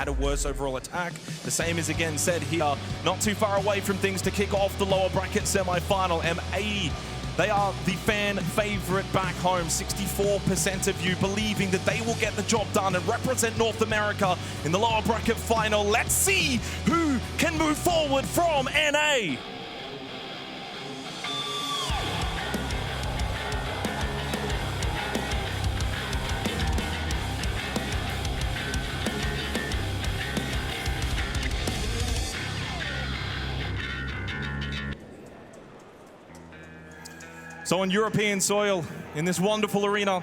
had a worse overall attack. The same is again said here. Not too far away from things to kick off the lower bracket semi-final. M80, they are the fan favorite back home. 64% of you believing that they will get the job done and represent North America in the lower bracket final. Let's see who can move forward from NA. So on European soil, in this wonderful arena,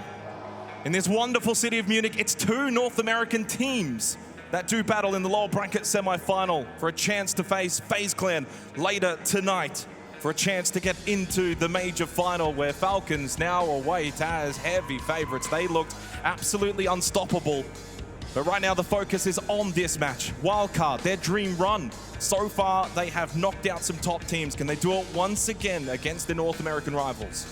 in this wonderful city of Munich, it's two North American teams that do battle in the lower bracket semi-final for a chance to face FaZe Clan later tonight, for a chance to get into the major final, where Falcons now await as heavy favorites. They looked absolutely unstoppable. But right now the focus is on this match. Wildcard, their dream run. So far, they have knocked out some top teams. Can they do it once again against the North American rivals?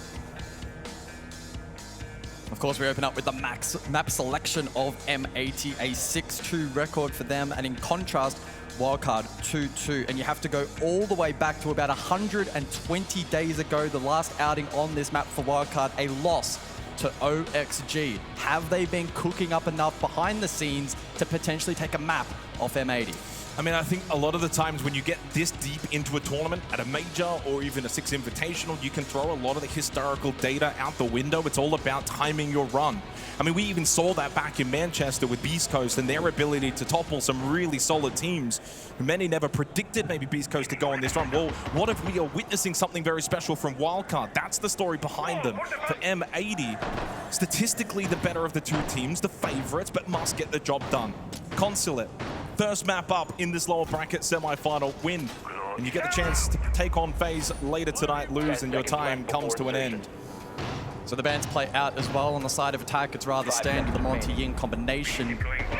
Of course, we open up with the map selection of M80, a 6-2 record for them. And in contrast, Wildcard 2-2. And you have to go all the way back to about 120 days ago, the last outing on this map for Wildcard, a loss to OXG. Have they been cooking up enough behind the scenes to potentially take a map off M80? I mean, I think a lot of the times when you get this deep into a tournament at a major or even a 6 Invitational, you can throw a lot of the historical data out the window. It's all about timing your run. I mean, we even saw that back in Manchester with Beast Coast and their ability to topple some really solid teams. Many never predicted maybe Beast Coast to go on this run. Well, what if we are witnessing something very special from Wildcard? That's the story behind them. For M80, statistically the better of the two teams, the favorites, but must get the job done. Consulate, first map up in this lower bracket semi-final, win. And you get the chance to take on FaZe later tonight, lose, and your time comes to an end. So the bans play out as well. On the side of attack, it's rather standard, the Monty-Ying combination.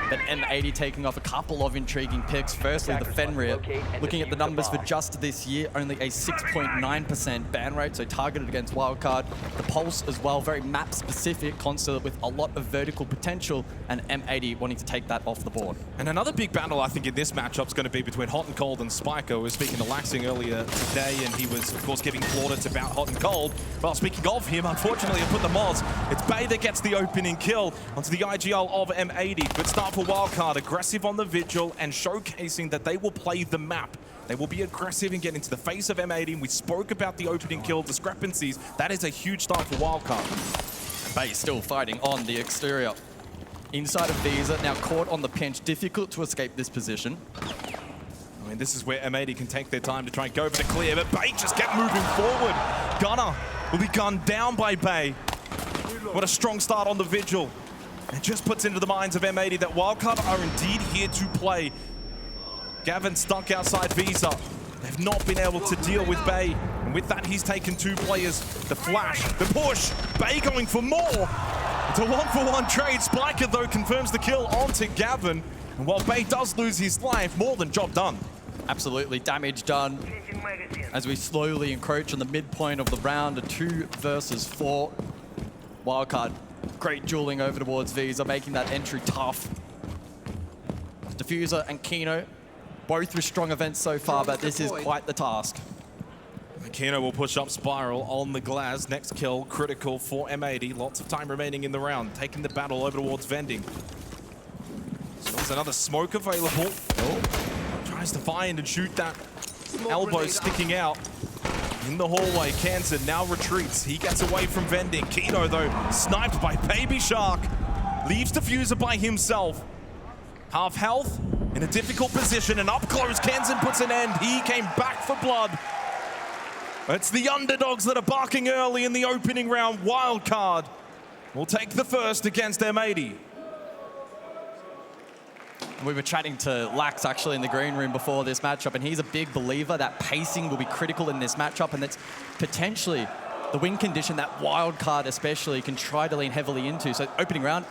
But M80 taking off a couple of intriguing picks. Firstly, the Fenrir. Looking at the numbers for just this year, only a 6.9% ban rate, so targeted against Wildcard. The Pulse as well, very map-specific, Consulate with a lot of vertical potential, and M80 wanting to take that off the board. And another big battle, I think, in this matchup is going to be between Hot and Cold and Spiker. We were speaking to Laxing earlier today, and he was, of course, giving plaudits about Hot and Cold. Well, speaking of him, unfortunately, I put the mods. It's Bay that gets the opening kill onto the IGL of M80. Good start for Wildcard, aggressive on the Vigil and showcasing that they will play the map. They will be aggressive and get into the face of M80. We spoke about the opening kill discrepancies. That is a huge start for Wildcard. Bay still fighting on the exterior. Inside of Visa, now caught on the pinch. Difficult to escape this position. I mean, this is where M80 can take their time to try and go for the clear, but Bay just kept moving forward. Gunner will be gunned down by Bay. What a strong start on the Vigil. It just puts into the minds of M80 that Wildcard are indeed here to play. Gavin stuck outside Visa. They've not been able to deal with Bay. And with that, he's taken 2 players. The flash, the push, Bay going for more. It's a 1-for-1 trade. Spiker, though, confirms the kill onto Gavin. And while Bay does lose his life, more than job done. Absolutely, damage done. As we slowly encroach on the midpoint of the round, a 2 versus 4. Wildcard, great dueling over towards Visa, making that entry tough. Diffuser and Kino, both with strong events so far, but this is quite the task. Kino will push up Spiral on the glass. Next kill, critical for M80. Lots of time remaining in the round. Taking the battle over towards Vending. So there's another smoke available. Oh. Tries to find and shoot that elbow sticking out. In the hallway, Kansan now retreats. He gets away from Vending. Kino, though, sniped by Baby Shark. Leaves Diffuser by himself. Half health, in a difficult position, and up close, Kansan puts an end. He came back for blood. It's the underdogs that are barking early in the opening round. Wildcard will take the first against M80. We were chatting to Lax actually in the green room before this matchup, and he's a big believer that pacing will be critical in this matchup, and that's potentially the win condition that Wildcard especially can try to lean heavily into. So opening round,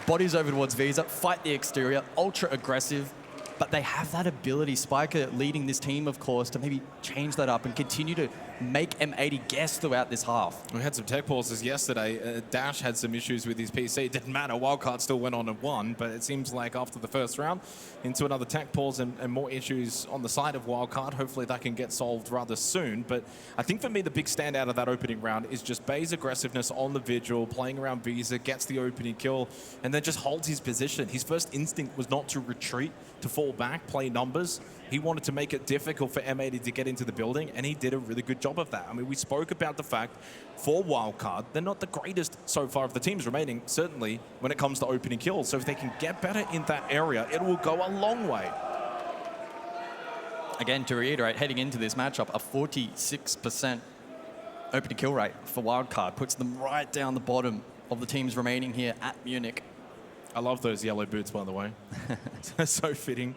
bodies over towards Visa, fight the exterior, ultra aggressive. But they have that ability, Spiker leading this team, of course, to maybe change that up and continue to make M80 guess throughout this half. We had some tech pauses yesterday. Dash had some issues with his PC. It didn't matter. Wildcard still went on and won, but it seems like after the first round, into another tech pause and more issues on the side of Wildcard. Hopefully that can get solved rather soon. But I think for me, the big standout of that opening round is just Bay's aggressiveness on the Vigil, playing around Visa, gets the opening kill, and then just holds his position. His first instinct was not to retreat, to fall back, play numbers. He wanted to make it difficult for M80 to get into the building, and he did a really good job of that. I mean, we spoke about the fact for Wildcard, they're not the greatest so far of the teams remaining, certainly when it comes to opening kills. So if they can get better in that area, it will go a long way. Again, to reiterate, heading into this matchup, a 46% opening kill rate for Wildcard puts them right down the bottom of the teams remaining here at Munich. I love those yellow boots, by the way. So fitting.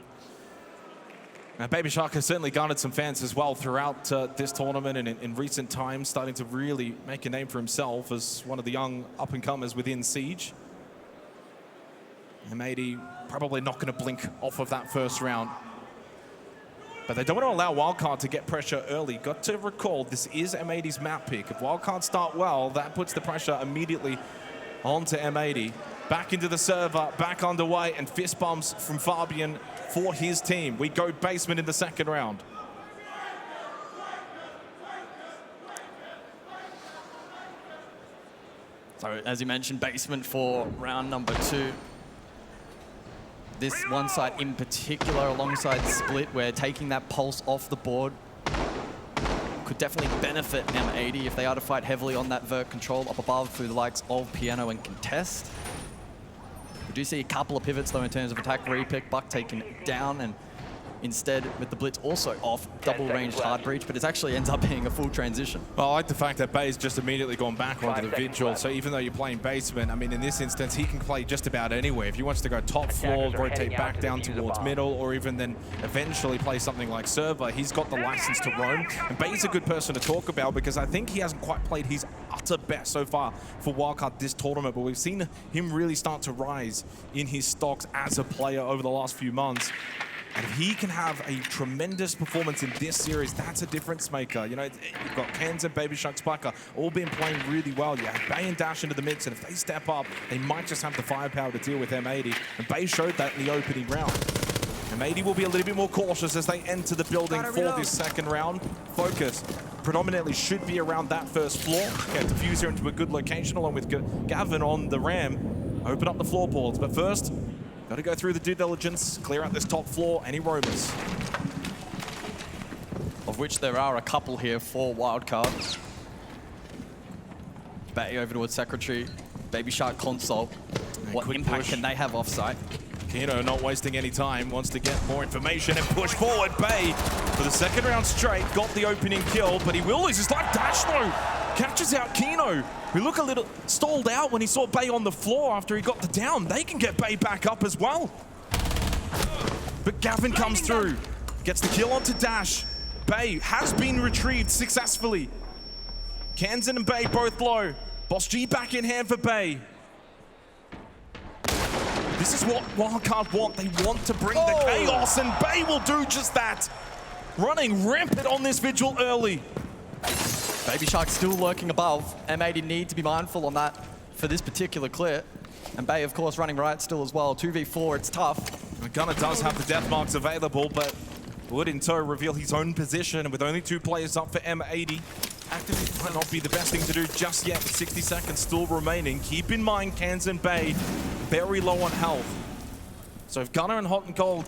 Now, Baby Shark has certainly garnered some fans as well throughout this tournament and in recent times, starting to really make a name for himself as one of the young up-and-comers within Siege. M80 probably not going to blink off of that first round. But they don't want to allow Wildcard to get pressure early. Got to recall, this is M80's map pick. If Wildcard start well, that puts the pressure immediately onto M80. Back into the server, back underway, and fist bumps from Fabian for his team. We go basement in the second round. So, as you mentioned, basement for round number 2. This one side in particular, alongside Split, where taking that pulse off the board could definitely benefit M80 if they are to fight heavily on that vert control up above through the likes of Piano and Contest. We do see a couple of pivots, though, in terms of attack repick. Buck taken down, and instead, with the blitz also off, double-ranged hard breach, but it actually ends up being a full transition. Well, I like the fact that Bay's just immediately gone back onto the Vigil, so even though you're playing basement, I mean, in this instance, he can play just about anywhere. If he wants to go top floor, rotate back down towards middle, or even then eventually play something like server, he's got the license to roam. And Bay's a good person to talk about because I think he hasn't quite played his utter best so far for Wildcard this tournament, but we've seen him really start to rise in his stocks as a player over the last few months. And if he can have a tremendous performance in this series, that's a difference maker. You know, you've got Kenz and Baby Shark Spiker all been playing really well. You have Bay and Dash into the mix, and if they step up, they might just have the firepower to deal with M80. And Bay showed that in the opening round. M80 will be a little bit more cautious as they enter the building for this second round. Focus predominantly should be around that first floor. Get Diffuser into a good location along with Gavin on the ram. Open up the floorboards, but first, got to go through the due diligence, clear out this top floor, any roamers. Of which there are a couple here for Wildcard. Bay over towards Secretary, Baby Shark console. What impact can they have offsite? Kino not wasting any time, wants to get more information and push forward. Bay, for the second round straight, got the opening kill, but he will lose his life. Dash though, catches out Kino, who looked a little stalled out when he saw Bay on the floor after he got the down. They can get Bay back up as well. But Gavin comes through, gets the kill onto Dash. Bay has been retrieved successfully. Kansan and Bay both low. Boss G back in hand for Bay. This is what Wildcard want. They want to bring the chaos, and Bay will do just that. Running rampant on this Vigil early. Baby Shark still lurking above. M80 need to be mindful on that for this particular clear. And Bay, of course, running right still as well. 2v4, it's tough. Gunnar does have the death marks available, but would in tow reveal his own position. And with only 2 players up for M80, activate might not be the best thing to do just yet. 60 seconds still remaining. Keep in mind, Kansan Bay very low on health. So if Gunnar and Hot and Cold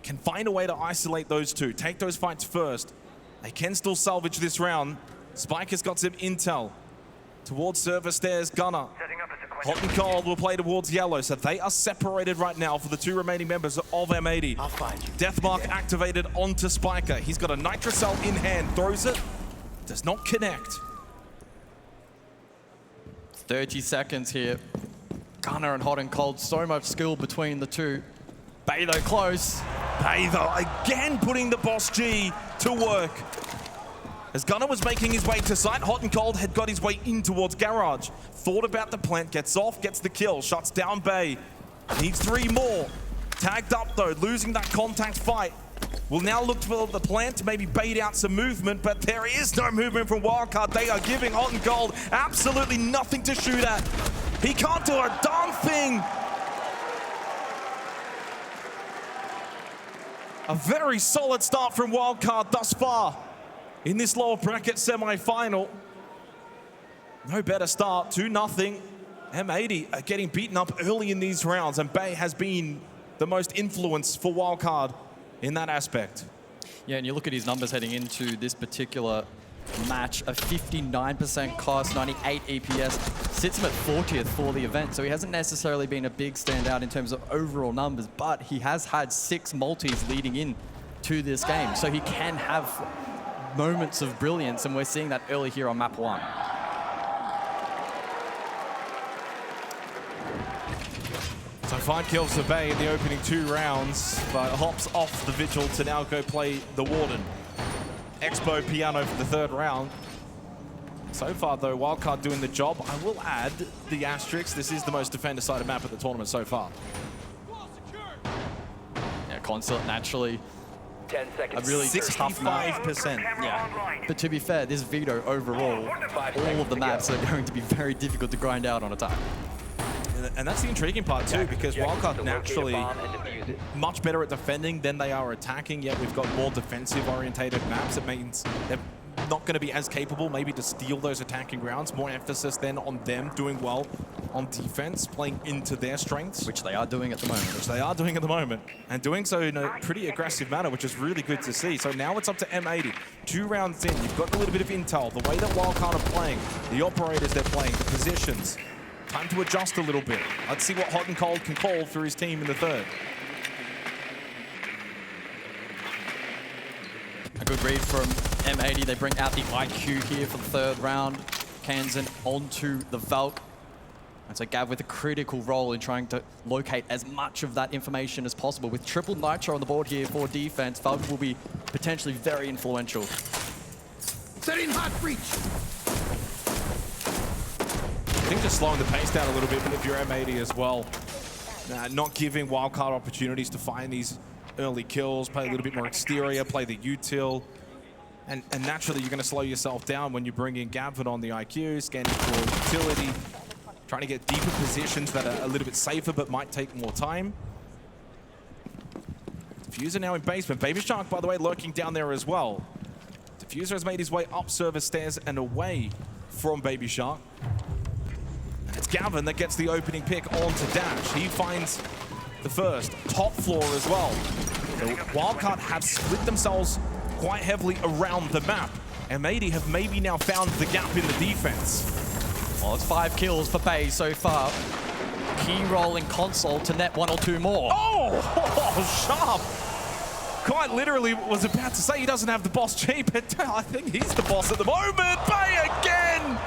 can find a way to isolate those two, take those fights first, they can still salvage this round. Spike has got some intel. Towards server stairs, Gunnar. Hot and Cold will play towards yellow, so they are separated right now for the 2 remaining members of M80. I'll find you. Deathmark activated onto Spiker. He's got a Nitrocell in hand, throws it, does not connect. 30 seconds here. Gunnar and Hot and Cold, so much skill between the two. Bay though close. Bay though, again putting the Boss G to work. As Gunnar was making his way to site, Hot and Cold had got his way in towards Garage. Thought about the plant, gets off, gets the kill, shuts down Bay. Needs 3 more. Tagged up though, losing that contact fight. Will now look for the plant to maybe bait out some movement, but there is no movement from Wildcard. They are giving Hot and Cold absolutely nothing to shoot at. He can't do a darn thing. A very solid start from Wildcard thus far in this lower bracket semi-final. No better start, 2-0. M80 are getting beaten up early in these rounds, and Bay has been the most influence for Wildcard in that aspect. Yeah, and you look at his numbers heading into this particular match, a 59% cost, 98 EPS, sits him at 40th for the event, so he hasn't necessarily been a big standout in terms of overall numbers, but he has had 6 multis leading in to this game, so he can have moments of brilliance, and we're seeing that early here on map 1. So 5 kills for Bay in the opening 2 rounds, but hops off the Vigil to now go play the Warden. Expo Piano for the 3rd round. So far though, Wildcard doing the job. I will add the asterisk, this is the most defender-sided map at the tournament so far. Yeah, Consort naturally 10 seconds. a really tough map. 65%. Yeah, but to be fair, this Vito overall, all of the maps are going to be very difficult to grind out on a time. And that's the intriguing part too, because Wildcard naturally much better at defending than they are attacking, yet we've got more defensive orientated maps. It means they're not going to be as capable maybe to steal those attacking rounds. More emphasis then on them doing well on defense, playing into their strengths. Which they are doing at the moment. Which they are doing at the moment. And doing so in a pretty aggressive manner, which is really good to see. So now it's up to M80. 2 rounds in, you've got a little bit of intel. The way that Wildcard are playing, the operators they're playing, the positions. Time to adjust a little bit. Let's see what Hot and Cold can call for his team in the 3rd. A good read from M80. They bring out the IQ here for the 3rd round. Kansan onto the Valk. And so Gav with a critical role in trying to locate as much of that information as possible. With triple Nitro on the board here for defense, Valk will be potentially very influential. Setting hot breach. I think just slowing the pace down a little bit, but if you're M80 as well, not giving Wildcard opportunities to find these early kills, play a little bit more exterior, play the util, and naturally you're going to slow yourself down when you bring in Gavin on the IQ, scanning for utility, trying to get deeper positions that are a little bit safer but might take more time. Diffuser now in basement. Baby Shark, by the way, lurking down there as well. Diffuser has made his way up service stairs and away from Baby Shark. It's Gavin that gets the opening pick onto Dash. He finds the first top floor as well. The Wildcard have split themselves quite heavily around the map. M80 have maybe now found the gap in the defense. Well, it's 5 kills for Bay so far. Key roll in console to net 1 or 2 more. Oh, sharp. Quite literally was about to say he doesn't have the boss G, but I think he's the boss at the moment. Bay again.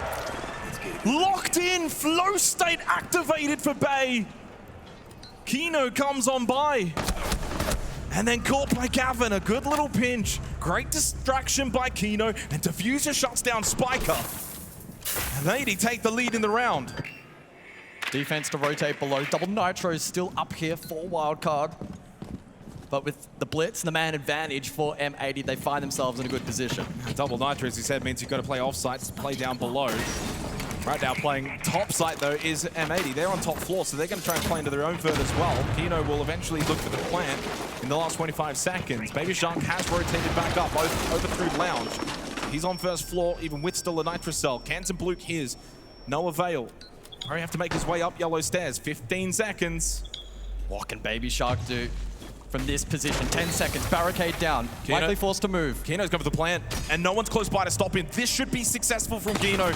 Locked in, flow state activated for Bay. Kino comes on by. And then caught by Gavin, a good little pinch. Great distraction by Kino, and Diffuser shuts down Spiker. And M80 take the lead in the round. Defense to rotate below. Double Nitro is still up here for Wildcard. But with the blitz and the man advantage for M80, they find themselves in a good position. Double Nitro, as he said, means you've got to play offsite, play down below. Right now playing top site though is M80. They're on top floor, so they're going to try and play into their own third as well. Kino will eventually look for the plant in the last 25 seconds. Baby Shark has rotated back up over through Lounge. He's on first floor, even with still a Nitro Cell. Kansan Blue hears no avail. Probably have to make his way up yellow stairs. 15 seconds. What can Baby Shark do from this position? 10 seconds, barricade down. Kino, likely forced to move. Kino's going for the plant, and no one's close by to stop him. This should be successful from Kino.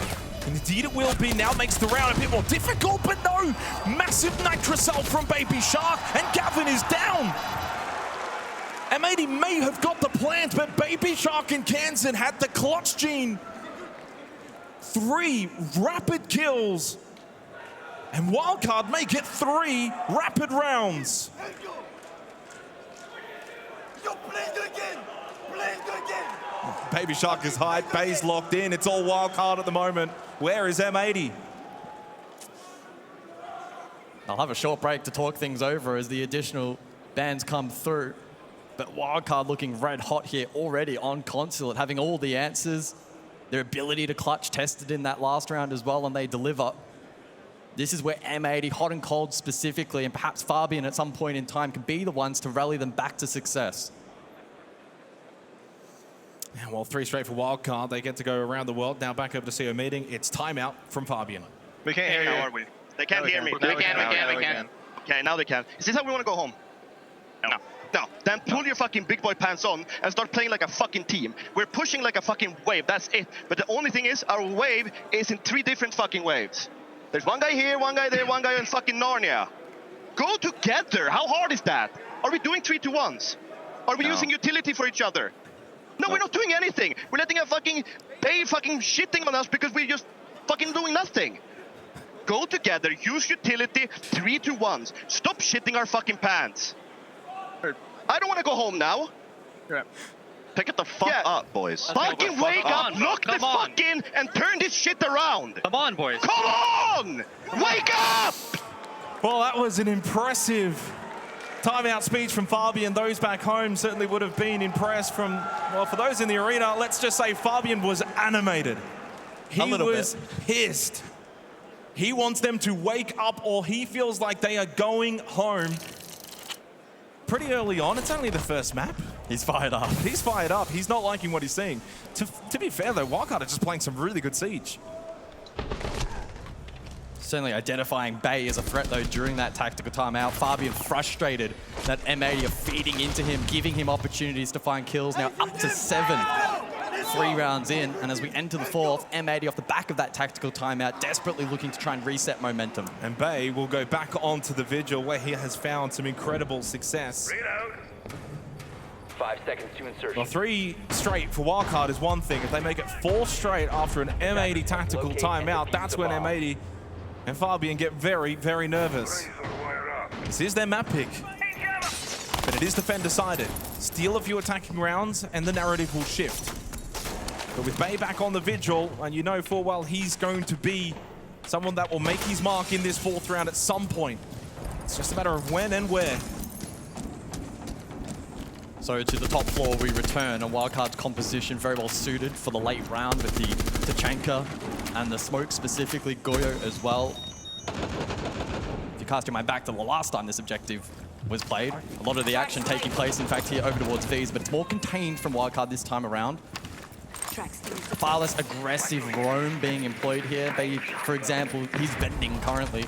And indeed it will be. Now makes the round a bit more difficult, but no! Massive Nitro Cell from Baby Shark, and Gavin is down! M80 may have got the plant, but Baby Shark and Kansan had the clutch gene. 3 rapid kills. And Wildcard may get 3 rapid rounds. Baby Shark is high, Bay's locked in. It's all Wildcard at the moment. Where is M80? I'll have a short break to talk things over as the additional bans come through. But Wildcard looking red hot here already on Consulate, having all the answers. Their ability to clutch tested in that last round as well, and they deliver. This is where M80, hot and cold specifically, and perhaps Fabian at some point in time can be the ones to rally them back to success. Yeah, well, 3 straight for Wildcard. They get to go around the world. Now back over to CO meeting. It's timeout from Fabian. We can't hear you. How are we? They can't hear me. We can. Okay, now they can. Is this how we want to go home? No. No. Then pull your fucking big boy pants on and start playing like a fucking team. We're pushing like a fucking wave. That's it. But the only thing is, our wave is in 3 different fucking waves. There's one guy here, one guy there, one guy in fucking Narnia. Go together. How hard is that? Are we doing 3-2-1s? Are we using utility for each other? No, we're not doing anything. We're letting a fucking Bay fucking shitting on us because we're just fucking doing nothing. Go together, use utility, 3-2-1s. Stop shitting our fucking pants. I don't want to go home now. Yeah. Pick it the fuck up, boys. Fucking wake up, look the fuck in, and turn this shit around. Come on, boys. Come on! Wake up! Well, that was an impressive timeout speech from Fabian. Those back home certainly would have been impressed from, well, for those in the arena, let's just say Fabian was animated. He was pissed. He wants them to wake up, or he feels like they are going home pretty early on. It's only the first map. He's fired up. He's fired up. He's not liking what he's seeing. To be fair, though, Wildcard are just playing some really good Siege. Certainly identifying Bay as a threat, though, during that tactical timeout. Fabian frustrated that M80 are feeding into him, giving him opportunities to find kills. Now up to 7, 3 rounds in. And as we enter the 4th, M80 off the back of that tactical timeout, desperately looking to try and reset momentum. And Bay will go back onto the Vigil, where he has found some incredible success. 5 seconds to insertion. Well, 3 straight for Wildcard is one thing. If they make it 4 straight after an M80 tactical timeout, that's when M80 and Fabian get very, very nervous. This is their map pick, but it is defend decided. Steal a few attacking rounds and the narrative will shift. But with Bay back on the Vigil, and you know full well he's going to be someone that will make his mark in this 4th round at some point. It's just a matter of when and where. So to the top floor we return, and Wildcard's composition very well suited for the late round with the Tachanka and the smoke, specifically Goyo as well. If you cast your mind back to the last time this objective was played, a lot of the action taking place, in fact, here over towards V's, but it's more contained from Wildcard this time around. Far less aggressive roam being employed here. They, for example, he's bending currently.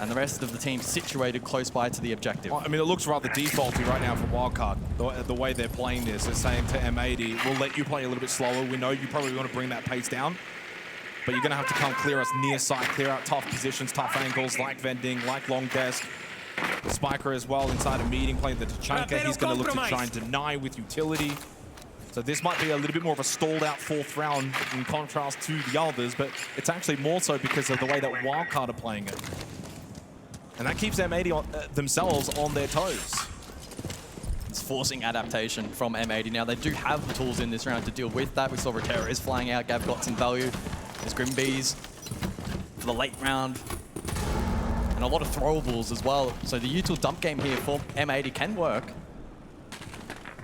And the rest of the team situated close by to the objective. I mean, it looks rather defaulty right now for Wildcard, the way they're playing this. They're saying to M80, we'll let you play a little bit slower. We know you probably want to bring that pace down, but you're going to have to come clear us near side, clear out tough positions, tough angles, like vending, like long desk. Spiker as well inside a meeting, playing the Tachanka. He's going to look to try and deny with utility. So this might be a little bit more of a stalled out 4th round in contrast to the others, but it's actually more so because of the way that Wildcard are playing it. And that keeps M80 themselves on their toes. It's forcing adaptation from M80. Now, they do have the tools in this round to deal with that. We saw Rotera is flying out. Gav got some value. There's Grimbees for the late round. And a lot of throwables as well. So the util dump game here for M80 can work.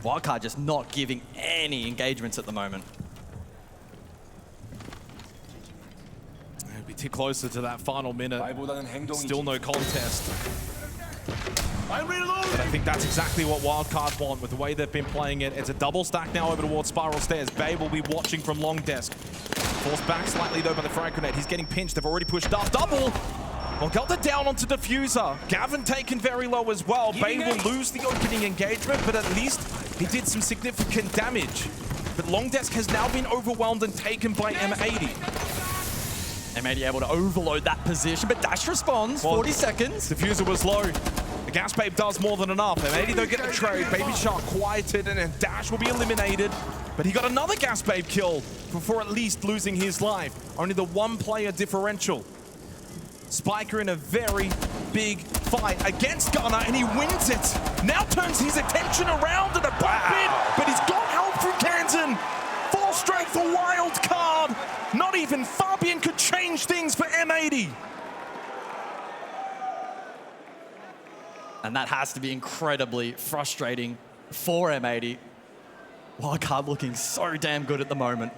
Wildcard just not giving any engagements at the moment. It'll be too closer to that final minute. Still no contest. But I think that's exactly what Wildcard want with the way they've been playing it. It's a double stack now over towards Spiral Stairs. Bay will be watching from long desk. Forced back slightly though by the frag grenade. He's getting pinched. They've already pushed up. Double! Well, got it down onto Diffuser. Gavin taken very low as well. Bay will lose the opening engagement, but at least he did some significant damage. But long desk has now been overwhelmed and taken by M80. M80 able to overload that position, but Dash responds, 40 seconds. Diffuser was low. The Gas Babe does more than enough. M80 though get the trade. Baby Shark quieted and then Dash will be eliminated. But he got another Gas Babe kill before at least losing his life. Only the 1-player differential. Spiker in a very big fight against Gunner, and he wins it. Now turns his attention around to the back bit, but he's got help from Kansan. 4 straight for Wildcard. Not even Fabian could change things for M80. And that has to be incredibly frustrating for M80. Wildcard looking so damn good at the moment.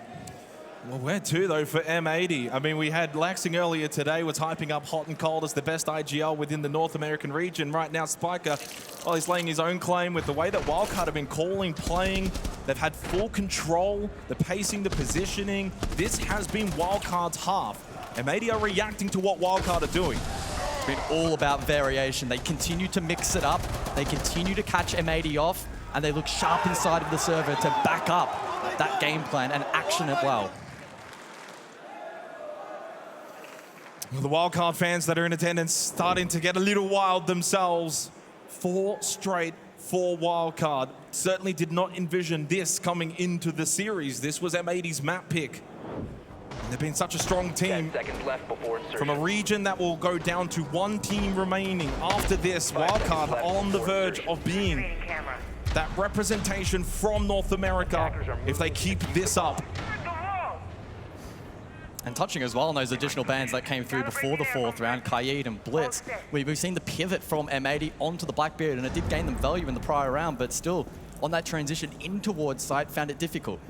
Well, where to, though, for M80? I mean, we had Laxing earlier today was hyping up Hot and Cold as the best IGL within the North American region. Right now, Spiker, well, he's laying his own claim with the way that Wildcard have been calling, playing. They've had full control, the pacing, the positioning. This has been Wildcard's half. M80 are reacting to what Wildcard are doing. It's been all about variation. They continue to mix it up. They continue to catch M80 off, and they look sharp inside of the server to back up that game plan and action it well. The Wildcard fans that are in attendance starting to get a little wild themselves. 4 straight for Wildcard. Certainly did not envision this coming into the series. This was M80's map pick. And they've been such a strong team from a region that will go down to 1 team remaining. After this, Wildcard on the verge of being that representation from North America if they keep this up. And touching as well on those additional bans that came through before the 4th round, Kaid and Blitz, we've seen the pivot from M80 onto the Blackbeard, and it did gain them value in the prior round, but still on that transition in towards site, found it difficult.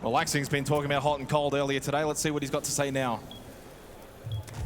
Well, Laxing's been talking about Hot and Cold earlier today. Let's see what he's got to say now.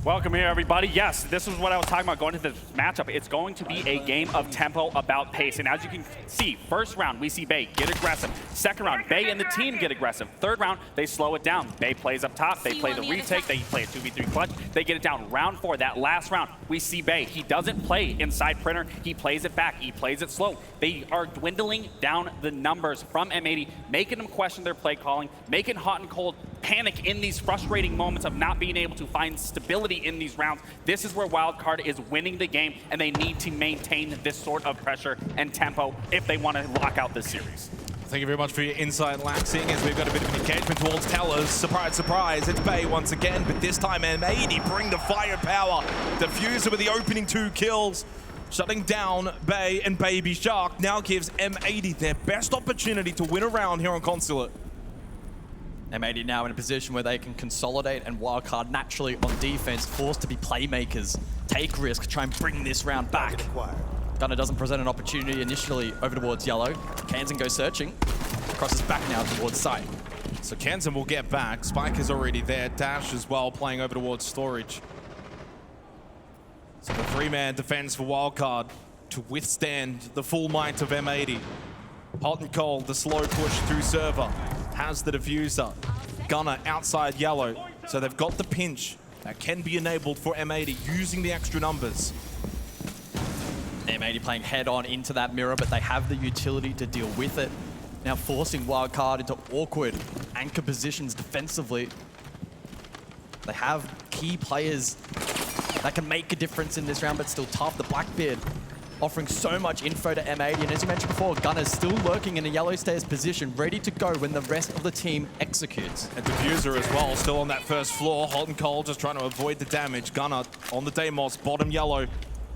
Welcome here, everybody. Yes, this is what I was talking about going into this matchup. It's going to be a game of tempo about pace. And as you can see, first round, we see Bay get aggressive. Second round, Bay and the team get aggressive. Third round, they slow it down. Bay plays up top. They play the retake. They play a 2v3 clutch. They get it down. Round 4, that last round, we see Bay. He doesn't play inside printer. He plays it back. He plays it slow. They are dwindling down the numbers from M80, making them question their play calling, making Hot and Cold panic in these frustrating moments of not being able to find stability in these rounds. This is where Wildcard is winning the game, and they need to maintain this sort of pressure and tempo if they want to lock out this series. Thank you very much for your insight, Laxing, as we've got a bit of an engagement towards Tellers. Surprise, surprise, it's Bay once again, but this time M80 bring the firepower. Diffuser with the opening 2 kills, shutting down Bay, and Baby Shark now gives M80 their best opportunity to win a round here on Consulate. M80 now in a position where they can consolidate, and Wildcard naturally on defense, forced to be playmakers, take risk, try and bring this round back. Gunner doesn't present an opportunity initially over towards yellow. Kansan goes searching, crosses back now towards site. So Kansan will get back. Spike is already there. Dash as well, playing over towards storage. So the 3-man defense for Wildcard to withstand the full might of M80. Hot and Cold, the slow push through server, has the diffuser. Gunner outside yellow, so they've got the pinch that can be enabled for M80 using the extra numbers. M80 playing head on into that mirror, but they have the utility to deal with it. Now forcing Wildcard into awkward anchor positions defensively. They have key players that can make a difference in this round, but still tough. The Blackbeard offering so much info to M80, and as you mentioned before, Gunner's still lurking in a yellow stairs position, ready to go when the rest of the team executes. And Diffuser as well, still on that first floor. Hot and Cold just trying to avoid the damage. Gunner on the Deimos, bottom yellow,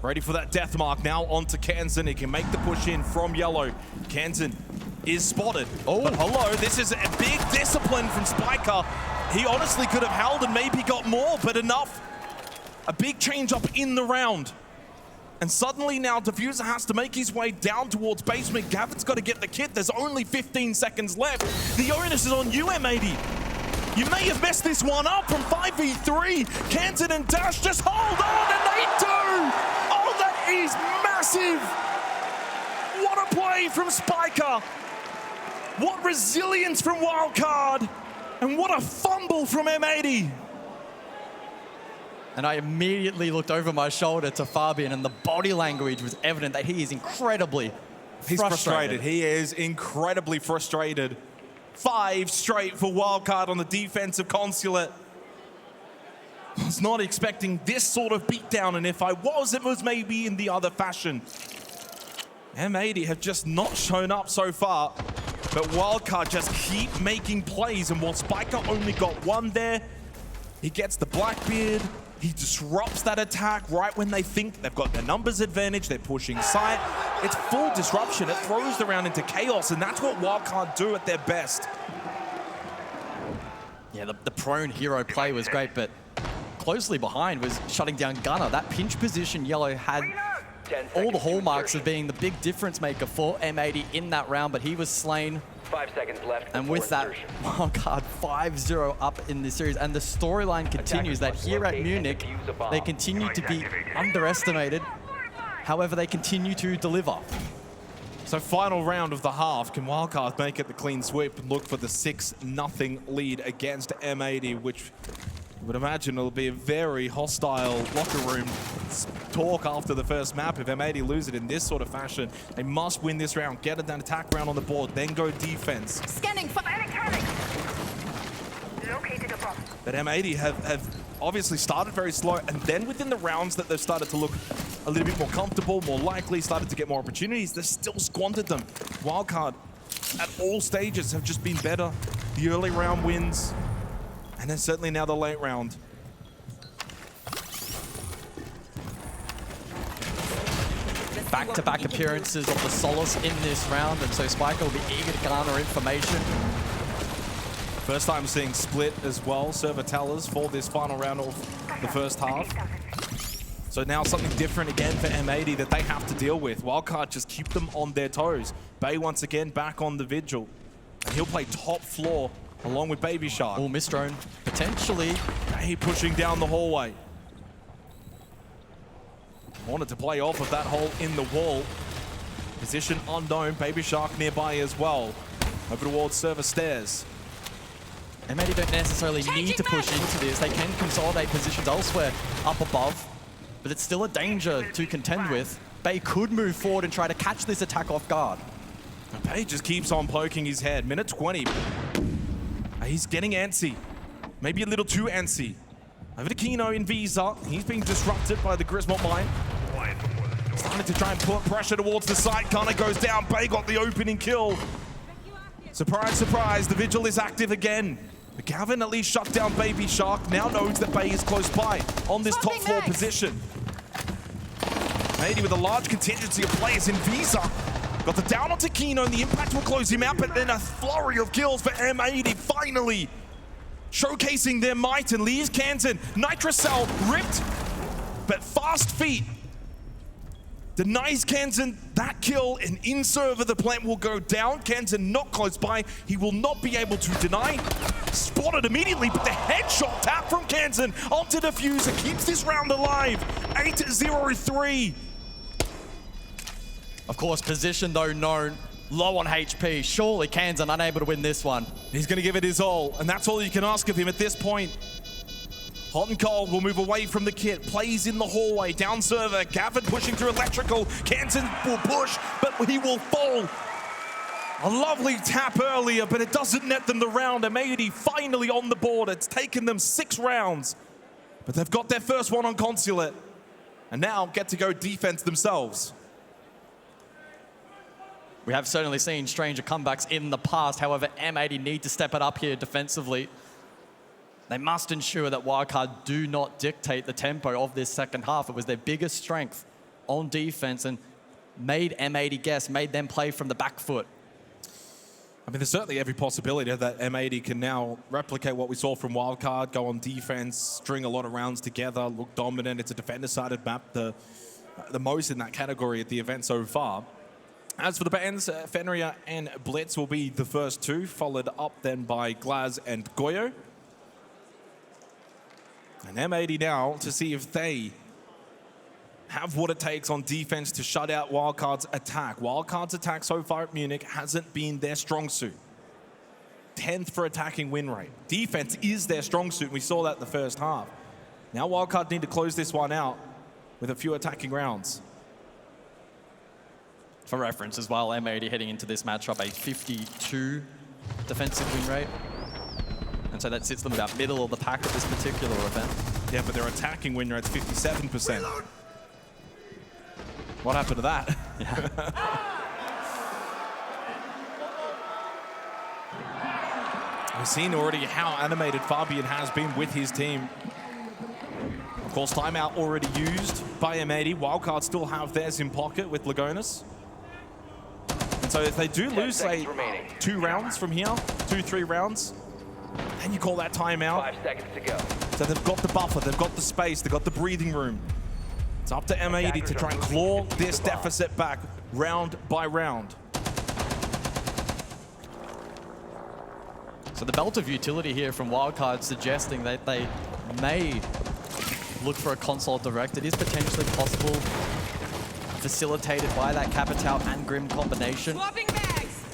ready for that death mark. Now onto Kansan. He can make the push in from yellow. Kansan is spotted. Oh, but hello, this is a big discipline from Spiker. He honestly could have held and maybe got more, but enough. A big change up in the round. And suddenly now Diffuser has to make his way down towards basement. Gavin's got to get the kit. There's only 15 seconds left. The onus is on you, M80. You may have messed this one up from 5v3. Kansan and Dash just hold on, and they do! Oh, that is massive! What a play from Spiker! What resilience from Wildcard! And what a fumble from M80! And I immediately looked over my shoulder to Fabian, and the body language was evident that he is incredibly frustrated. He is incredibly frustrated. 5 straight for Wildcard on the defensive consulate. I was not expecting this sort of beatdown, and if I was, it was maybe in the other fashion. M80 have just not shown up so far, but Wildcard just keep making plays, and while Spiker only got 1 there, he gets the Blackbeard. He disrupts that attack right when they think they've got the numbers advantage. They're pushing site. It's full disruption. It throws the round into chaos, and that's what Wildcard do at their best. Yeah, the prone hero play was great, but closely behind was shutting down Gunner. That pinch position Yellow had all the hallmarks of being the big difference maker for M80 in that round, but he was slain. 5 seconds left. And with that, Wildcard 5-0 up in this series. And the storyline continues that here at Munich, they continue to be underestimated. However, they continue to deliver. So final round of the half, can Wildcard make it the clean sweep and look for the 6-0 lead against M80, which you would imagine will be a very hostile locker room talk after the first map. If M80 lose it in this sort of fashion, they must win this round, get an attack round on the board, then go defense. Scanning for electronics. Located above. But M80 have obviously started very slow, and then within the rounds that they've started to look a little bit more comfortable, more likely, started to get more opportunities, they've still squandered them. Wildcard at all stages have just been better. The early round wins, and then certainly now the late round. Back-to-back appearances of the Solace in this round, and so Spiker will be eager to garner information. First time seeing split as well, server tellers for this final round of the first half. So now something different again for M80 that they have to deal with. Wildcard just keep them on their toes. Bay once again back on the vigil. And he'll play top floor along with Baby Shark. Oh, Mistrone potentially. Bay pushing down the hallway. Wanted to play off of that hole in the wall. Position unknown, Baby Shark nearby as well. Over towards server stairs. M80 don't necessarily need to push into this. They can consolidate positions elsewhere up above, but it's still a danger to contend with. Bay could move forward and try to catch this attack off guard. Bay just keeps on poking his head. Minute 20. He's getting antsy. Maybe a little too antsy. Over to Kino in Visa. He's being disrupted by the Griswold mine. Starting to try and put pressure towards the site. Gunner goes down. Bay got the opening kill. Surprise, surprise. The Vigil is active again. But Gavin at least shut down Baby Shark. Now knows that Bay is close by on this top floor position. M80 with a large contingency of players in Visa. Got the down onto Kino, and the impact will close him out, but then a flurry of kills for M80 finally showcasing their might, and leaves Kansan. Nitrocell ripped, but fast feet denies Kansan that kill, and in server the plant will go down. Kansan not close by, he will not be able to deny. Spotted immediately, but the headshot tap from Kansan onto Diffuser keeps this round alive. 8-0-3. Of course, position though known, low on HP. Surely Kansan unable to win this one. He's going to give it his all, and that's all you can ask of him at this point. Hot and cold will move away from the kit, plays in the hallway, down server. Gavin pushing through electrical. Kansan will push, but he will fall. A lovely tap earlier, but it doesn't net them the round. M80 finally on the board. It's taken them 6 rounds, but they've got their first one on Consulate, and now get to go defense themselves. We have certainly seen stranger comebacks in the past. However, M80 need to step it up here defensively. They must ensure that Wildcard do not dictate the tempo of this second half. It was their biggest strength on defense and made M80 guess, made them play from the back foot. I mean, there's certainly every possibility that M80 can now replicate what we saw from Wildcard, go on defense, string a lot of rounds together, look dominant. It's a defender-sided map, the most in that category at the event so far. As for the bands, Fenrir and Blitz will be the first 2, followed up then by Glaz and Goyo. And M80 now to see if they have what it takes on defense to shut out Wildcard's attack. Wildcard's attack so far at Munich hasn't been their strong suit. 10th for attacking win rate. Defense is their strong suit, and we saw that in the first half. Now Wildcard need to close this one out with a few attacking rounds. For reference as well, M80 heading into this matchup, a 52 defensive win rate. And so that sits them about middle of the pack at this particular event. Yeah, but their attacking win rate's 57%. What happened to that? Yeah. We've seen already how animated Fabian has been with his team. Of course, timeout already used by M80. Wildcard still have theirs in pocket with Lagonis. So if they do lose, say, 2 rounds from here, 2-3 rounds, then you call that timeout. 5 seconds to go. So they've got the buffer, they've got the space, they've got the breathing room It's up to M80 to try and claw this deficit back round by round. So the belt of utility here from Wildcard suggesting that they may look for a console direct. It is potentially possible, facilitated by that Capitao and Grim combination. Swapping bags.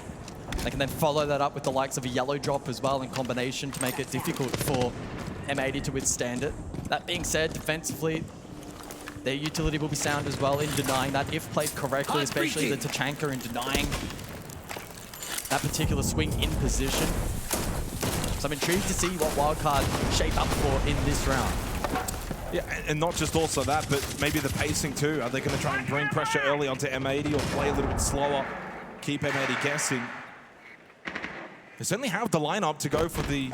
They can then follow that up with the likes of a yellow drop as well in combination to make it difficult for M80 to withstand it. That being said, defensively, their utility will be sound as well in denying that if played correctly, especially the Tachanka in denying that particular swing in position. So I'm intrigued to see what Wildcard shape up for in this round. Yeah, and not just also that, but maybe the pacing too. Are they going to try and bring pressure early onto M80 or play a little bit slower, keep M80 guessing? They certainly have the lineup to go for the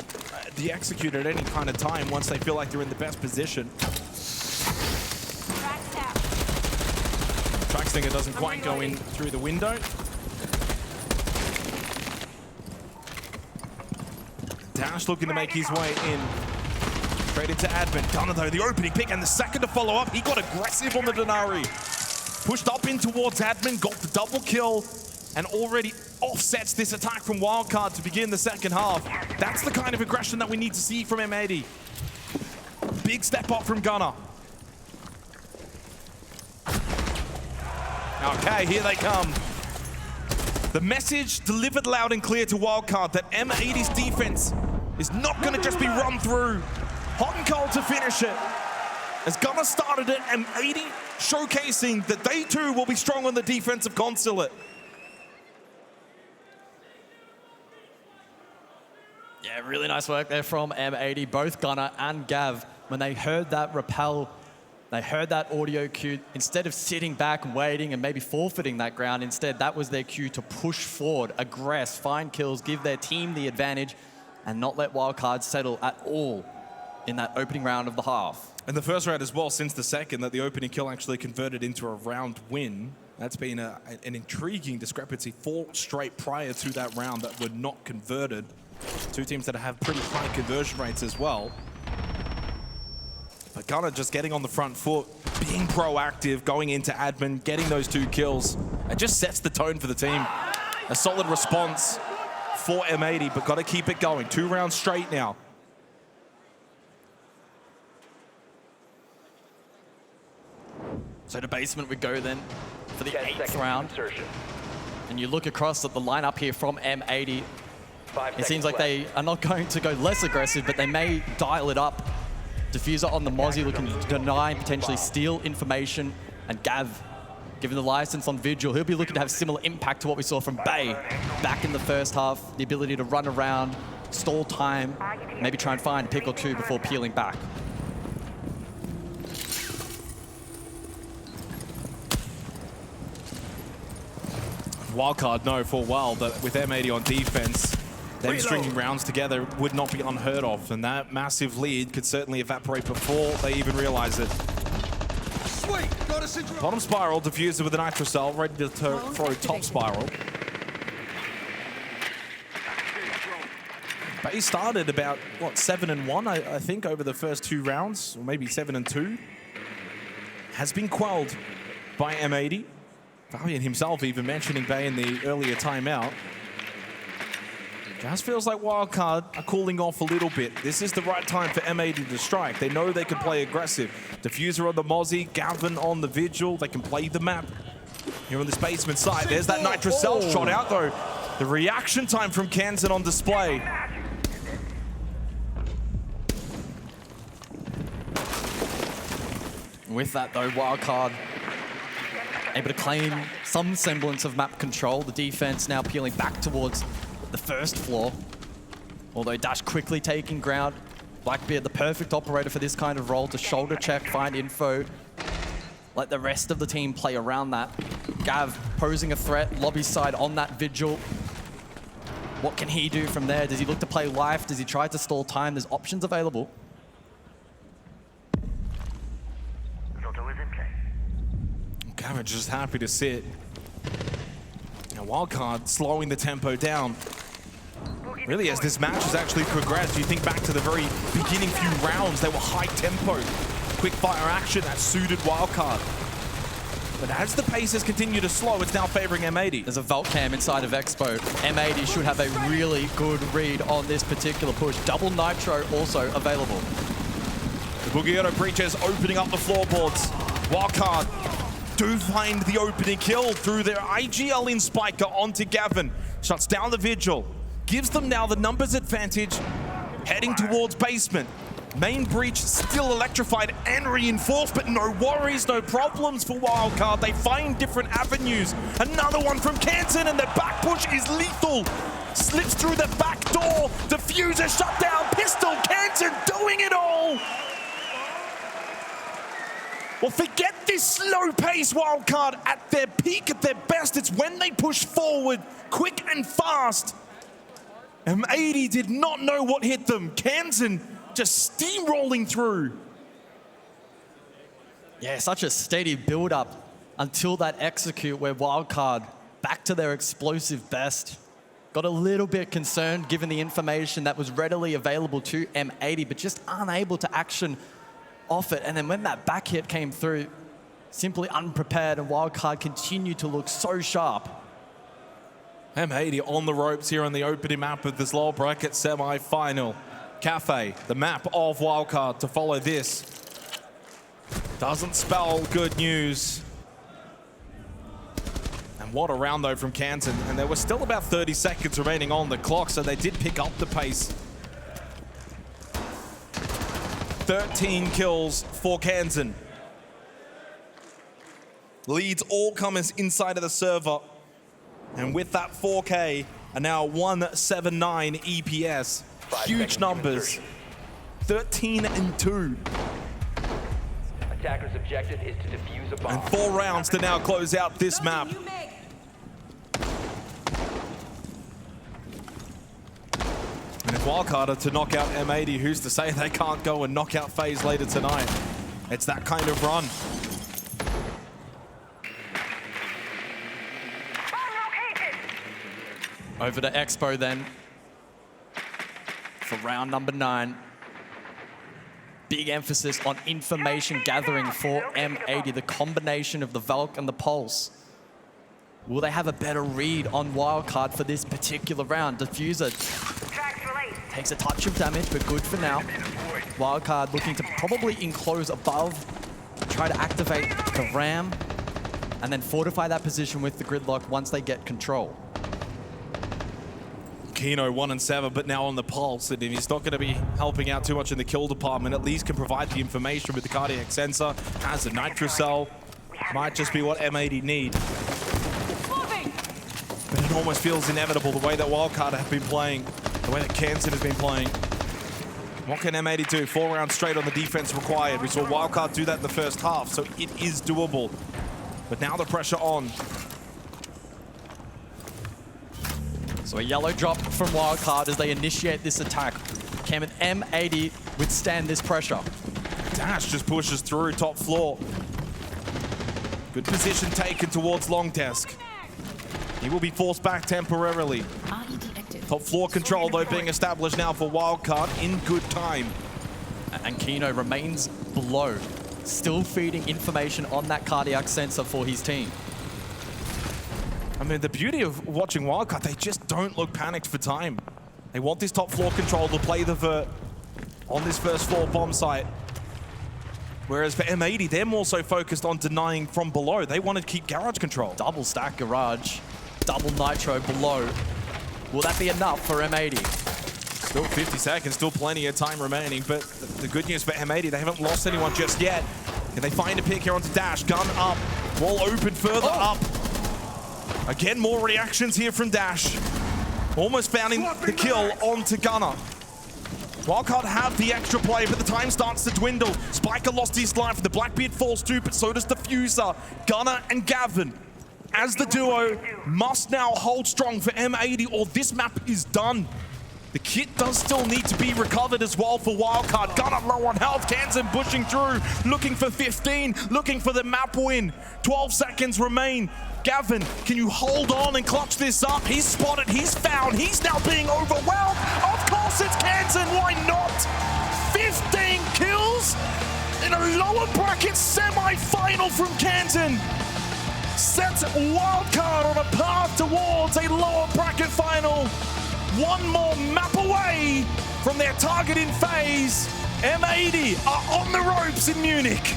execute at any kind of time once they feel like they're in the best position. Trackstinger doesn't quite go in through the window. Dash looking to make his way in. Straight into admin. Gunner though, the opening pick and the second to follow up. He got aggressive on the Denari. Pushed up in towards admin, got the double kill, and already offsets this attack from Wildcard to begin the second half. That's the kind of aggression that we need to see from M80. Big step up from Gunner. Okay, here they come. The message delivered loud and clear to Wildcard that M80's defense is not going to just be run through. Hot and cold to finish it. As Gunner started it, M80 showcasing that they too will be strong on the defensive consulate. Yeah, really nice work there from M80. Both Gunner and Gav, when they heard that rappel, they heard that audio cue, instead of sitting back and waiting and maybe forfeiting that ground, instead that was their cue to push forward, aggress, find kills, give their team the advantage, and not let Wildcard settle at all in that opening round of the half. And the first round as well, since the second, that the opening kill actually converted into a round win. That's been an intriguing discrepancy. 4 straight prior to that round that were not converted. 2 teams that have pretty high conversion rates as well. But Gunner just getting on the front foot, being proactive, going into admin, getting those 2 kills. It just sets the tone for the team. A solid response for M80, but got to keep it going. 2 rounds straight now. So to basement we go then for the 8th round. And you look across at the lineup here from M80. It seems like they are not going to go less aggressive, but they may dial it up. Diffuser on the Mozzie looking to deny and potentially steal information. And Gav, given the license on Vigil, he'll be looking to have similar impact to what we saw from Bay back in the first half. The ability to run around, stall time, maybe try and find a pick or 2 before peeling back. Wildcard know full well that with M80 on defense, them stringing rounds together would not be unheard of, and that massive lead could certainly evaporate before they even realize it. Bottom spiral, diffuser with an Nitrocell, ready to throw top spiral. But he started about, what, 7-1, I think, over the first 2 rounds, or maybe 7-2. Has been quelled by M80. Fabian himself even mentioning Bay in the earlier timeout. Just feels like Wildcard are cooling off a little bit. This is the right time for M80 to strike. They know they can play aggressive. Diffuser on the Mozzie, Gavin on the Vigil. They can play the map. Here on this basement side, there's that Nitrocell shot out though. The reaction time from Kansan on display. With that though, Wildcard able to claim some semblance of map control. The defense now peeling back towards the first floor. Although Dash quickly taking ground. Blackbeard, the perfect operator for this kind of role, to shoulder check, find info. Let the rest of the team play around that. Gav posing a threat, lobby side on that Vigil. What can he do from there? Does he look to play life? Does he try to stall time? There's options available. Gavin just happy to sit. Now Wildcard slowing the tempo down. Really, as this match has actually progressed, you think back to the very beginning few rounds, they were high tempo. quick fire action that suited Wildcard. But as the paces continue to slow, it's now favoring M80. There's a vault cam inside of Expo. M80 should have a really good read on this particular push. Double Nitro also available. The Boogie Breaches opening up the floorboards. Wildcard do find the opening kill through their IGL in Spiker onto Gavin. Shuts down the Vigil. Gives them now the numbers advantage, heading towards basement. Main breach still electrified and reinforced, but no worries, no problems for Wildcard. They find different avenues. Another one from Kansan, and the back push is lethal. Slips through the back door. Diffuser shut down. Pistol. Kansan doing it all. Well, forget this slow pace Wildcard at their peak, at their best. It's when they push forward quick and fast. M80 did not know what hit them. Kansan just steamrolling through. Yeah, such a steady build-up until that execute where Wildcard back to their explosive best. Got a little bit concerned given the information that was readily available to M80, but just unable to action off it. And then when that back hit came through, simply unprepared, and Wildcard continued to look so sharp. M80 on the ropes here on the opening map of this lower bracket semi-final. Cafe, the map of Wildcard to follow this. Doesn't spell good news. And what a round though from Kansan. And there was still about 30 seconds remaining on the clock, so they did pick up the pace. 13 kills for Kansan. Leads all comers inside of the server. And with that 4K, are now 179 EPS. Huge numbers. 13 and 2. Attacker's objective is to defuse a bomb. And 4 rounds to now close out this map. And if Wildcard are to knock out M80, who's to say they can't go and knockout phase later tonight? It's that kind of run. Over to Expo then for round number 9. Big emphasis on information gathering for M80, the combination of the Valk and the Pulse. Will they have a better read on Wildcard for this particular round? Diffuser takes a touch of damage, but good for now. Wildcard looking to probably enclose above, try to activate the Ram, and then fortify that position with the gridlock once they get control. Kino 1 and 7, but now on the Pulse, and if he's not going to be helping out too much in the kill department, at least can provide the information with the cardiac sensor, has a nitro cell, might just be what M80 need. But it almost feels inevitable the way that Wildcard have been playing, the way that Kansan has been playing. What can M80 do? 4 rounds straight on the defense required. We saw Wildcard do that in the first half, so it is doable. But now the pressure on. So a yellow drop from Wildcard as they initiate this attack. Can M80 withstand this pressure? Dash just pushes through top floor. Good position taken towards long desk. He will be forced back temporarily. Top floor control though being established now for Wildcard in good time. And Kino remains below, still feeding information on that cardiac sensor for his team. I mean, the beauty of watching Wildcard, they just don't look panicked for time. They want this top floor control to play the vert on this first floor bomb site. Whereas for M80, they're more so focused on denying from below. They want to keep garage control. Double stack garage, double nitro below. Will that be enough for M80? Still 50 seconds, still plenty of time remaining, but the good news for M80, they haven't lost anyone just yet. Can they find a pick here onto Dash? Gun up, wall open further up. Again, more reactions here from Dash. Almost finding the kill onto Gunner. Wildcard have the extra play, but the time starts to dwindle. Spiker lost his life, the Blackbeard falls too, but so does Diffuser. Gunner and Gavin, as the duo, must now hold strong for M80 or this map is done. The kit does still need to be recovered as well for Wildcard. Gunner low on health, Kansan pushing through, looking for 15, looking for the map win. 12 seconds remain. Gavin, can you hold on and clutch this up? He's spotted, he's found, he's now being overwhelmed. Of course it's Kansan, why not? 15 kills? in a lower bracket semi-final from Canton sets Wildcard on a path towards a lower bracket final. One more map away from their targeting phase. M80 are on the ropes in Munich.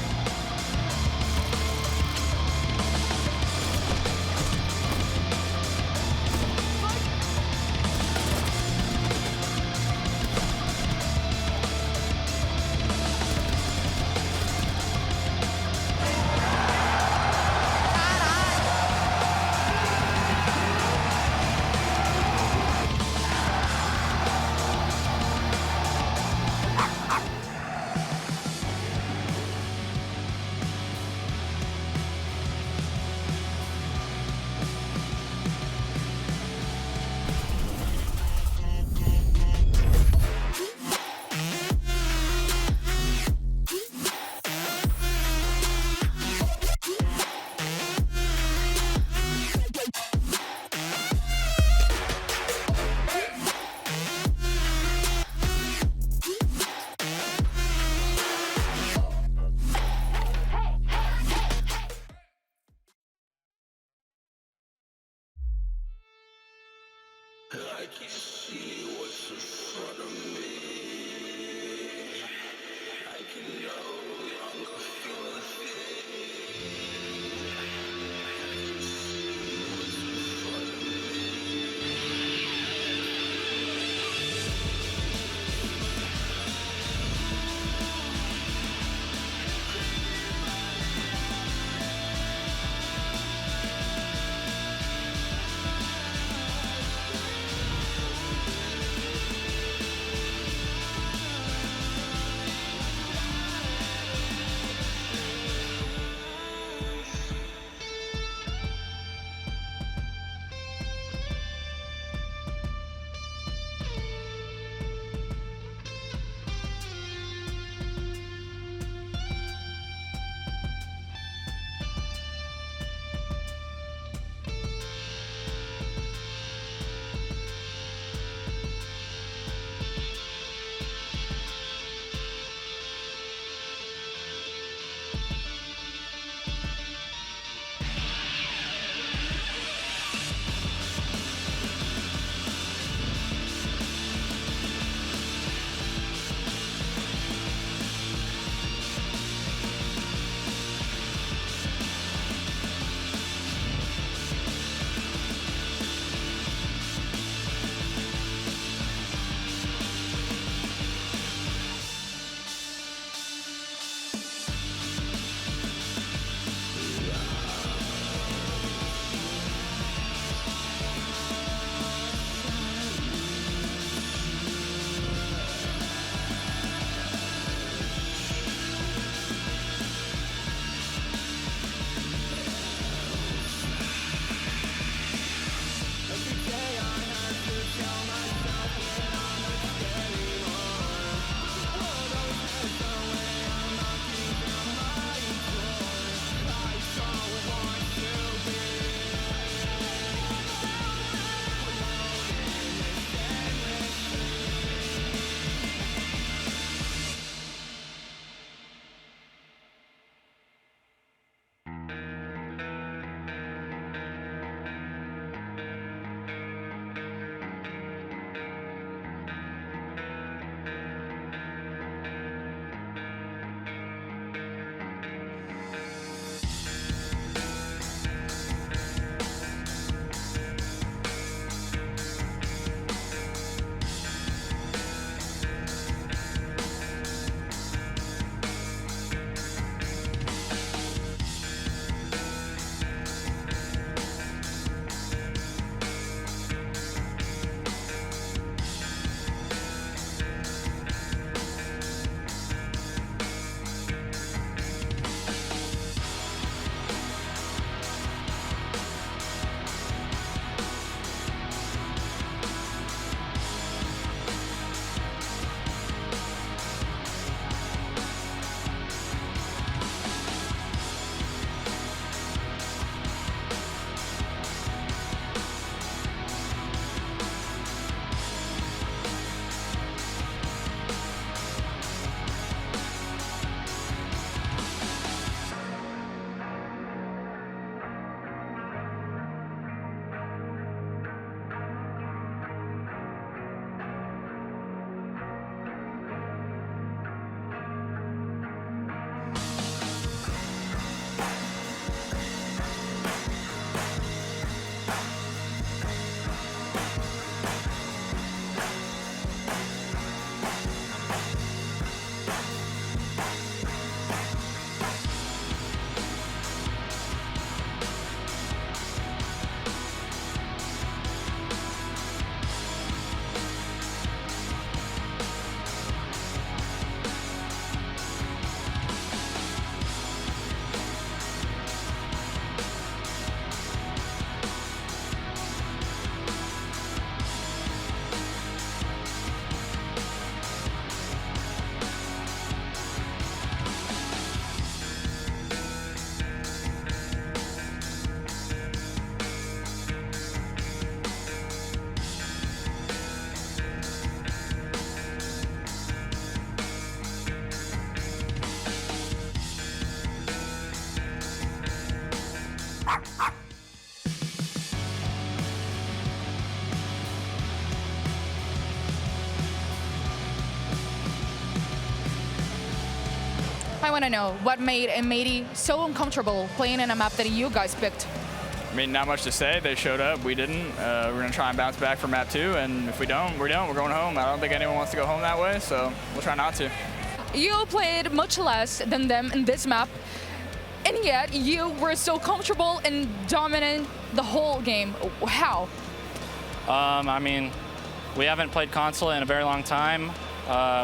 I want to know what made M80 so uncomfortable playing in a map that you guys picked. I mean, not much to say. They showed up. We didn't. We're going to try and bounce back for map 2. And if we don't, we don't. We're going home. I don't think anyone wants to go home that way, so we'll try not to. You played much less than them in this map, and yet you were so comfortable and dominant the whole game. How? I mean, we haven't played console in a very long time.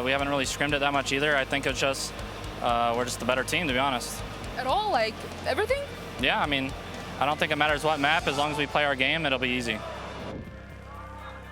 We haven't really scrimmed it that much either. I think it's just, we're just the better team, to be honest. At all? Like, everything? Yeah, I mean, I don't think it matters what map. As long as we play our game, it'll be easy.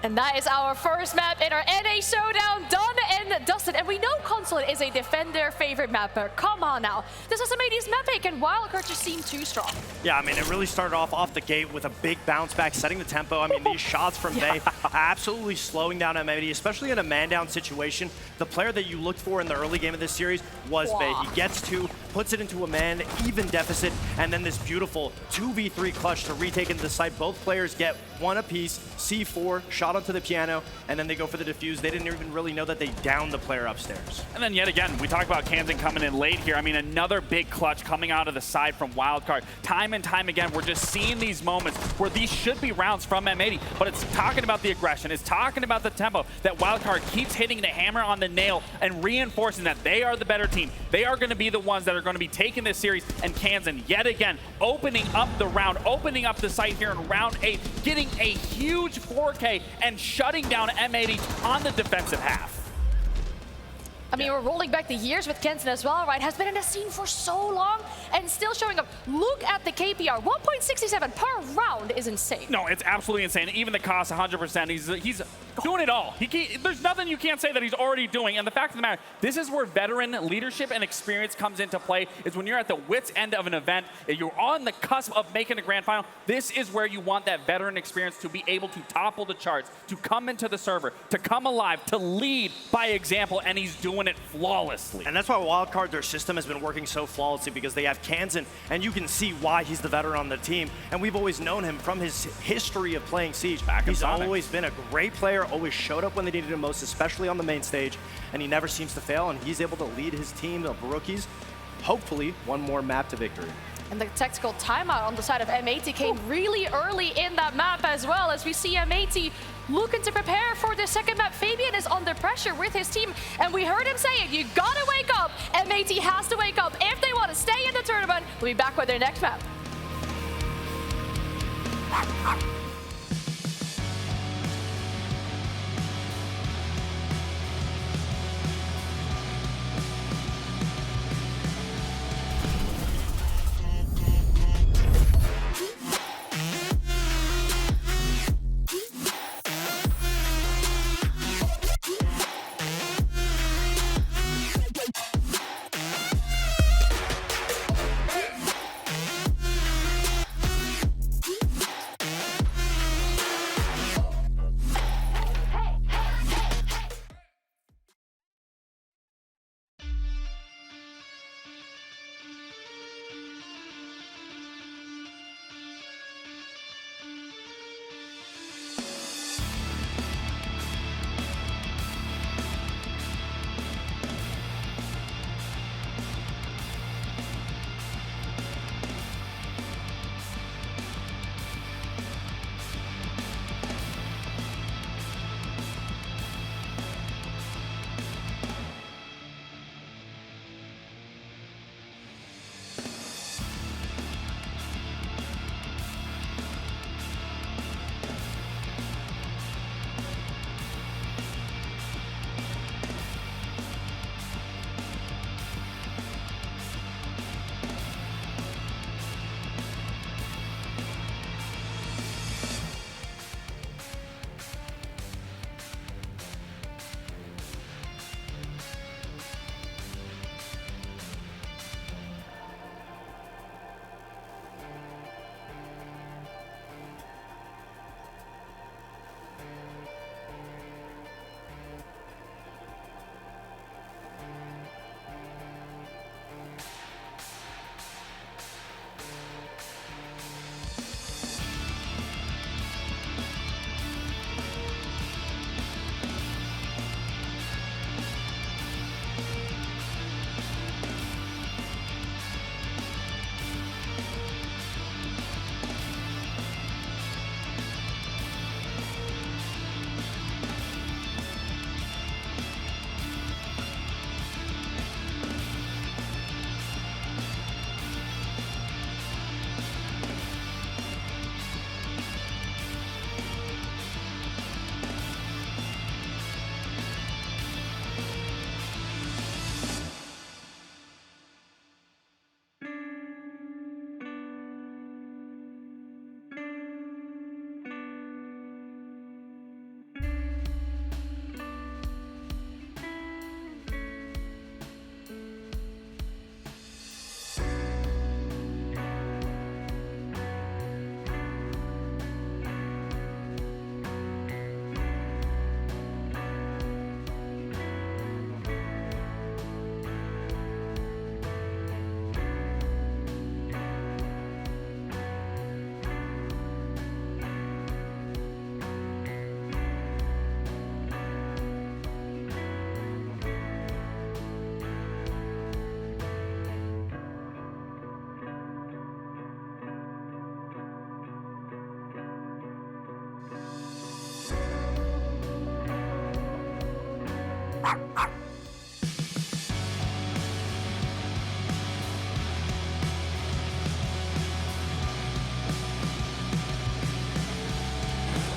And that is our first map in our NA showdown, done and dusted. And we know console is a defender favorite map, but come on now. This was M80's map pick, and Wildcard just seemed too strong. Yeah, I mean, it really started off the gate with a big bounce back, setting the tempo. I mean, these shots from Bay absolutely slowing down M80, especially in a man-down situation. The player that you looked for in the early game of this series was Bay. He gets 2, puts it into a man-even deficit, and then this beautiful 2v3 clutch to retake into the site. Both players get 1 apiece, C4, shot onto the piano, and then they go for the defuse. They didn't even really know that they downed the player upstairs. And then yet again, we talk about Kansan coming in late here. I mean, another big clutch coming out of the side from Wildcard. Time and time again, we're just seeing these moments where these should be rounds from M80, but it's talking about the aggression, it's talking about the tempo, that Wildcard keeps hitting the hammer on the nail and reinforcing that they are the better team. They are going to be the ones that are going to be taking this series, and Kansan yet again opening up the round, opening up the site here in round 8, getting a huge 4K and shutting down M80 on the defensive half. I mean, we're rolling back the years with Kansan as well, right? Has been in the scene for so long and still showing up. Look at the KPR, 1.67 per round is insane. No, it's absolutely insane. Even the cost, 100%. He's doing it all. There's nothing you can't say that he's already doing. And the fact of the matter, this is where veteran leadership and experience comes into play, is when you're at the wit's end of an event, you're on the cusp of making a grand final. This is where you want that veteran experience to be able to topple the charts, to come into the server, to come alive, to lead by example, and he's doing it flawlessly. And that's why Wildcard, their system has been working so flawlessly, because they have Kansan, and you can see why he's the veteran on the team. And we've always known him from his history of playing Siege. He's always been a great player, always showed up when they needed him most, especially on the main stage, and he never seems to fail, and he's able to lead his team of rookies, hopefully, 1 more map to victory. And the tactical timeout on the side of M80 came really early in that map as well, as we see M80 looking to prepare for the second map. Fabian is under pressure with his team, and we heard him say it, you gotta wake up. M80 has to wake up if they want to stay in the tournament. We'll be back with their next map.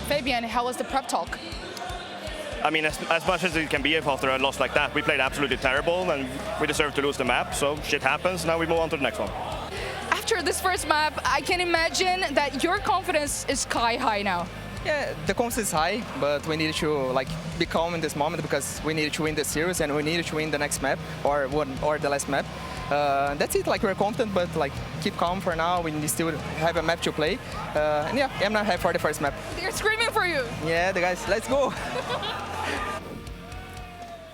Fabian, how was the prep talk? I mean, as much as it can be after a loss like that, we played absolutely terrible and we deserve to lose the map, so shit happens. Now we move on to the next one. After this first map, I can imagine that your confidence is sky high now. Yeah, the confidence is high, but we need to be calm in this moment because we need to win the series and we need to win the next map or the last map. That's it. We're confident, but keep calm for now. We still have a map to play, and yeah, I'm not happy for the first map. They're screaming for you. Yeah, the guys, let's go.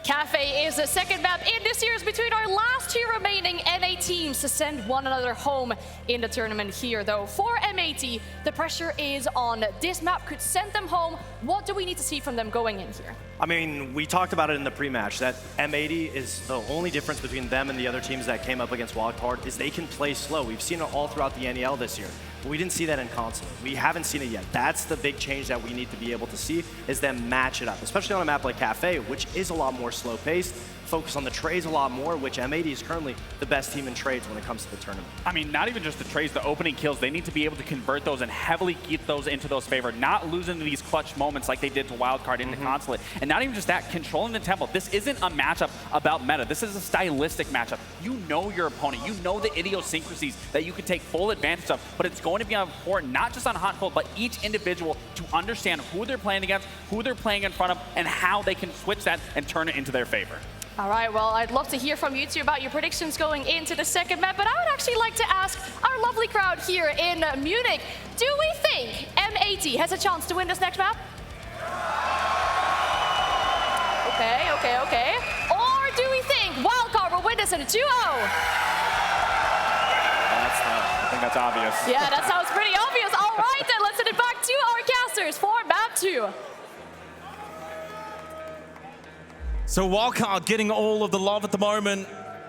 Cafe is the second map in this series between our last two remaining NA teams to send one another home in the tournament here, though. For M80, the pressure is on. This map could send them home. What do we need to see from them going in here? I mean, we talked about it in the pre-match, that M80 is the only difference between them and the other teams that came up against Wildcard is they can play slow. We've seen it all throughout the NEL this year, but we didn't see that in console. We haven't seen it yet. That's the big change that we need to be able to see, is them match it up, especially on a map like Cafe, which is a lot more slow-paced, focus on the trades a lot more, which M80 is currently the best team in trades when it comes to the tournament. I mean, not even just the trades, the opening kills, they need to be able to convert those and heavily keep those into those favor, not losing these clutch moments like they did to Wildcard in the consulate. And not even just that, controlling the tempo. This isn't a matchup about meta. This is a stylistic matchup. You know your opponent. You know the idiosyncrasies that you can take full advantage of, but it's going to be important, not just on hot and cold, but each individual to understand who they're playing against, who they're playing in front of, and how they can switch that and turn it into their favor. All right, well, I'd love to hear from you two about your predictions going into the second map, but I would actually like to ask our lovely crowd here in Munich, do we think M80 has a chance to win this next map? Okay. Or do we think Wildcard will win this in a 2-0? That's tough. I think that's obvious. Yeah, that sounds pretty obvious. All right, then let's send it back to our casters for map 2. So Wildcard getting all of the love at the moment.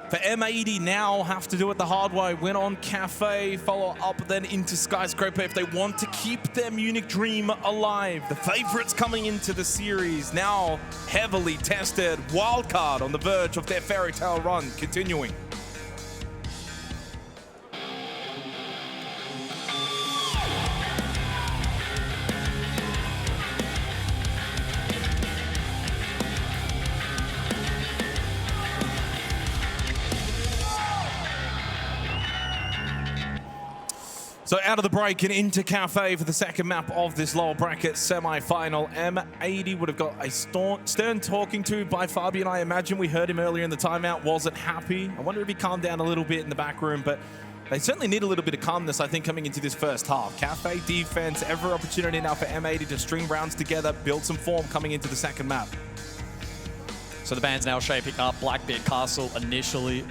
For M80 now have to do it the hard way. Win on Cafe, follow up then into Skyscraper if they want to keep their Munich dream alive. The favorites coming into the series now heavily tested. Wildcard on the verge of their fairy tale run continuing. So out of the break and into Cafe for the second map of this lower bracket semi-final. M80 would have got a stern talking to by Fabian. I imagine we heard him earlier in the timeout, wasn't happy. I wonder if he calmed down a little bit in the back room, but they certainly need a little bit of calmness, I think, coming into this first half. Cafe defense, every opportunity now for M80 to string rounds together, build some form coming into the second map. So the band's now shaping up. Blackbeard Castle initially.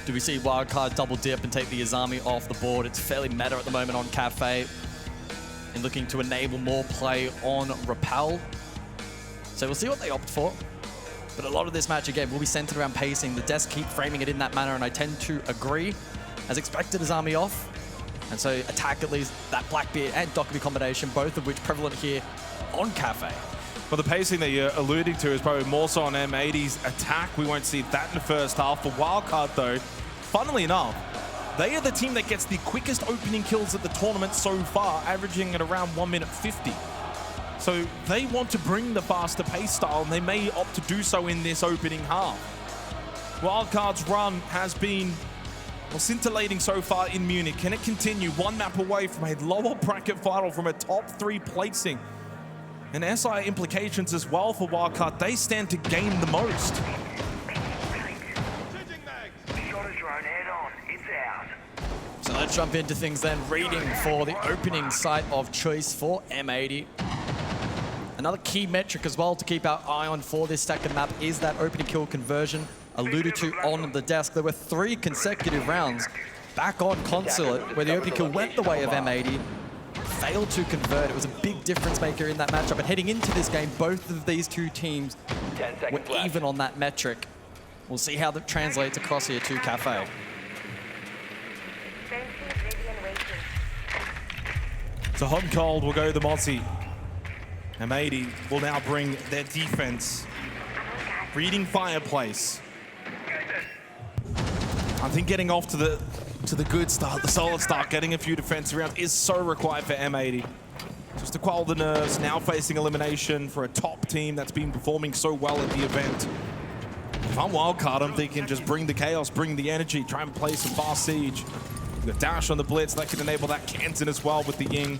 Do we see Wildcard double dip and take the Azami off the board? It's fairly meta at the moment on Cafe and looking to enable more play on Repel. So we'll see what they opt for. But a lot of this match, again, will be centered around pacing. The devs keep framing it in that manner, and I tend to agree. As expected, Azami off. And so attack at least that Blackbeard and Dockerby combination, both of which prevalent here on Cafe. Well, the pacing that you're alluding to is probably more so on M80's attack. We won't see that in the first half. For Wildcard, though, funnily enough, they are the team that gets the quickest opening kills at the tournament so far, averaging at around 1:50. So they want to bring the faster pace style, and they may opt to do so in this opening half. Wildcard's run has been scintillating so far in Munich. Can it continue? One map away from a lower bracket final, from a top 3 placing. And SI implications as well for Wildcard. They stand to gain the most. So let's jump into things then. Reading for the opening site of choice for M80. Another key metric as well to keep our eye on for this second map is that opening kill conversion alluded to on the desk. There were 3 consecutive rounds back on Consulate where the opening kill went the way of M80. Failed to convert. It was a big difference maker in that matchup. And heading into this game, both of these two teams were even on that metric. We'll see how that translates across here to Cafe. So hot and cold will go the Mozzie. M80 will now bring their defense Reading Fireplace. I think getting off to the good start, the solid start, getting a few defensive rounds is so required for M80. Just to quell the nerves, now facing elimination for a top team that's been performing so well at the event. If I'm Wildcard, I'm thinking just bring the chaos, bring the energy, try and play some fast siege. The dash on the blitz, that can enable that Kansan as well with the Ying.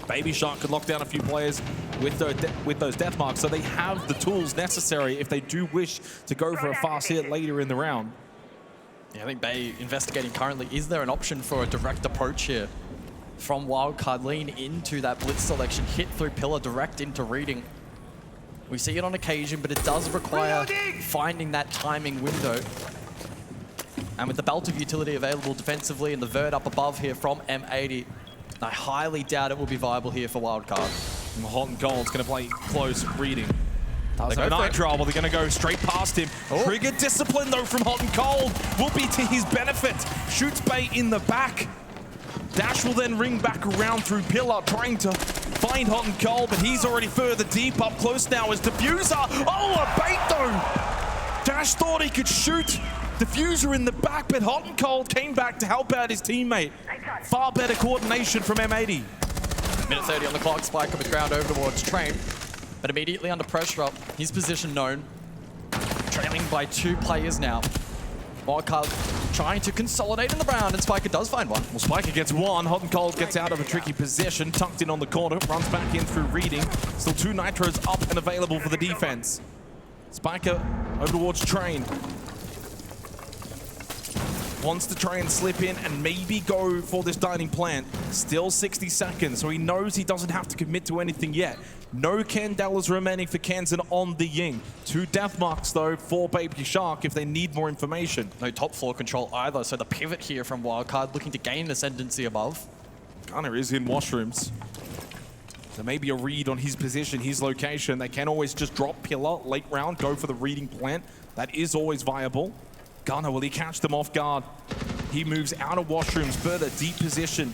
Baby Shark could lock down a few players with those death marks, so they have the tools necessary if they do wish to go for a fast hit later in the round. Yeah, I think Bay investigating currently, is there an option for a direct approach here from Wildcard? Lean into that blitz selection, hit through pillar, direct into reading. We see it on occasion, but it does require finding that timing window. And with the belt of utility available defensively and the vert up above here from M80, I highly doubt it will be viable here for Wildcard. And Hot and Cold's going to play close reading. They go Nitro, well, they're going to go straight past him. Trigger discipline, though, from Hot and Cold will be to his benefit. Shoots Bay in the back. Dash will then ring back around through pillar, trying to find Hot and Cold, but he's already further deep. Up close now is Diffuser. Oh, a bait, though. Dash thought he could shoot Diffuser in the back, but Hot and Cold came back to help out his teammate. Far better coordination from M80. Minute 30 on the clock, Spiker with ground over towards Train, but immediately under pressure up. His position known. Trailing by 2 players now. Wildcard trying to consolidate in the round, and Spiker does find one. Well, Spiker gets one. Hot and Cold gets out of a tricky position, tucked in on the corner, runs back in through reading. Still 2 Nitros up and available for the defense. Spiker over towards Train. Wants to try and slip in and maybe go for this dining plant. Still 60 seconds, so he knows he doesn't have to commit to anything yet. No Candelas remaining for Kansan on the Ying. 2 death marks, though, for Baby Shark if they need more information. No top floor control either, so the pivot here from Wildcard looking to gain ascendancy above. Gunner is in washrooms. So maybe a read on his position, his location. They can always just drop pillar late round, go for the reading plant. That is always viable. Gunner, will he catch them off guard? He moves out of washrooms, further deep position,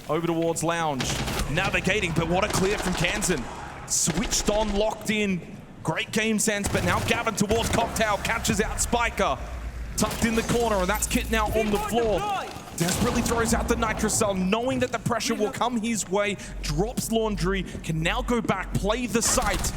over towards lounge. Navigating, but what a clear from Kansan. Switched on, locked in. Great game sense, but now Gavin towards Cocktail, catches out Spiker. Tucked in the corner, and that's Kit now on the floor. Desperately throws out the Nitrocell, knowing that the pressure will come his way. Drops Laundry, can now go back, play the site.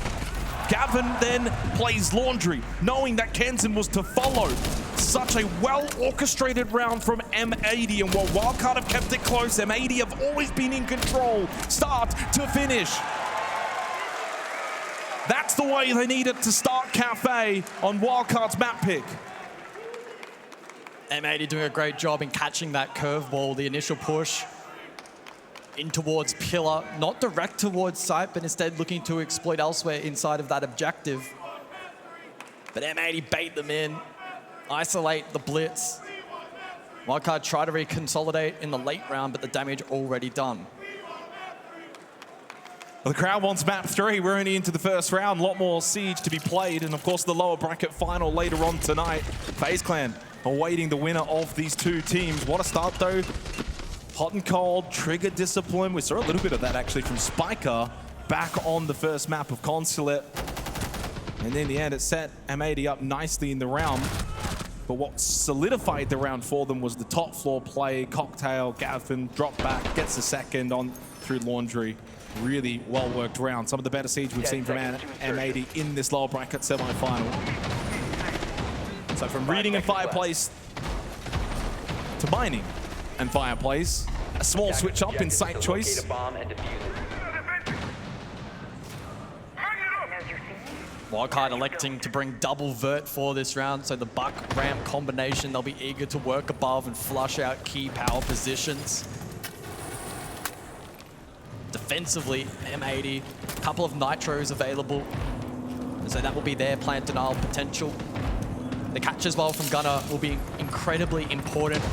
Gavin then plays Laundry, knowing that Kansan was to follow. Such a well-orchestrated round from M80, and while Wildcard have kept it close, M80 have always been in control, start to finish. That's the way they needed to start Cafe on Wildcard's map pick. M80 doing a great job in catching that curveball, the initial push in towards pillar, not direct towards site, but instead looking to exploit elsewhere inside of that objective. But M80 bait them in, isolate the blitz. Wildcard try to reconsolidate in the late round, but the damage already done. Well, the crowd wants map 3. We're only into the first round. A lot more siege to be played, and of course the lower bracket final later on tonight. FaZe Clan awaiting the winner of these 2 teams. What a start though. Hot and Cold, Trigger discipline. We saw a little bit of that actually from Spiker back on the first map of Consulate. And in the end, it set M80 up nicely in the round. But what solidified the round for them was the top floor play. Cocktail, Gavin, drop back, gets the second on through Laundry. Really well-worked round. Some of the better siege we've seen from M80 in this lower bracket semi-final. So from reading and fireplace to mining and fireplace, a small switch up in site choice. Wildcard electing to bring double vert for this round, so the buck ramp combination, they'll be eager to work above and flush out key power positions. Defensively, M80, a couple of nitros available, so that will be their plant denial potential. The catch as well from Gunner will be incredibly important.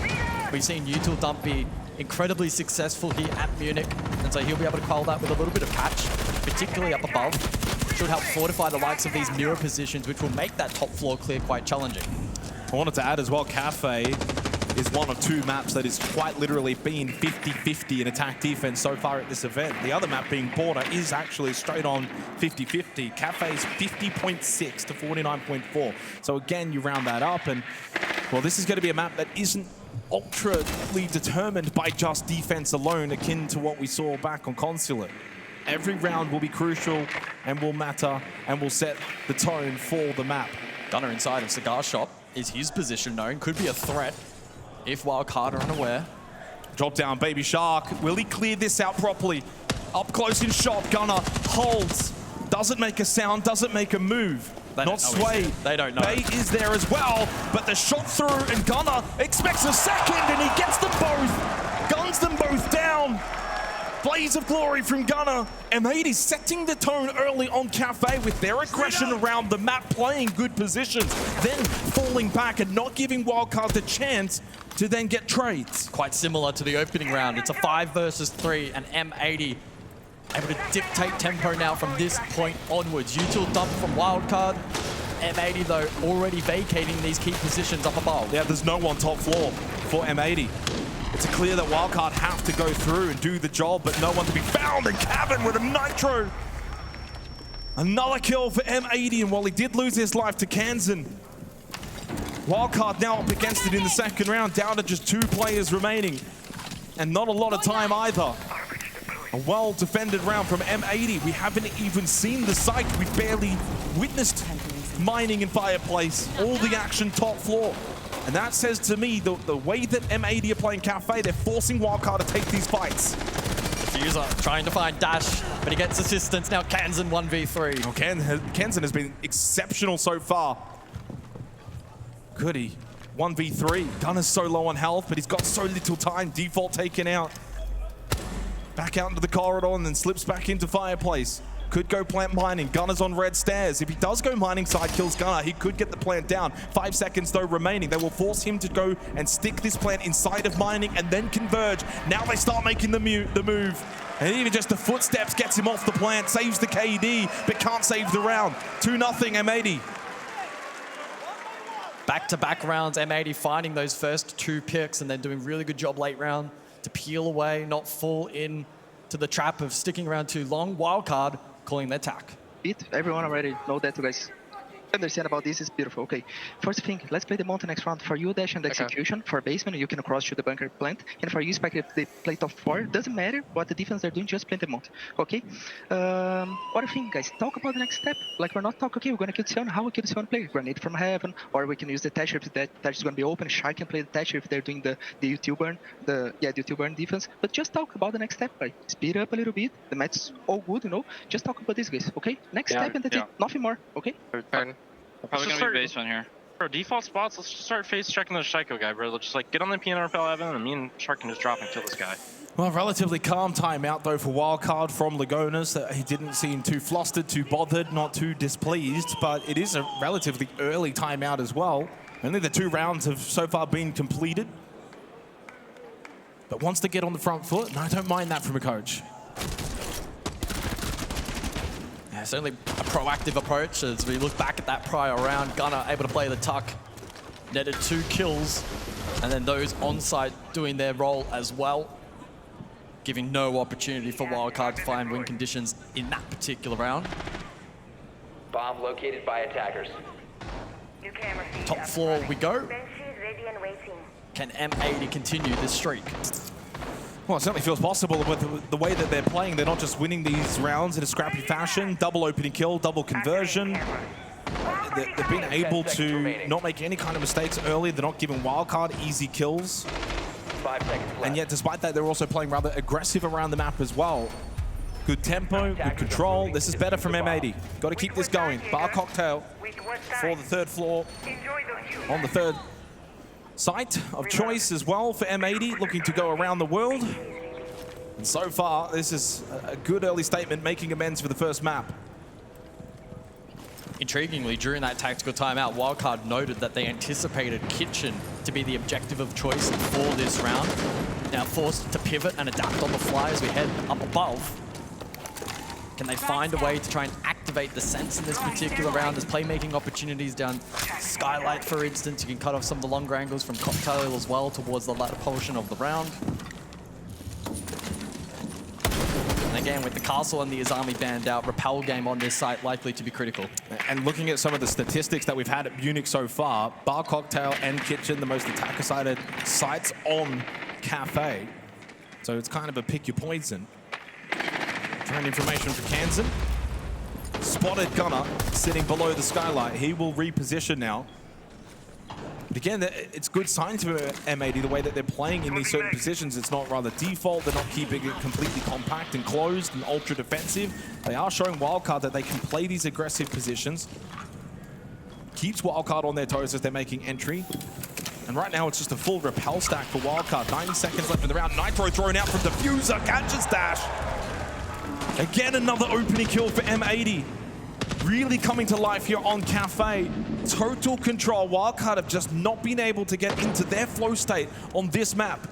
We've seen Util Dump be incredibly successful here at Munich, and so he'll be able to quell that with a little bit of catch, particularly up above. Should help fortify the likes of these mirror positions, which will make that top floor clear quite challenging. I wanted to add as well, Cafe is one of two maps that is quite literally been 50-50 in attack defense so far at this event. The other map being Border is actually straight on 50-50. Cafe's 50.6 to 49.4. So again, you round that up and, well, this is going to be a map that isn't ultra-ly determined by just defense alone, akin to what we saw back on Consulate. Every round will be crucial and will matter and will set the tone for the map. Gunner inside of Cigar Shop. Is his position known? Could be a threat if Wildcard are unaware. Drop down, Baby Shark. Will he clear this out properly? Up close in shot, Gunner holds. Doesn't make a sound, doesn't make a move. Not Sway. They don't know. Bay is there as well, but the shot through and Gunner expects a second and he gets them both. Guns them both down. Blaze of glory from Gunner. M80 setting the tone early on Cafe with their aggression around the map, playing good positions, then falling back and not giving Wildcard the chance to then get trades. Quite similar to the opening round. It's a 5 versus 3 and M80 able to dictate tempo now from this point onwards. Util dump from Wildcard. M80 though already vacating these key positions up above. Yeah, there's no one top floor for M80. It's clear that Wildcard have to go through and do the job, but no one to be found. And Cabin with a nitro. Another kill for M80, and while he did lose his life to Kansan, Wildcard now up against it in the second round, down to just 2 players remaining. And not a lot of time either. A well-defended round from M80. We haven't even seen the site. We've barely witnessed mining and fireplace. All the action top floor. And that says to me, the way that M80 are playing Cafe, they're forcing Wildcard to take these fights. Diffuser trying to find Dash, but he gets assistance. Now Kansan 1v3. Oh, Kansan has been exceptional so far. Goody. 1v3. Gunner's so low on health, but he's got so little time. Default taken out. Back out into the corridor and then slips back into fireplace. Could go plant mining. Gunner's on red stairs. If he does go mining side, kills Gunner, he could get the plant down. 5 seconds though remaining. They will force him to go and stick this plant inside of mining and then converge. Now they start making the move. And even just the footsteps gets him off the plant, saves the KD, but can't save the round. 2-0 M80. Back-to-back rounds, M80 finding those first 2 picks and then doing really good job late round to peel away, not fall in to the trap of sticking around too long. Wildcard calling their attack. Everyone already know that you guys understand about this. Is beautiful. Okay, first thing, let's play the Monte next round. For you, Dash and execution. For basement, you can cross to the bunker plant. And for you, Spike, if they play top 4, doesn't matter what the defense they're doing, just play the Monte. Okay? What do you think, guys? Talk about the next step. Like, we're not talking, okay, we're gonna kill Sion. How we kill Sion play? Grenade from heaven, or we can use the Thatcher if that Thatcher is gonna be open. Shark can play the Thatcher if they're doing the util burn, the util burn defense. But just talk about the next step, like speed up a little bit. The match's all good, you know. Just talk about this, guys. Okay? Next step and that's it. Nothing more. Okay? Probably gonna be basement here. Bro, default spots, let's just start face checking the Shaiko guy, bro. Let's just like get on the PNR repel Evan and me and Shark can just drop and kill this guy. Well, relatively calm timeout though for Wildcard from Lagonas. He didn't seem too flustered, too bothered, not too displeased, but it is a relatively early timeout as well. Only the 2 rounds have so far been completed. But wants to get on the front foot, and I don't mind that from a coach. Yeah, certainly a proactive approach as we look back at that prior round. Gunner able to play the tuck, netted 2 kills, and then those on site doing their role as well, giving no opportunity for Wildcard to find win conditions in that particular round. Bomb located by attackers. Top floor we go. Can M80 continue this streak? Well, it certainly feels possible with the way that they're playing. They're not just winning these rounds in a scrappy fashion. Double opening kill, double conversion. They've been able to not make any kind of mistakes early. They're not giving Wildcard easy kills. 5 seconds left. And yet, despite that, they're also playing rather aggressive around the map as well. Good tempo, good control. This is better from M80. Got to keep this going. Bar cocktail for the 3rd floor. On the 3rd site of choice as well for M80, looking to go around the world. And so far, this is a good early statement, making amends for the first map. Intriguingly, during that tactical timeout, Wildcard noted that they anticipated Kitchen to be the objective of choice for this round. Now forced to pivot and adapt on the fly as we head up above. Can they find a way to try and activate the sense in this particular round? There's playmaking opportunities down Skylight, for instance. You can cut off some of the longer angles from Cocktail as well towards the latter portion of the round. And again, with the Castle and the Azami banned out, Repel game on this site likely to be critical. And looking at some of the statistics that we've had at Munich so far, Bar, Cocktail, and Kitchen, the most attacker-sided sites on Cafe. So it's kind of a pick your poison. Drone information for Kansan. Spotted Gunner sitting below the Skylight. He will reposition now. But again, it's good signs for M80, the way that they're playing in these certain positions. It's not rather default. They're not keeping it completely compact and closed and ultra defensive. They are showing Wildcard that they can play these aggressive positions. Keeps Wildcard on their toes as they're making entry. And right now, it's just a full repel stack for Wildcard. 90 seconds left in the round. Nitro thrown out from Diffuser. Catches dash. Again, another opening kill for M80. Really coming to life here on Cafe. Total control. Wildcard have just not been able to get into their flow state on this map.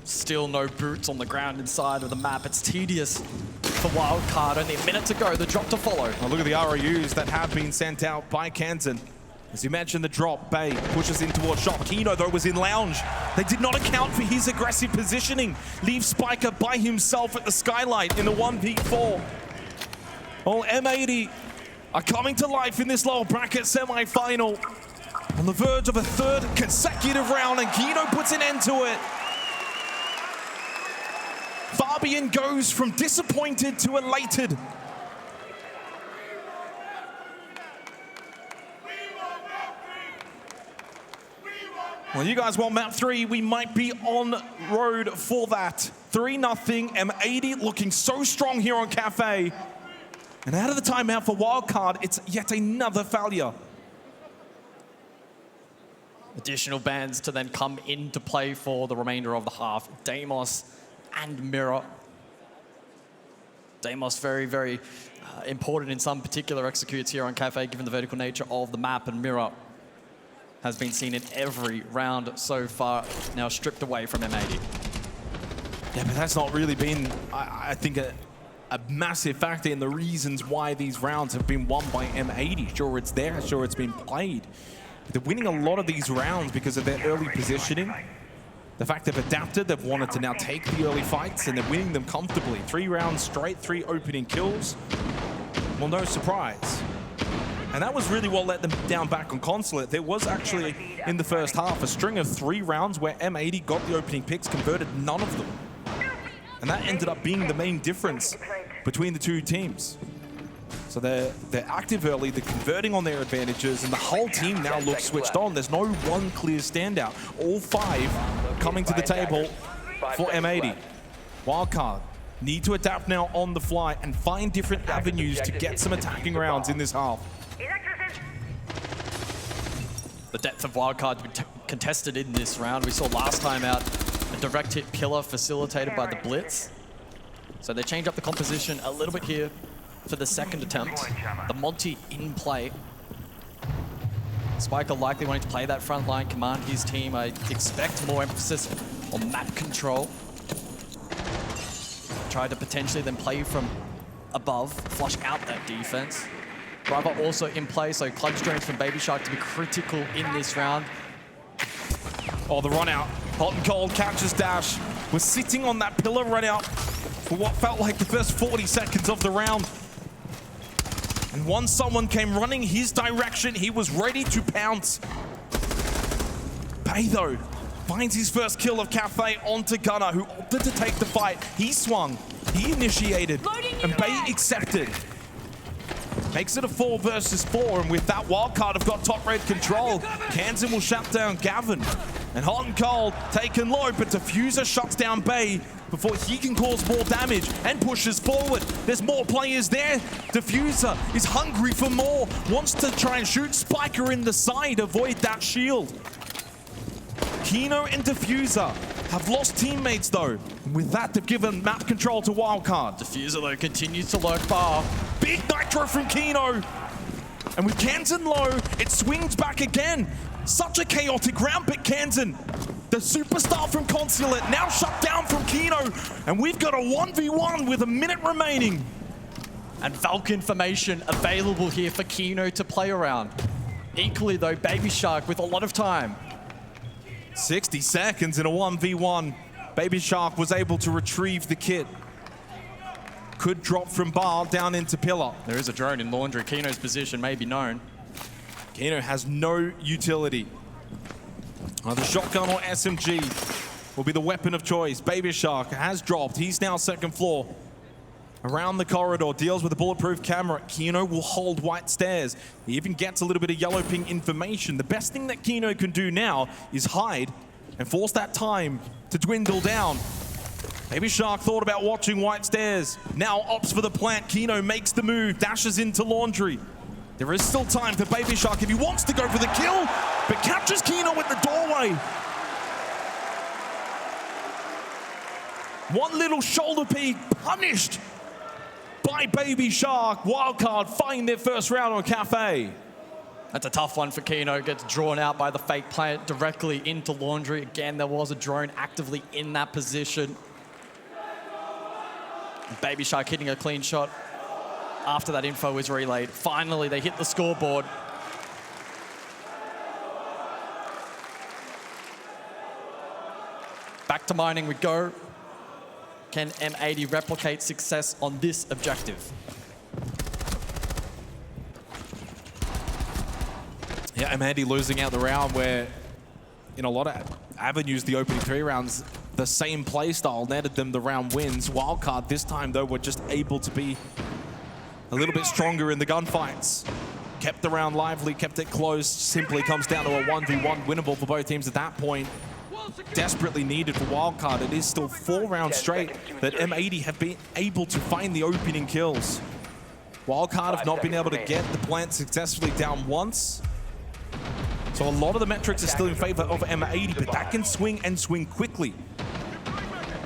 Still no boots on the ground inside of the map. It's tedious for Wildcard. Only a minute to go. The drop to follow. Now look at the ROUs that have been sent out by Kansan. As you mentioned, the drop, Bay pushes in towards shop. Kino, though, was in lounge. They did not account for his aggressive positioning. Leaves Spiker by himself at the Skylight in a 1v4. Well, M80 are coming to life in this lower bracket semi-final. On the verge of a third consecutive round, and Kino puts an end to it. Fabian goes from disappointed to elated. Well, you guys want map 3, we might be on road for that. 3-0, M80 looking so strong here on Cafe. And out of the timeout for Wildcard, it's yet another failure. Additional bans to then come into play for the remainder of the half. Deimos and Mirror. Deimos very, very important in some particular executes here on Cafe, given the vertical nature of the map, and Mirror has been seen in every round so far, now stripped away from M80. Yeah, but that's not really been, I think, a massive factor in the reasons why these rounds have been won by M80. Sure, it's there, sure, it's been played. But they're winning a lot of these rounds because of their early positioning. The fact they've adapted, they've wanted to now take the early fights, and they're winning them comfortably. 3 rounds straight, 3 opening kills. Well, no surprise. And that was really what let them down back on Consulate. There was actually, in the first half, a string of 3 rounds where M80 got the opening picks, converted none of them. And that ended up being the main difference between the two teams. So they're active early, they're converting on their advantages, and the whole team now looks switched on. There's no one clear standout. All 5 coming to the table for M80. Wildcard need to adapt now on the fly and find different avenues to get some attacking rounds in this half. The depth of Wildcard contested in this round. We saw last time out a direct hit pillar facilitated by the Blitz. So they change up the composition a little bit here for the second attempt. The Monty in play. Spiker likely wanting to play that front line, command his team. I expect more emphasis on map control. Try to potentially then play from above, flush out that defense. Bravo also in play, so clutch drones from Baby Shark to be critical in this round. Oh, the run out. Hot and cold catches dash. Was sitting on that pillar run out for what felt like the first 40 seconds of the round. And once someone came running his direction, he was ready to pounce. Bay, though, finds his first kill of Cafe onto Gunner, who opted to take the fight. He swung, he initiated, and Bay accepted. Makes it a 4 versus 4, and with that Wildcard have got top red control. Kansan will shut down Gavin. And Hot and Cold taken low, but Diffuser shuts down Bay before he can cause more damage and pushes forward. There's more players there. Diffuser is hungry for more, wants to try and shoot Spiker in the side, avoid that shield. Kino and Diffuser have lost teammates though. With that, they've given map control to Wildcard. Diffuser though continues to lurk bar. Big nitro from Kino. And with Kansan low, it swings back again. Such a chaotic round, but Kansan The superstar from Consulate now shut down from Kino, and we've got a 1v1 with a minute remaining. And Valk information available here for Kino to play around. Equally though, Baby Shark with a lot of time. 60 seconds in a 1v1. Baby Shark was able to retrieve the kit. Could drop from bar down into pillar. There is a drone in Laundry. Kino's position may be known. Kino has no utility. Either shotgun or SMG will be the weapon of choice. Baby Shark has dropped. He's now second floor. Around the corridor, deals with a bulletproof camera. Kino will hold white stairs. He even gets a little bit of yellow ping information. The best thing that Kino can do now is hide and force that time to dwindle down. Baby Shark thought about watching white stairs. Now opts for the plant. Kino makes the move, dashes into Laundry. There is still time for Baby Shark if he wants to go for the kill, but captures Kino at the doorway. One little shoulder peek, punished by Baby Shark. Wildcard find their first round on Cafe. That's a tough one for Kino. Gets drawn out by the fake plant directly into Laundry. Again, there was a drone actively in that position. Baby Shark hitting a clean shot after that info was relayed. Finally, they hit the scoreboard. Back to mining we go. Can M80 replicate success on this objective? Yeah, M80 losing out the round where in a lot of avenues, the opening 3 rounds, the same play style netted them the round wins. Wildcard this time, though, were just able to be a little bit stronger in the gunfights. Kept the round lively, kept it close. Simply comes down to a 1v1 winnable for both teams at that point. Desperately needed for Wildcard. It is still 4 rounds straight that M80 have been able to find the opening kills. Wildcard have not been able to get the plant successfully down once. So a lot of the metrics are still in favor of M80, but that can swing and swing quickly.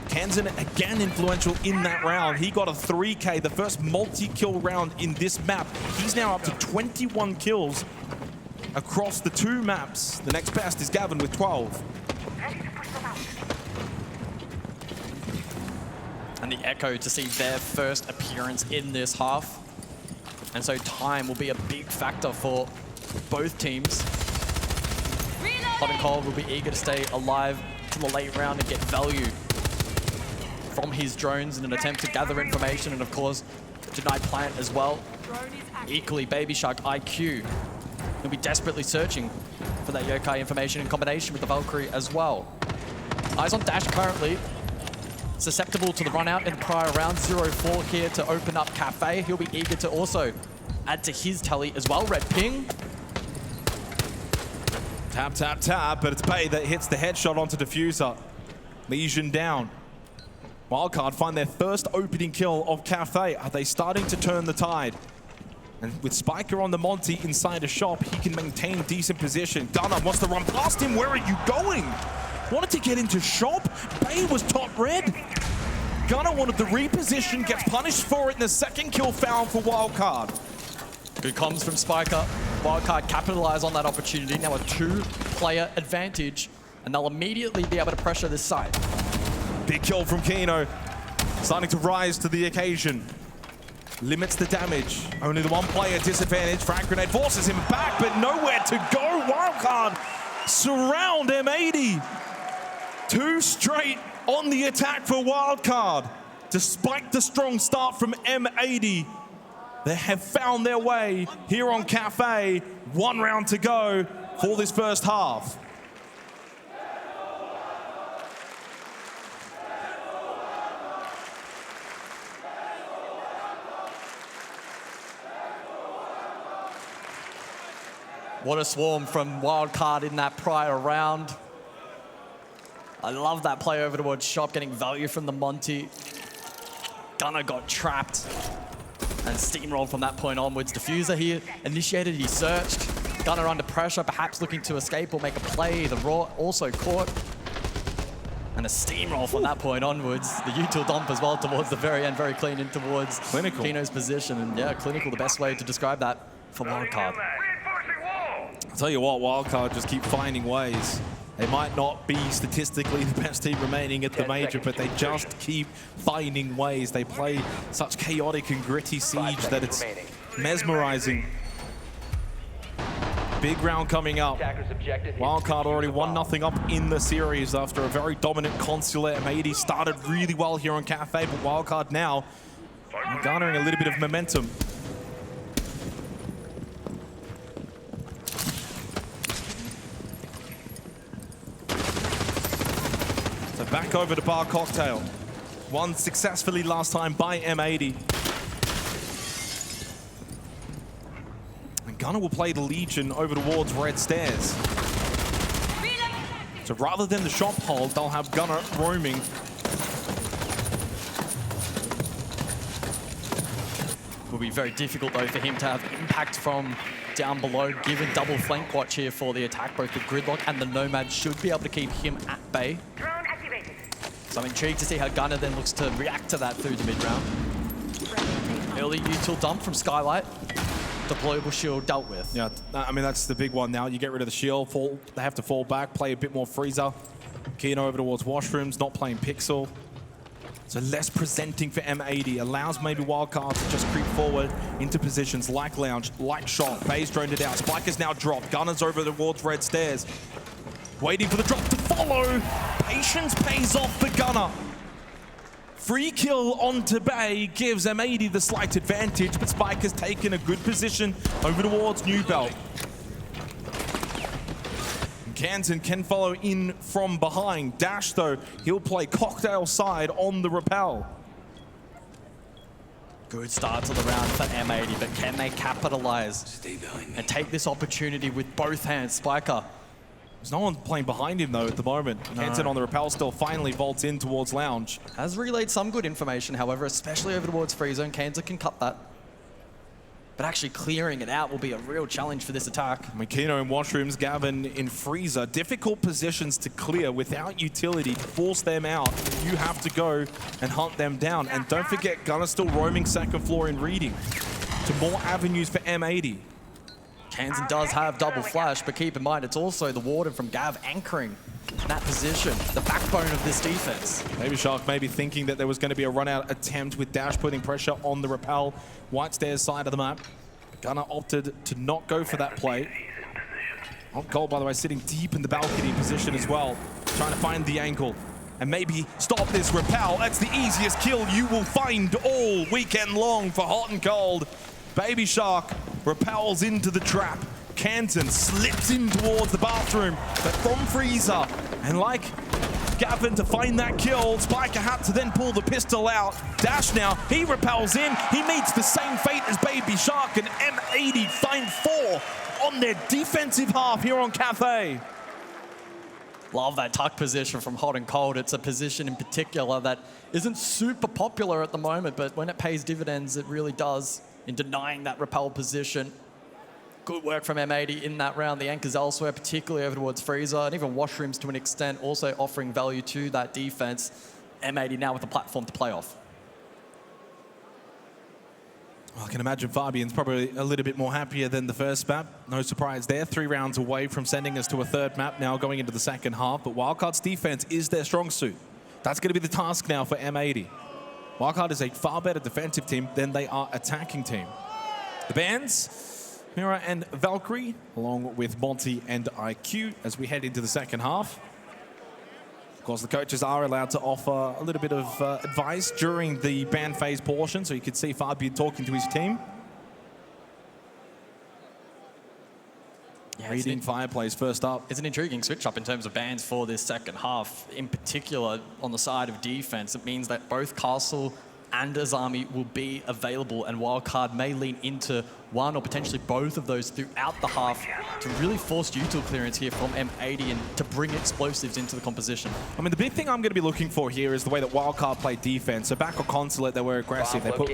Kansan again influential in that round. He got a 3K, the first multi-kill round in this map. He's now up to 21 kills across the 2 maps. The next best is Gavin with 12. And the Echo to see their first appearance in this half. And so time will be a big factor for both teams. Hot and Cold will be eager to stay alive to the late round and get value from his drones in an attempt to gather information and, of course, deny plant as well. Equally, Baby Shark IQ will be desperately searching for that yokai information in combination with the Valkyrie as well. Eyes on Dash currently. Susceptible to the run out in the prior round. 0-4 here to open up Cafe. He'll be eager to also add to his tally as well. Red ping. Tap, tap, tap, but it's Bay that hits the headshot onto Diffuser. Lesion down. Wildcard find their first opening kill of Cafe. Are they starting to turn the tide? And with Spiker on the Monty inside a shop, he can maintain decent position. Gunner wants to run past him. Where are you going? Wanted to get into shop. Bay was top red. Gunner wanted to reposition, gets punished for it in the second kill foul for Wildcard. Good comms from Spiker. Wildcard capitalize on that opportunity. Now a 2-player advantage, and they'll immediately be able to pressure this side. Big kill from Kino. Starting to rise to the occasion. Limits the damage. Only the 1-player disadvantage. Frag grenade forces him back, but nowhere to go. Wildcard surround M80. 2 straight on the attack for Wildcard. Despite the strong start from M80, they have found their way here on Cafe. 1 round to go for this first half. What a swarm from Wildcard in that prior round. I love that play over towards shop, getting value from the Monty. Gunner got trapped and steamrolled from that point onwards. Diffuser here initiated, he searched. Gunner under pressure, perhaps looking to escape or make a play. The Raw also caught. And a steamroll from that point onwards. The util dump as well towards the very end, very clean in towards Clinical. Kino's position. And yeah, Clinical, the best way to describe that for Wildcard. I'll tell you what, Wildcard just keep finding ways. They might not be statistically the best team remaining at the major, but they just keep finding ways. They play such chaotic and gritty siege that it's mesmerizing. Big round coming up. Wildcard already 1-0 up in the series after a very dominant Consulate. M80 started really well here on Cafe, but Wildcard now garnering a little bit of momentum. So back over to Bar Cocktail. Won successfully last time by M80. Gunner will play the Legion over towards Red Stairs. So rather than the shop hold, they'll have Gunner roaming. Will be very difficult though for him to have impact from down below, given double flank watch here for the attack. Both the Gridlock and the Nomad should be able to keep him at bay. So I'm intrigued to see how Gunner then looks to react to that through the mid-round. Early util dump from Skylight. Deployable shield dealt with. Yeah, I mean, that's the big one now. You get rid of the shield, they have to fall back, play a bit more Freezer. Kino over towards washrooms, not playing Pixel. So less presenting for M80, allows maybe Wildcard to just creep forward into positions like Lounge, like Shot. Bay's droned it out. Spike is now dropped. Gunner's over towards Red Stairs. Waiting for the drop to follow. Patience pays off for Gunner. Free kill onto Bay gives M80 the slight advantage, but Spike has taken a good position over towards New Belt. Kansan can follow in from behind. Dash, though, he'll play Cocktail side on the rappel. Good start to the round for M80, but can they capitalize and take this opportunity with both hands? Spiker. There's no one playing behind him, though, at the moment. No. Kansan on the rappel still finally vaults in towards Lounge. Has relayed some good information, however, especially over towards Free Zone. Kansan can cut that. But actually clearing it out will be a real challenge for this attack. Makino in washrooms, Gavin in freezer. Difficult positions to clear without utility to force them out. You have to go and hunt them down. And don't forget, Gunner still roaming second floor in reading. To more avenues for M80. Kansan does have double flash, but keep in mind it's also the Warden from Gav anchoring that position, the backbone of this defense. Baby Shark maybe thinking that there was going to be a run-out attempt with Dash putting pressure on the rappel. White Stairs side of the map. Gunner opted to not go for that play. Hot Gold, by the way, sitting deep in the balcony position as well, trying to find the angle and maybe stop this rappel. That's the easiest kill you will find all weekend long for Hot and Cold. Baby Shark rappels into the trap. Kansan slips in towards the bathroom, but from Freezer. And like Gavin to find that kill, Spiker had to then pull the pistol out. Dash now, he rappels in. He meets the same fate as Baby Shark, and M80 find 4 on their defensive half here on Cafe. Love that tuck position from Hot and Cold. It's a position in particular that isn't super popular at the moment, but when it pays dividends, it really does in denying that rappel position. Good work from M80 in that round. The anchors elsewhere, particularly over towards Freezer, and even washrooms to an extent, also offering value to that defense. M80 now with a platform to play off. Well, I can imagine Fabian's probably a little bit more happier than the first map. No surprise there. 3 rounds away from sending us to a third map now going into the second half. But Wildcard's defense is their strong suit. That's going to be the task now for M80. Wildcard is a far better defensive team than they are attacking team. The bands, Mira and Valkyrie, along with Monty and IQ as we head into the second half. Of course, the coaches are allowed to offer a little bit of advice during the ban phase portion, so you can see Fabian talking to his team. Yeah, Reading Fireplace first up. It's an intriguing switch up in terms of bans for this second half. In particular, on the side of defense, it means that both Castle and Azami will be available, and Wildcard may lean into one or potentially both of those throughout the half to really force util clearance here from M80 and to bring explosives into the composition. I mean, the big thing I'm going to be looking for here is the way that Wildcard played defense. So back on Consulate, they were aggressive. They put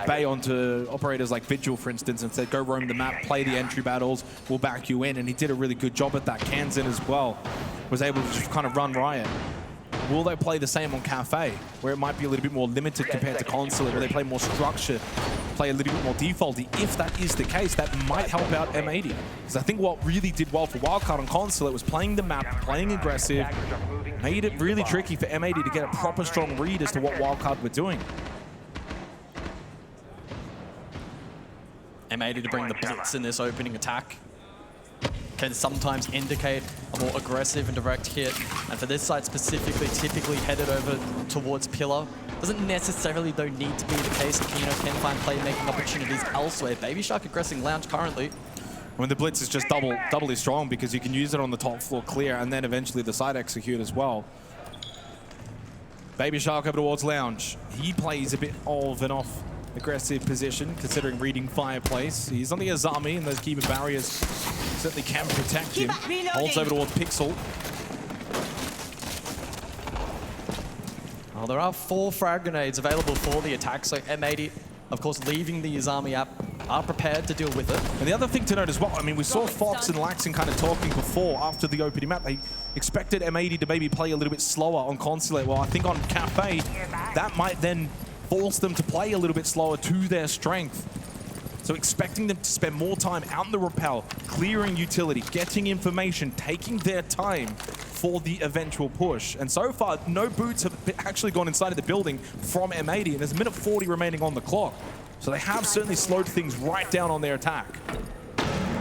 Bay onto operators like Vigil, for instance, and said, go roam the map, play the entry battles, we'll back you in. And he did a really good job at that. Kansan as well was able to just kind of run riot. will they play the same on Cafe, where it might be a little bit more limited compared to Consulate, where they play more structured, play a little bit more defaulty? If that is the case, that might help out M80. Because I think what really did well for Wildcard on Consulate was playing the map, playing aggressive, made it really tricky for M80 to get a proper strong read as to what Wildcard were doing. M80 to bring the blitz in this opening attack can sometimes indicate a more aggressive and direct hit. And for this side specifically, typically headed over towards Pillar. Doesn't necessarily, though, need to be the case. Kino can find playmaking opportunities elsewhere. Baby Shark aggressing Lounge currently. When the blitz is just doubly strong because you can use it on the top floor clear and then eventually the side execute as well. Baby Shark over towards Lounge. He plays a bit of an off aggressive position, considering reading fireplace. He's on the Azami, and those keeper barriers certainly can protect him. Holds over towards Pixel. Well, there are 4 frag grenades available for the attack, so M80, of course, leaving the Azami app, are prepared to deal with it. And the other thing to note as well, I mean, we saw Fox and Laxon kind of talking before, after the opening map. They expected M80 to maybe play a little bit slower on Consulate. Well, I think on Cafe, that might then force them to play a little bit slower to their strength. So expecting them to spend more time out in the rappel, clearing utility, getting information, taking their time for the eventual push. And so far, no boots have actually gone inside of the building from M80, and there's a minute 40 remaining on the clock. So they have certainly slowed things right down on their attack.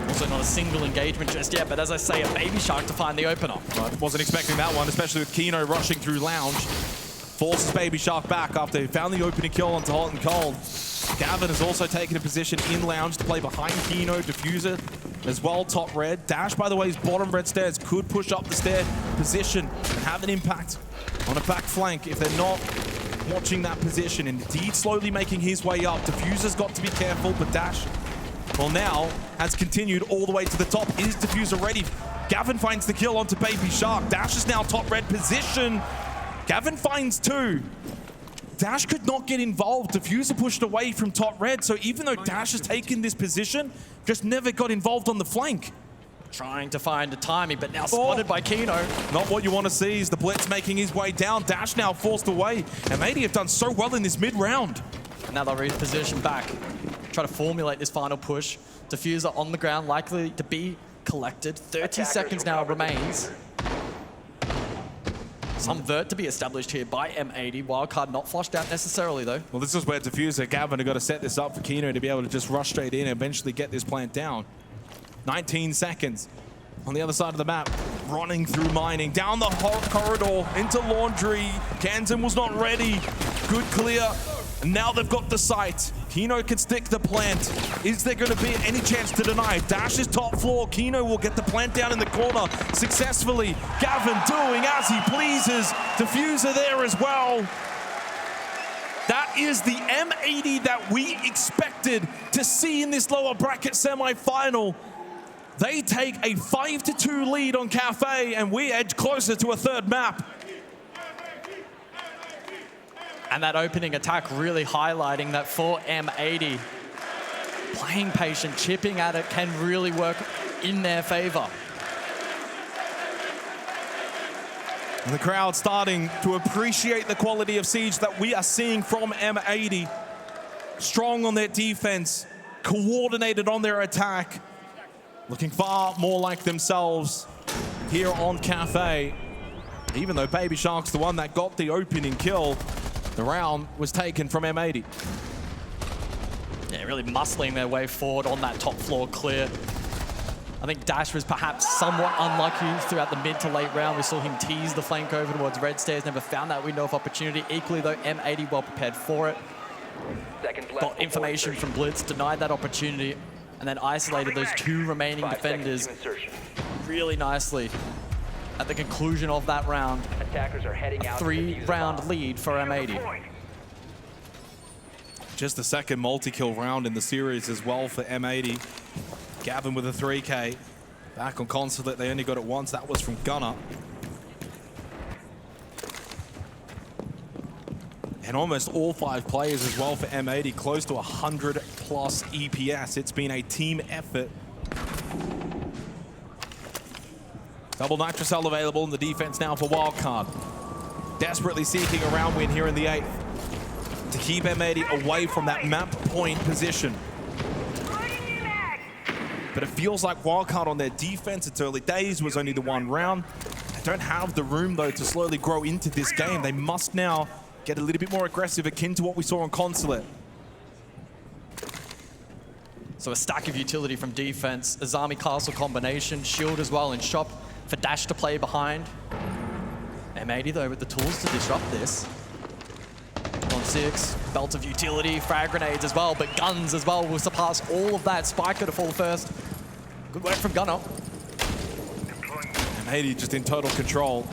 Also not a single engagement just yet, but as I say, a Baby Shark to find the opener. Wasn't expecting that one, especially with Kino rushing through Lounge. Forces Baby Shark back after he found the opening kill onto Hot and Cold. Gavin has also taken a position in Lounge to play behind Kino, Diffuser as well, top red. Dash, by the way, is bottom red stairs. Could push up the stair position and have an impact on a back flank if they're not watching that position. Indeed, slowly making his way up. Diffuser's got to be careful, but Dash, well, now has continued all the way to the top. Is Diffuser ready? Gavin finds the kill onto Baby Shark. Dash is now top red position. Gavin finds 2. Dash could not get involved. Diffuser pushed away from top red, so even though Dash has taken this position, just never got involved on the flank. Trying to find a timing, but now spotted by Kino. Not what you want to see is the blitz making his way down. Dash now forced away. And M80 have done so well in this mid-round. Now they'll reposition back. Try to formulate this final push. Diffuser on the ground, likely to be collected. 30 seconds now remains. Some vert to be established here by M80. Wildcard not flushed out necessarily, though. Well, this is where Diffuser, Gavin have got to set this up for Kino to be able to just rush straight in and eventually get this plant down. 19 seconds on the other side of the map. Running through mining, down the corridor, into laundry. Kansan was not ready. Good clear. And now they've got the site. Kino can stick the plant. Is there going to be any chance to deny? Dash is top floor. Kino will get the plant down in the corner successfully. Gavin doing as he pleases. Diffuser there as well. That is the M80 that we expected to see in this lower bracket semi-final. They take a 5-2 lead on Cafe, and we edge closer to a third map. And that opening attack really highlighting that for M80, playing patient, chipping at it can really work in their favor. And the crowd starting to appreciate the quality of Siege that we are seeing from M80. Strong on their defense, coordinated on their attack, looking far more like themselves here on Cafe. Even though Baby Shark's the one that got the opening kill, the round was taken from M80. Yeah, really muscling their way forward on that top floor clear. I think Dash was perhaps somewhat unlucky throughout the mid to late round. We saw him tease the flank over towards red stairs, never found that window of opportunity. Equally though, M80 well prepared for it. Got information from Blitz, denied that opportunity, and then isolated those 2 remaining defenders really nicely. At the conclusion of that round, attackers are heading out. 3-round lead for M80. Just the second multi-kill round in the series as well for M80. Gavin with a 3K. Back on Consulate, they only got it once. That was from Gunner. And almost all 5 players as well for M80, close to 100+ EPS. It's been a team effort. Double Nitrocell available in the defense now for Wildcard. desperately seeking a round win here in the 8th to keep M80 away from that map point position. But it feels like Wildcard on their defense. It's early days, was only the 1 round. They don't have the room, though, to slowly grow into this game. They must now get a little bit more aggressive, akin to what we saw on Consulate. So a stack of utility from defense, Azami Castle combination, shield as well, and shop for Dash to play behind. M80 though with the tools to disrupt this. On 6, belt of utility, frag grenades as well, but guns as well will surpass all of that. Spiker to fall first. Good work from Gunner. M80 just in total control.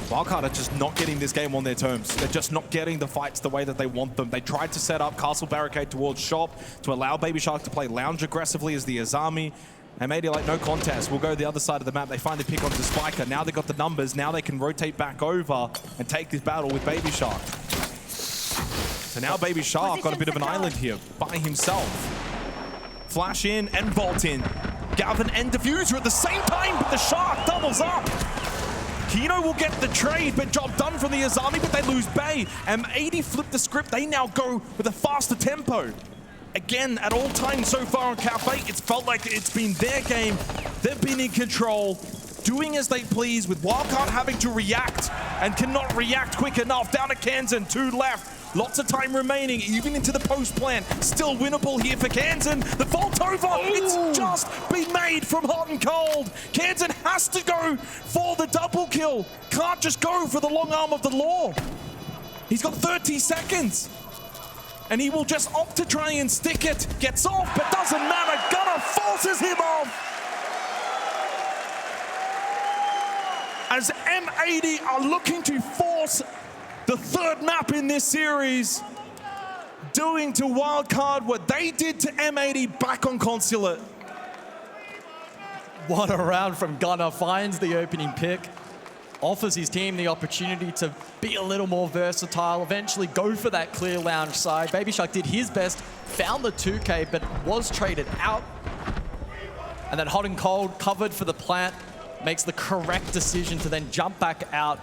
Wildcard are just not getting this game on their terms. They're just not getting the fights the way that they want them. They tried to set up Castle Barricade towards Shop to allow Baby Shark to play lounge aggressively as the Azami. M80 like, no contest. We'll go the other side of the map. They finally pick onto Spiker. Now they've got the numbers. Now they can rotate back over and take this battle with Baby Shark. So now Baby Shark got a bit of an island here by himself. Flash in and bolt in. Gavin and Diffuser at the same time, but the Shark doubles up. Kino will get the trade, but job done from the Azami, but they lose Bay. M80 flip the script. They now go with a faster tempo. Again, at all times so far on Cafe, it's felt like it's been their game. They've been in control, doing as they please, with Wildcard having to react and cannot react quick enough. Down to Kansan, 2 left. Lots of time remaining, even into the post plant. Still winnable here for Kansan. The vault over, it's just been made from hot and cold. Kansan has to go for the double kill. Can't just go for the long arm of the law. He's got 30 seconds. And he will just opt to try and stick it. Gets off, but doesn't matter. Gunner forces him off. As M80 are looking to force the 3rd map in this series, doing to Wildcard what they did to M80 back on Consulate. What a round from Gunner. Finds the opening pick. Offers his team the opportunity to be a little more versatile, eventually go for that clear lounge side. Baby Shark did his best, found the 2K, but was traded out. And then hot and cold, covered for the plant, makes the correct decision to then jump back out.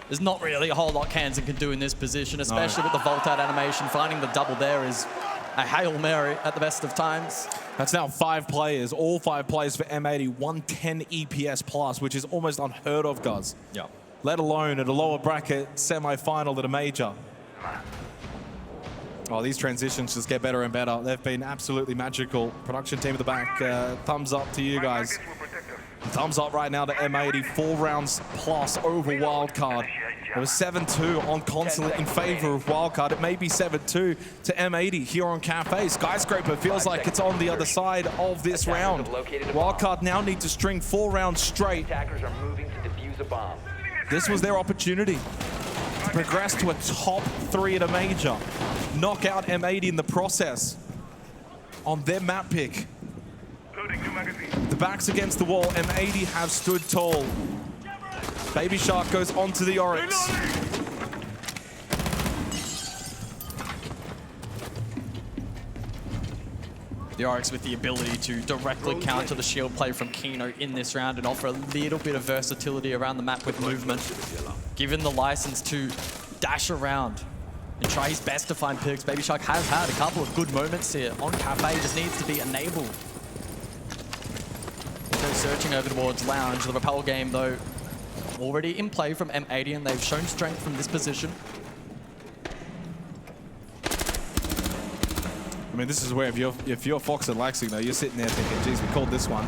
There's not really a whole lot Kansan can do in this position, especially with the vault out animation. Finding the double there is a Hail Mary at the best of times. That's now 5 players, all 5 players for M80, 110 EPS plus, which is almost unheard of, guys. Yeah. Let alone at a lower bracket semi-final at a major. Oh, these transitions just get better and better. They've been absolutely magical. Production team at the back, thumbs up to you guys. Thumbs up right now to M80, 4 rounds plus over Wildcard. It was 7-2 on Consulate in favor of Wildcard. It may be 7-2 to M80 here on Cafe. Skyscraper feels like it's on the other side of this round. Wildcard now need to string 4 rounds straight. Attackers are moving to defuse a bomb. This was their opportunity to progress to a top 3 at a major. Knock out M80 in the process on their map pick. The back's against the wall. M80 have stood tall. Baby Shark goes onto the Oryx. The Oryx with the ability to directly counter the shield play from Kino in this round and offer a little bit of versatility around the map with movement. Given the license to dash around and try his best to find picks. Baby Shark has had a couple of good moments here on Cafe, just needs to be enabled. So searching over towards Lounge. The rappel game, though, already in play from M80, and they've shown strength from this position. I mean, this is where if you're Fox and Laxing, though, you're sitting there thinking, geez, we called this one.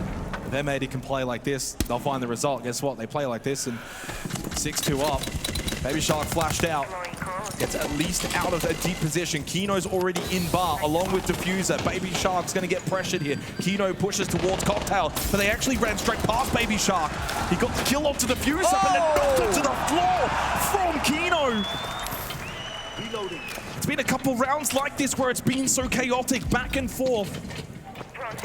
If M80 can play like this, they'll find the result. Guess what? They play like this, and 6-2 up. Baby Shark flashed out. Gets at least out of a deep position. Kino's already in bar, along with Diffuser. Baby Shark's going to get pressured here. Kino pushes towards Cocktail, but they actually ran straight past Baby Shark. He got the kill onto Diffuser, but then knocked it to the floor from Kino. Reloading. It's been a couple rounds like this where it's been so chaotic, back and forth.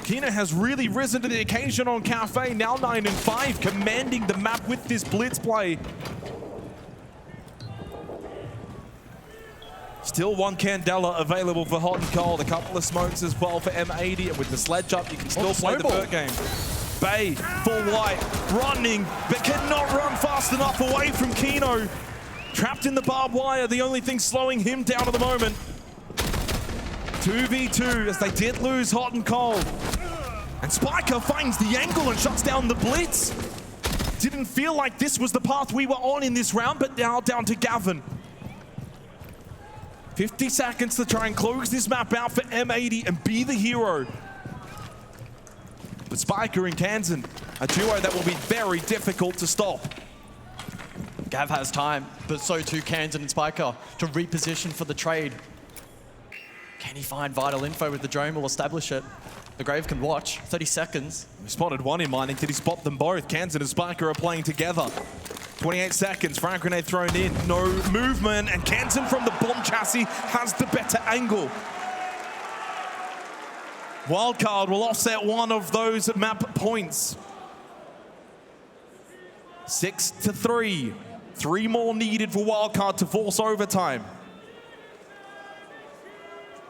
Kino has really risen to the occasion on Cafe, now 9-5, commanding the map with this blitz play. Still 1 Candela available for hot and cold. A couple of smokes as well for M80. And with the sledge up, you can still play the Burt game. Bay, full white, running, but cannot run fast enough away from Kino. Trapped in the barbed wire, the only thing slowing him down at the moment. 2v2 as they did lose hot and cold. And Spiker finds the angle and shuts down the blitz. Didn't feel like this was the path we were on in this round, but now down to Gavin. 50 seconds to try and close this map out for M80 and be the hero. But Spiker and Kansan, a duo that will be very difficult to stop. Gav has time, but so too Kansan and Spiker to reposition for the trade. Can he find vital info with the drone? Will establish it. The Grave can watch. 30 seconds. We spotted one in mining. Did he spot them both? Kansan and Spiker are playing together. 28 seconds. Frag grenade thrown in. No movement. And Kansan from the bomb chassis has the better angle. Wildcard will offset one of those map points. 6-3. 3 more needed for Wildcard to force overtime.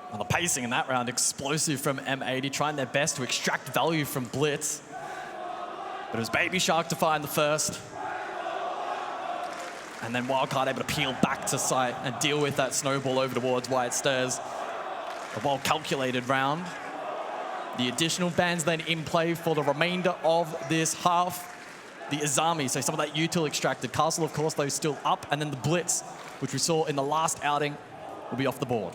Well, the pacing in that round, explosive from M80, trying their best to extract value from Blitz. But it was Baby Shark to find the first. And then Wildcard able to peel back to sight and deal with that snowball over towards White Stairs. A well-calculated round. The additional bans then in play for the remainder of this half. The Azami, so some of that util extracted. Castle, of course, though, still up. And then the Blitz, which we saw in the last outing, will be off the board.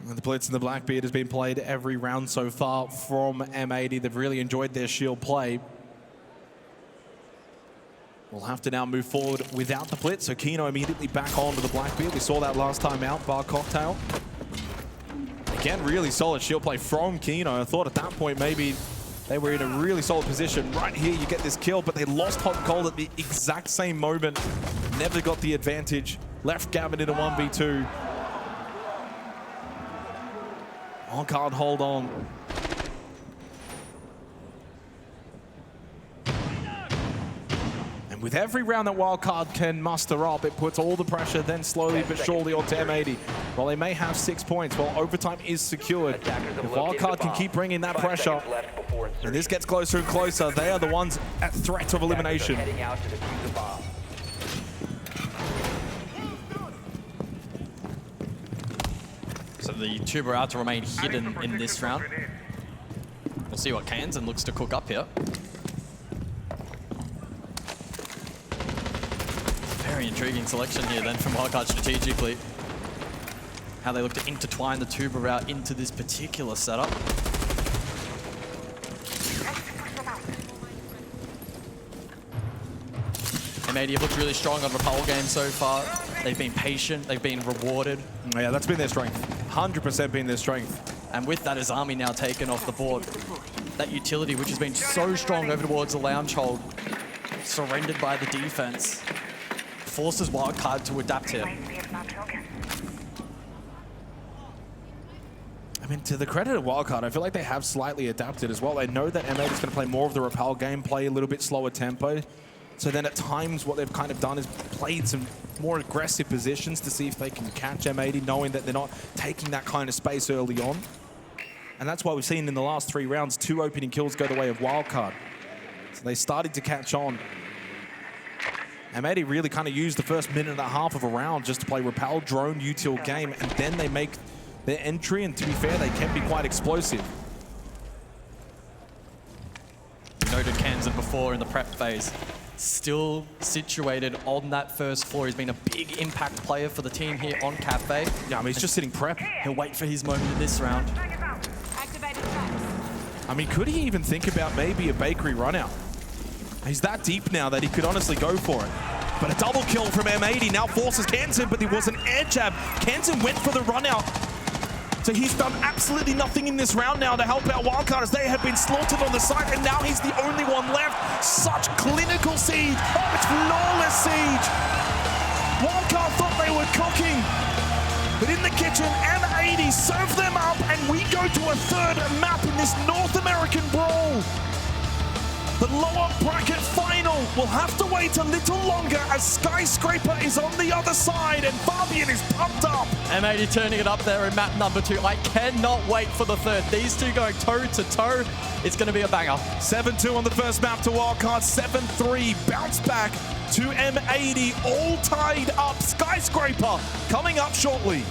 And the Blitz and the Blackbeard has been played every round so far from M80. They've really enjoyed their shield play. We'll have to now move forward without the Blitz, so Kino immediately back onto the Blackbeard. We saw that last time out, bar Cocktail. Again, really solid shield play from Kino. I thought at that point maybe they were in a really solid position. Right here, you get this kill, but they lost hot and cold at the exact same moment. Never got the advantage. Left Gavin in a 1v2. Wildcard hold on. And with every round that Wildcard can muster up, it puts all the pressure then slowly but surely onto M80. While they may have 6 points, while overtime is secured, if Wildcard can keep bringing that pressure, and this gets closer and closer, they are the ones at threat of elimination. So the tuber out to remain hidden in this round. We'll see what Kansan looks to cook up here. Very intriguing selection here then from Wildcard strategically. How they look to intertwine the tuber route into this particular setup. M80 have looked really strong on Repel game so far. They've been patient, they've been rewarded. Yeah, that's been their strength. 100% been their strength. And with that, his army now taken off the board. That utility, which has been so strong over towards the lounge hold, surrendered by the defense, forces Wildcard to adapt here. I mean, to the credit of Wildcard, I feel like they have slightly adapted as well. They know that M80 is going to play more of the Repel game, play a little bit slower tempo. So then at times what they've kind of done is played some more aggressive positions to see if they can catch M80, knowing that they're not taking that kind of space early on. And that's why we've seen in the last 3 rounds, 2 opening kills go the way of Wildcard. So they started to catch on. M80 really kind of used the first minute and a half of a round just to play Repel, drone, util game, and then they make their entry, and to be fair, they can be quite explosive. Noted Kansan before in the prep phase. Still situated on that first floor. He's been a big impact player for the team here on Cafe. Yeah, I mean, he's just sitting prep. He'll wait for his moment in this round. I mean, could he even think about maybe a bakery run out? He's that deep now that he could honestly go for it. But a double kill from M80 now forces Kansan, but there was an air jab. Kansan went for the run out. So he's done absolutely nothing in this round now to help out Wildcard as they have been slaughtered on the side, and now he's the only one left. Such clinical siege. Oh, it's flawless siege. Wildcard thought they were cooking, but in the kitchen, M80 serve them up, and we go to a 3rd map in this North American brawl. The lower bracket final will have to wait a little longer as Skyscraper is on the other side and Fabian is pumped up. M80 turning it up there in map number 2. I cannot wait for the third. These two going toe to toe. It's going to be a banger. 7-2 on the first map to Wildcard. 7-3 bounce back to M80. All tied up. Skyscraper coming up shortly.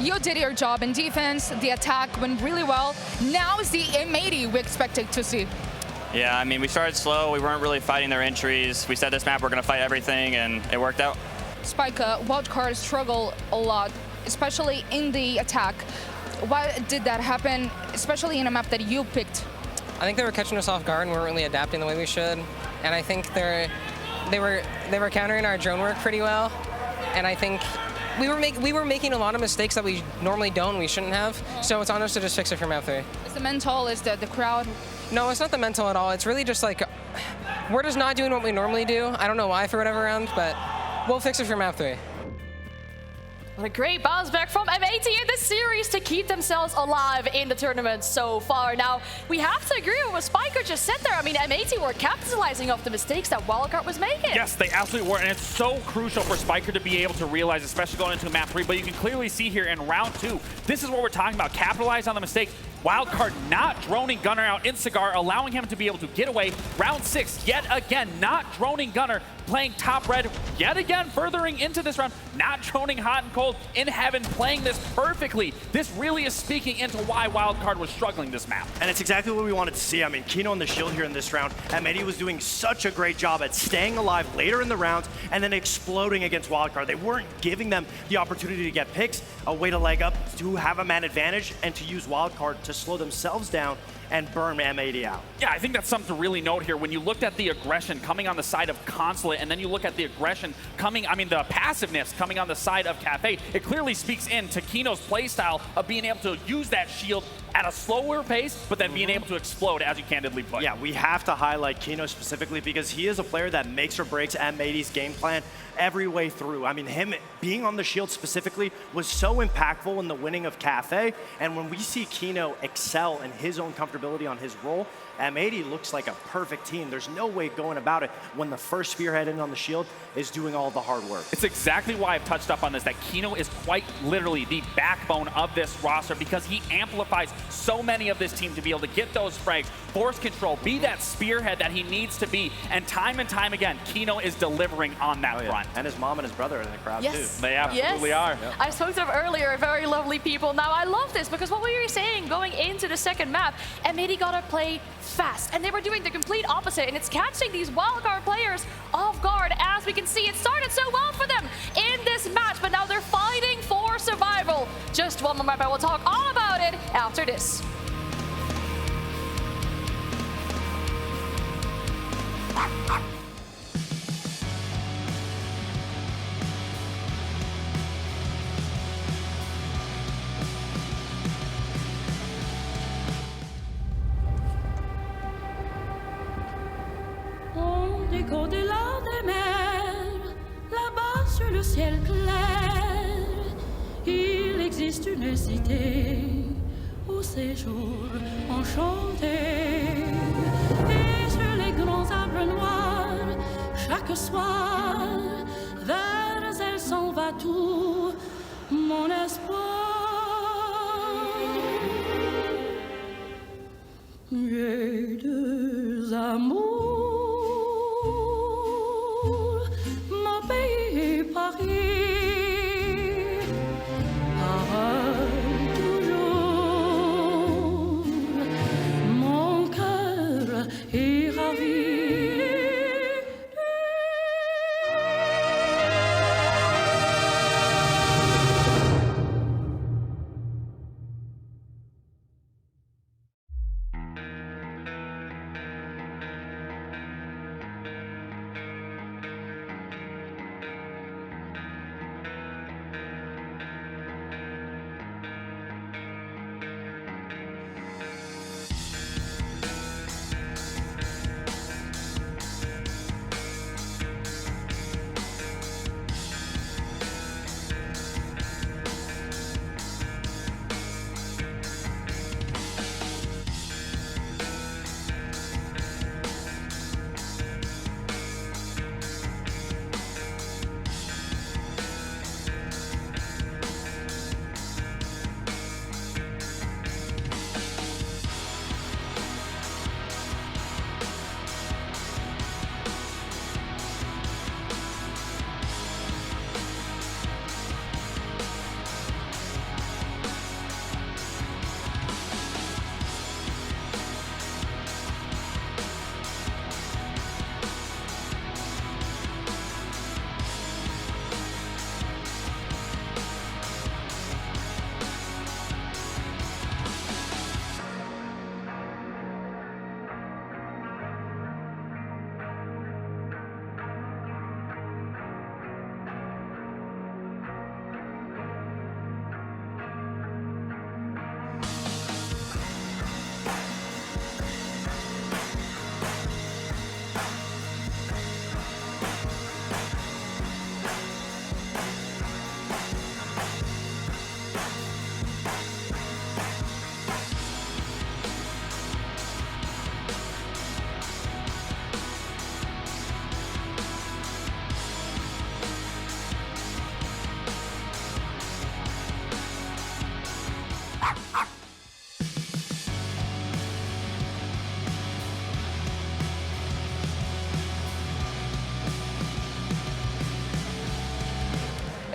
You did your job in defense. The attack went really well. Now is the M80 we expected to see. Yeah, I mean, we started slow. We weren't really fighting their entries. We said this map we're going to fight everything, and it worked out. Spike, Wildcard struggle a lot, especially in the attack. Why did that happen, especially in a map that you picked? I think they were catching us off guard and weren't really adapting the way we should. And I think they were countering our drone work pretty well. And I think we were making a lot of mistakes that we normally don't, we shouldn't have. So it's on us to just fix it for map 3. Is the mental, is the crowd? No, it's not the mental at all. It's really just like, we're just not doing what we normally do. I don't know why for whatever round, but we'll fix it for map 3. What a great bounce back from M80 in this series to keep themselves alive in the tournament so far. Now, we have to agree with what Spiker just said there. I mean, M80 were capitalizing off the mistakes that Wildcard was making. Yes, they absolutely were, and it's so crucial for Spiker to be able to realize, especially going into map 3. But you can clearly see here in round 2, this is what we're talking about. Capitalize on the mistake. Wildcard not droning Gunnar out in Cigar, allowing him to be able to get away. Round 6, yet again, not droning Gunnar, playing top red, yet again furthering into this round, not droning Hot and Cold in Heaven, playing this perfectly. This really is speaking into why Wildcard was struggling this map. And it's exactly what we wanted to see. I mean, Kino on the shield here in this round, M80 was doing such a great job at staying alive later in the rounds and then exploding against Wildcard. They weren't giving them the opportunity to get picks, a way to leg up, to have a man advantage, and to use Wildcard to slow themselves down and burn M80 out. Yeah, I think that's something to really note here. When you looked at the aggression coming on the side of Consulate, and then you look at the aggression coming, the passiveness coming on the side of Cafe, it clearly speaks into Kino's playstyle of being able to use that shield at a slower pace, but then being able to explode, as you candidly put. Yeah, we have to highlight Kino specifically because he is a player that makes or breaks M80's game plan every way through. I mean, him being on the shield specifically was so impactful in the winning of Cafe, and when we see Kino excel in his own comfortability on his role, M80 looks like a perfect team. There's no way going about it when the first spearhead in on the shield is doing all the hard work. It's exactly why I've touched up on this, that Kino is quite literally the backbone of this roster because he amplifies so many of this team to be able to get those frags, force control, be that spearhead that he needs to be, and time again, Kino is delivering on that front. And his mom and his brother are in the crowd too. They absolutely are. Yep. I spoke to them earlier, very lovely people. Now, I love this because what we were saying going into the second map, M80 gotta play fast, and they were doing the complete opposite, and it's catching these Wildcard players off guard. As we can see, it started so well for them in this match, but now they're fighting for survival. Just one more map, I will talk all about it after this. Au-delà des mers, là-bas sur le ciel clair, il existe une cité au séjour enchanté. Et sur les grands arbres noirs, chaque soir, vers elle s'en va tout mon espoir. J'ai deux amours.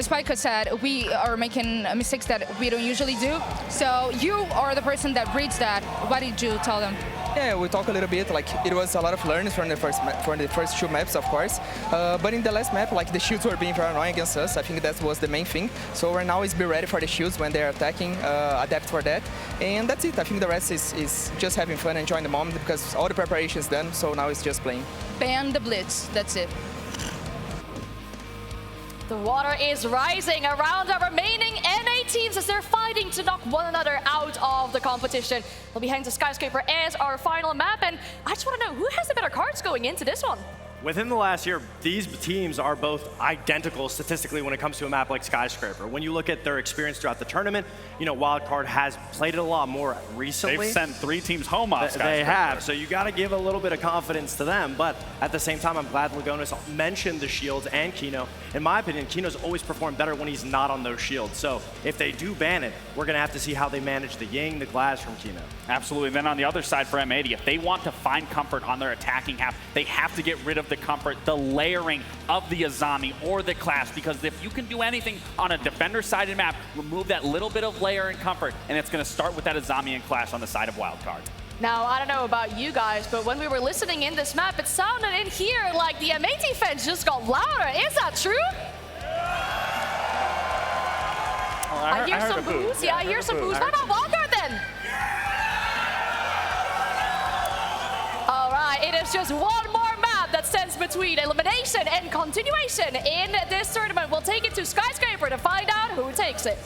Spike said, we are making mistakes that we don't usually do. So you are the person that reads that. What did you tell them? Yeah, we talked a little bit. Like it was a lot of learning from the first two maps, of course. But in the last map, like the shields were being very annoying against us. I think that was the main thing. So right now is be ready for the shields when they're attacking, adapt for that, and that's it. I think the rest is just having fun, enjoying the moment because all the preparation is done. So now it's just playing. Ban the blitz. That's it. The water is rising around our remaining NA teams as they're fighting to knock one another out of the competition. We'll be heading to Skyscraper as our final map, and I just want to know, who has the better cards going into this one? Within the last year, these teams are both identical statistically when it comes to a map like Skyscraper. When you look at their experience throughout the tournament, you know, Wildcard has played it a lot more recently. They've sent 3 teams home off Skyscraper. They have, so you got to give a little bit of confidence to them. But at the same time, I'm glad Lagonis mentioned the shields and Kino. In my opinion, Kino's always performed better when he's not on those shields. So if they do ban it, we're going to have to see how they manage the Ying, the Glass from Kino. Absolutely. Then on the other side for M80, if they want to find comfort on their attacking half, they have to get rid of the comfort, the layering of the Azami or the Clash, because if you can do anything on a defender-sided map, remove that little bit of layer and comfort, and it's going to start with that Azami and Clash on the side of Wildcard. Now, I don't know about you guys, but when we were listening in this map, it sounded in here like the M80 fans just got louder. Is that true? I hear some boos. Yeah, I hear some boos. What about Wildcard then? All right, it is just one more map that stands between elimination and continuation in this tournament. We'll take it to Skyscraper to find out who takes it.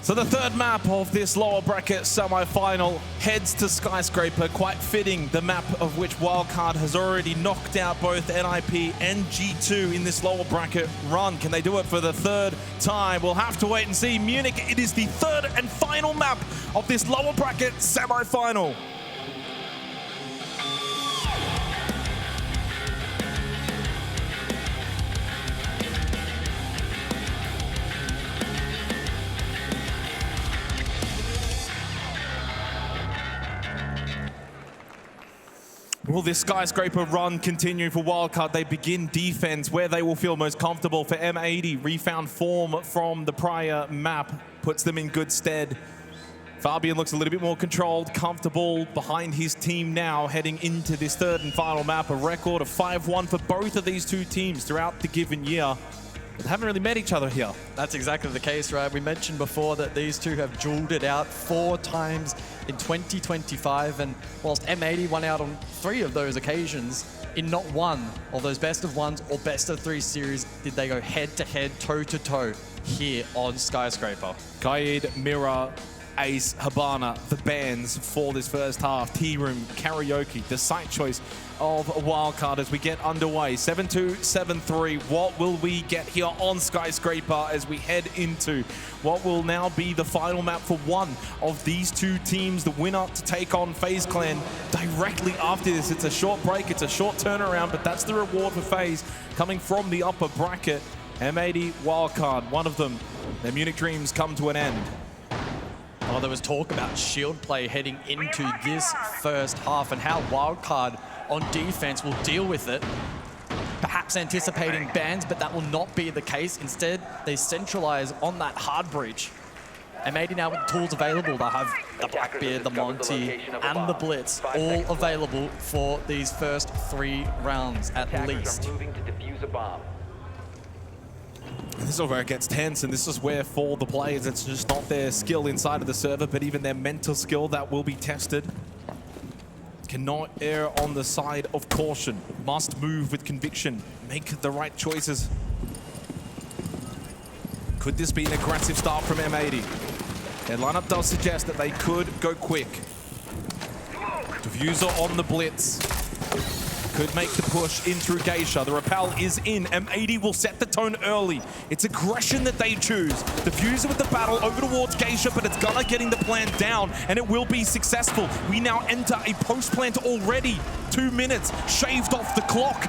So the third map of this lower bracket semi-final heads to Skyscraper, quite fitting, the map of which Wildcard has already knocked out both NIP and G2 in this lower bracket run. Can they do it for the third time? We'll have to wait and see. Munich, it is the third and final map of this lower bracket semi-final. Will this Skyscraper run continue for Wildcard? They begin defense where they will feel most comfortable. For M80, refound form from the prior map puts them in good stead. Fabian looks a little bit more controlled, comfortable behind his team now, heading into this third and final map. A record of 5-1 for both of these two teams throughout the given year. But they haven't really met each other here. That's exactly the case, right? We mentioned before that these two have dueled it out 4 times in 2025, and whilst M80 won out on 3 of those occasions, in not one of those best of 1s or best of 3 series did they go head-to-head, toe-to-toe here on Skyscraper. Kaid, Mira, Ace, Habana, the bans for this first half. T-Room, Karaoke, the site choice of Wildcard as we get underway. 7-2, 7-3. What will we get here on Skyscraper as we head into what will now be the final map for one of these two teams? The winner to take on FaZe Clan directly after this. It's a short break, it's a short turnaround, but that's the reward for FaZe coming from the upper bracket. M80, Wildcard, one of them. Their Munich dreams come to an end. Oh, there was talk about shield play heading into this first half and how Wildcard on defense will deal with it. Perhaps anticipating bans, but that will not be the case. Instead, they centralize on that hard breach. M80 now with the tools available. They'll have the Blackbeard, the Monty, and the Blitz all available for these first 3 rounds at least. This is where it gets tense, and this is where for the players, it's just not their skill inside of the server, but even their mental skill that will be tested. Cannot err on the side of caution. Must move with conviction. Make the right choices. Could this be an aggressive start from M80? Their lineup does suggest that they could go quick. Diffuser on the Blitz. Could make the push in through Geisha. The repel is in. M80 will set the tone early. It's aggression that they choose. Diffuser with the battle over towards Geisha, but it's Gunnar getting the plant down, and it will be successful. We now enter a post-plant already. 2 minutes shaved off the clock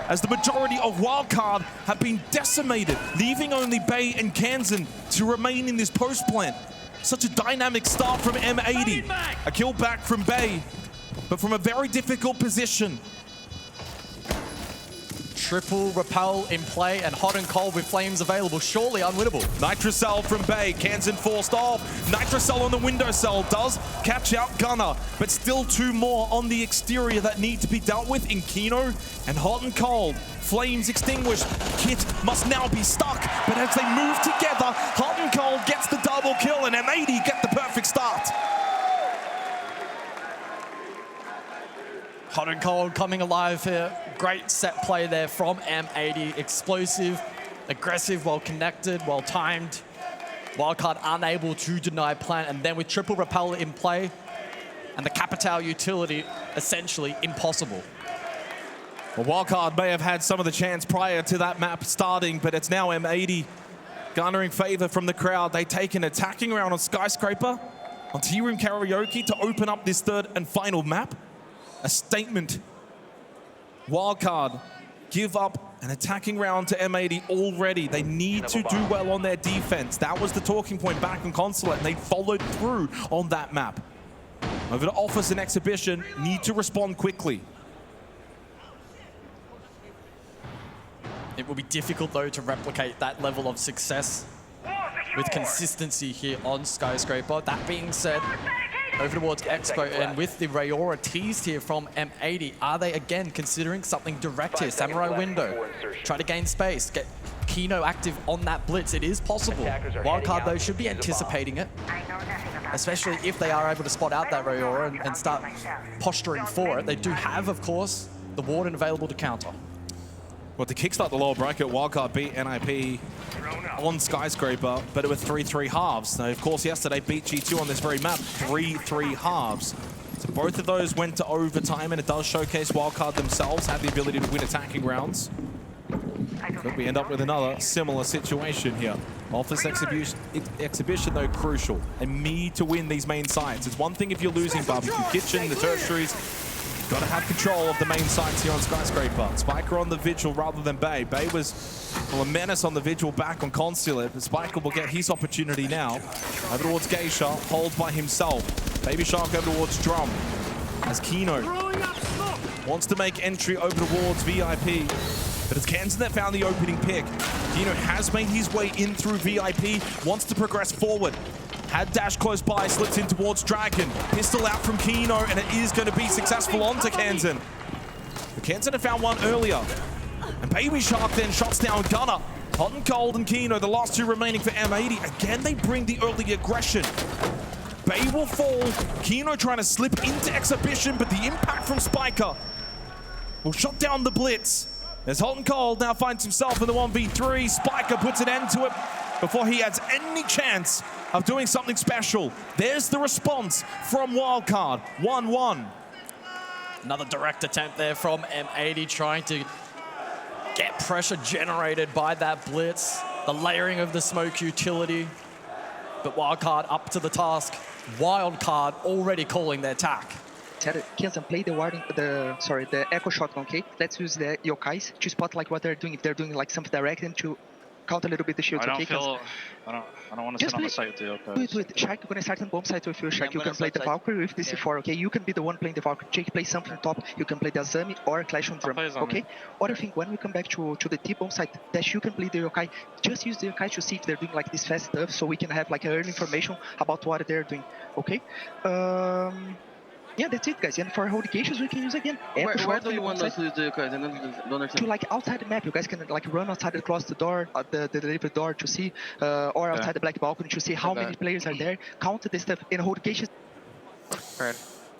as the majority of Wildcard have been decimated, leaving only Bay and Kansan to remain in this post-plant. Such a dynamic start from M80. A kill back from Bay, but from a very difficult position. triple repel in play and hot and cold with flames available. Surely unwinnable. Nitrocell from Bay. Kansan forced off. Nitrocell on the window cell does catch out Gunner, but still two more on the exterior that need to be dealt with in Kino and hot and cold. Flames extinguished. Kit must now be stuck, but as they move together, hot and cold gets the double kill and M80 get the perfect start. Hot and cold coming alive here. Great set play there from M80. Explosive, aggressive, well connected, well timed. Wildcard unable to deny plant, and then with triple repel in play and the Capital utility essentially impossible. Well, Wildcard may have had some of the chance prior to that map starting, but it's now M80 garnering favor from the crowd. They take an attacking round on Skyscraper, on Tea Room Karaoke to open up this third and final map. A statement. Wildcard give up an attacking round to M80 already. They need to do well on their defense. That was the talking point back in Consulate, and they followed through on that map. Over to Office and Exhibition, need to respond quickly. It will be difficult, though, to replicate that level of success with consistency here on Skyscraper. That being said, over towards Expo, and with the Rayora teased here from M80, are they again considering something direct here? Samurai window, try to gain space, get Kino active on that blitz. It is possible. Wildcard, though, should be anticipating it, especially if they are able to spot out that Rayora and start posturing for it. They do have, of course, the Warden available to counter. Well, to kickstart the lower bracket, Wildcard beat NIP on Skyscraper, but it was 3-3 halves. Now, of course, yesterday beat G2 on this very map, 3-3 halves. So both of those went to overtime, and it does showcase Wildcard themselves had the ability to win attacking rounds. But we end up with another similar situation here. Office exhibition, though, crucial. And need to win these main sites. It's one thing if you're losing Barbecue Kitchen, the tertiaries. Got to have control of the main sites here on Skyscraper. Spiker on the Vigil rather than Bay. Bay was a menace on the Vigil back on Consulate, but Spiker will get his opportunity now. Over towards Geisha, hold by himself. Baby Shark over towards Drum. As Kino wants to make entry over towards VIP. But it's Kansan that found the opening pick. Kino has made his way in through VIP, wants to progress forward. Had dash close by, slips in towards Dragon. Pistol out from Kino, and it is going to be successful onto Kansan. But Kansan had found one earlier. And Baby Shark then shots down Gunner. Hot and Cold and Kino, the last two remaining for M80. Again, they bring the early aggression. Bay will fall. Kino trying to slip into Exhibition, but the impact from Spiker will shut down the blitz. As Hot and Cold now finds himself in the 1v3. Spiker puts an end to it before he has any chance of doing something special. There's the response from Wildcard, 1-1. Another direct attempt there from M80, trying to get pressure generated by that blitz, the layering of the smoke utility. But Wildcard up to the task. Wildcard already calling their attack. Kansan, play the warning, the echo shotgun, okay? Let's use the yokais to spot like what they're doing. If they're doing like something direct and to count a little bit the shields, I okay? don't want to sit on the site with you. Okay. Do it. Shark, you're gonna start on bomb sites with you, Shark. You can play the Valkyrie with the C4, okay? You can be the one playing the Valkyrie. Jake plays something top. You can play the Azami or Clash on Drum, okay? Other thing, when we come back to the T-bomb site, Dash, you can play the yokai. Just use the yokai to see if they're doing like this fast stuff, so we can have like early information about what they're doing, okay? Yeah, that's it, guys. And for hold cases, we can use again. Where do you want us to use the yokai? I don't understand. To like outside the map, you guys can like run outside the close the door, the delivery door to see, or outside the black balcony to see how many players are there. Count the stuff in hold cases.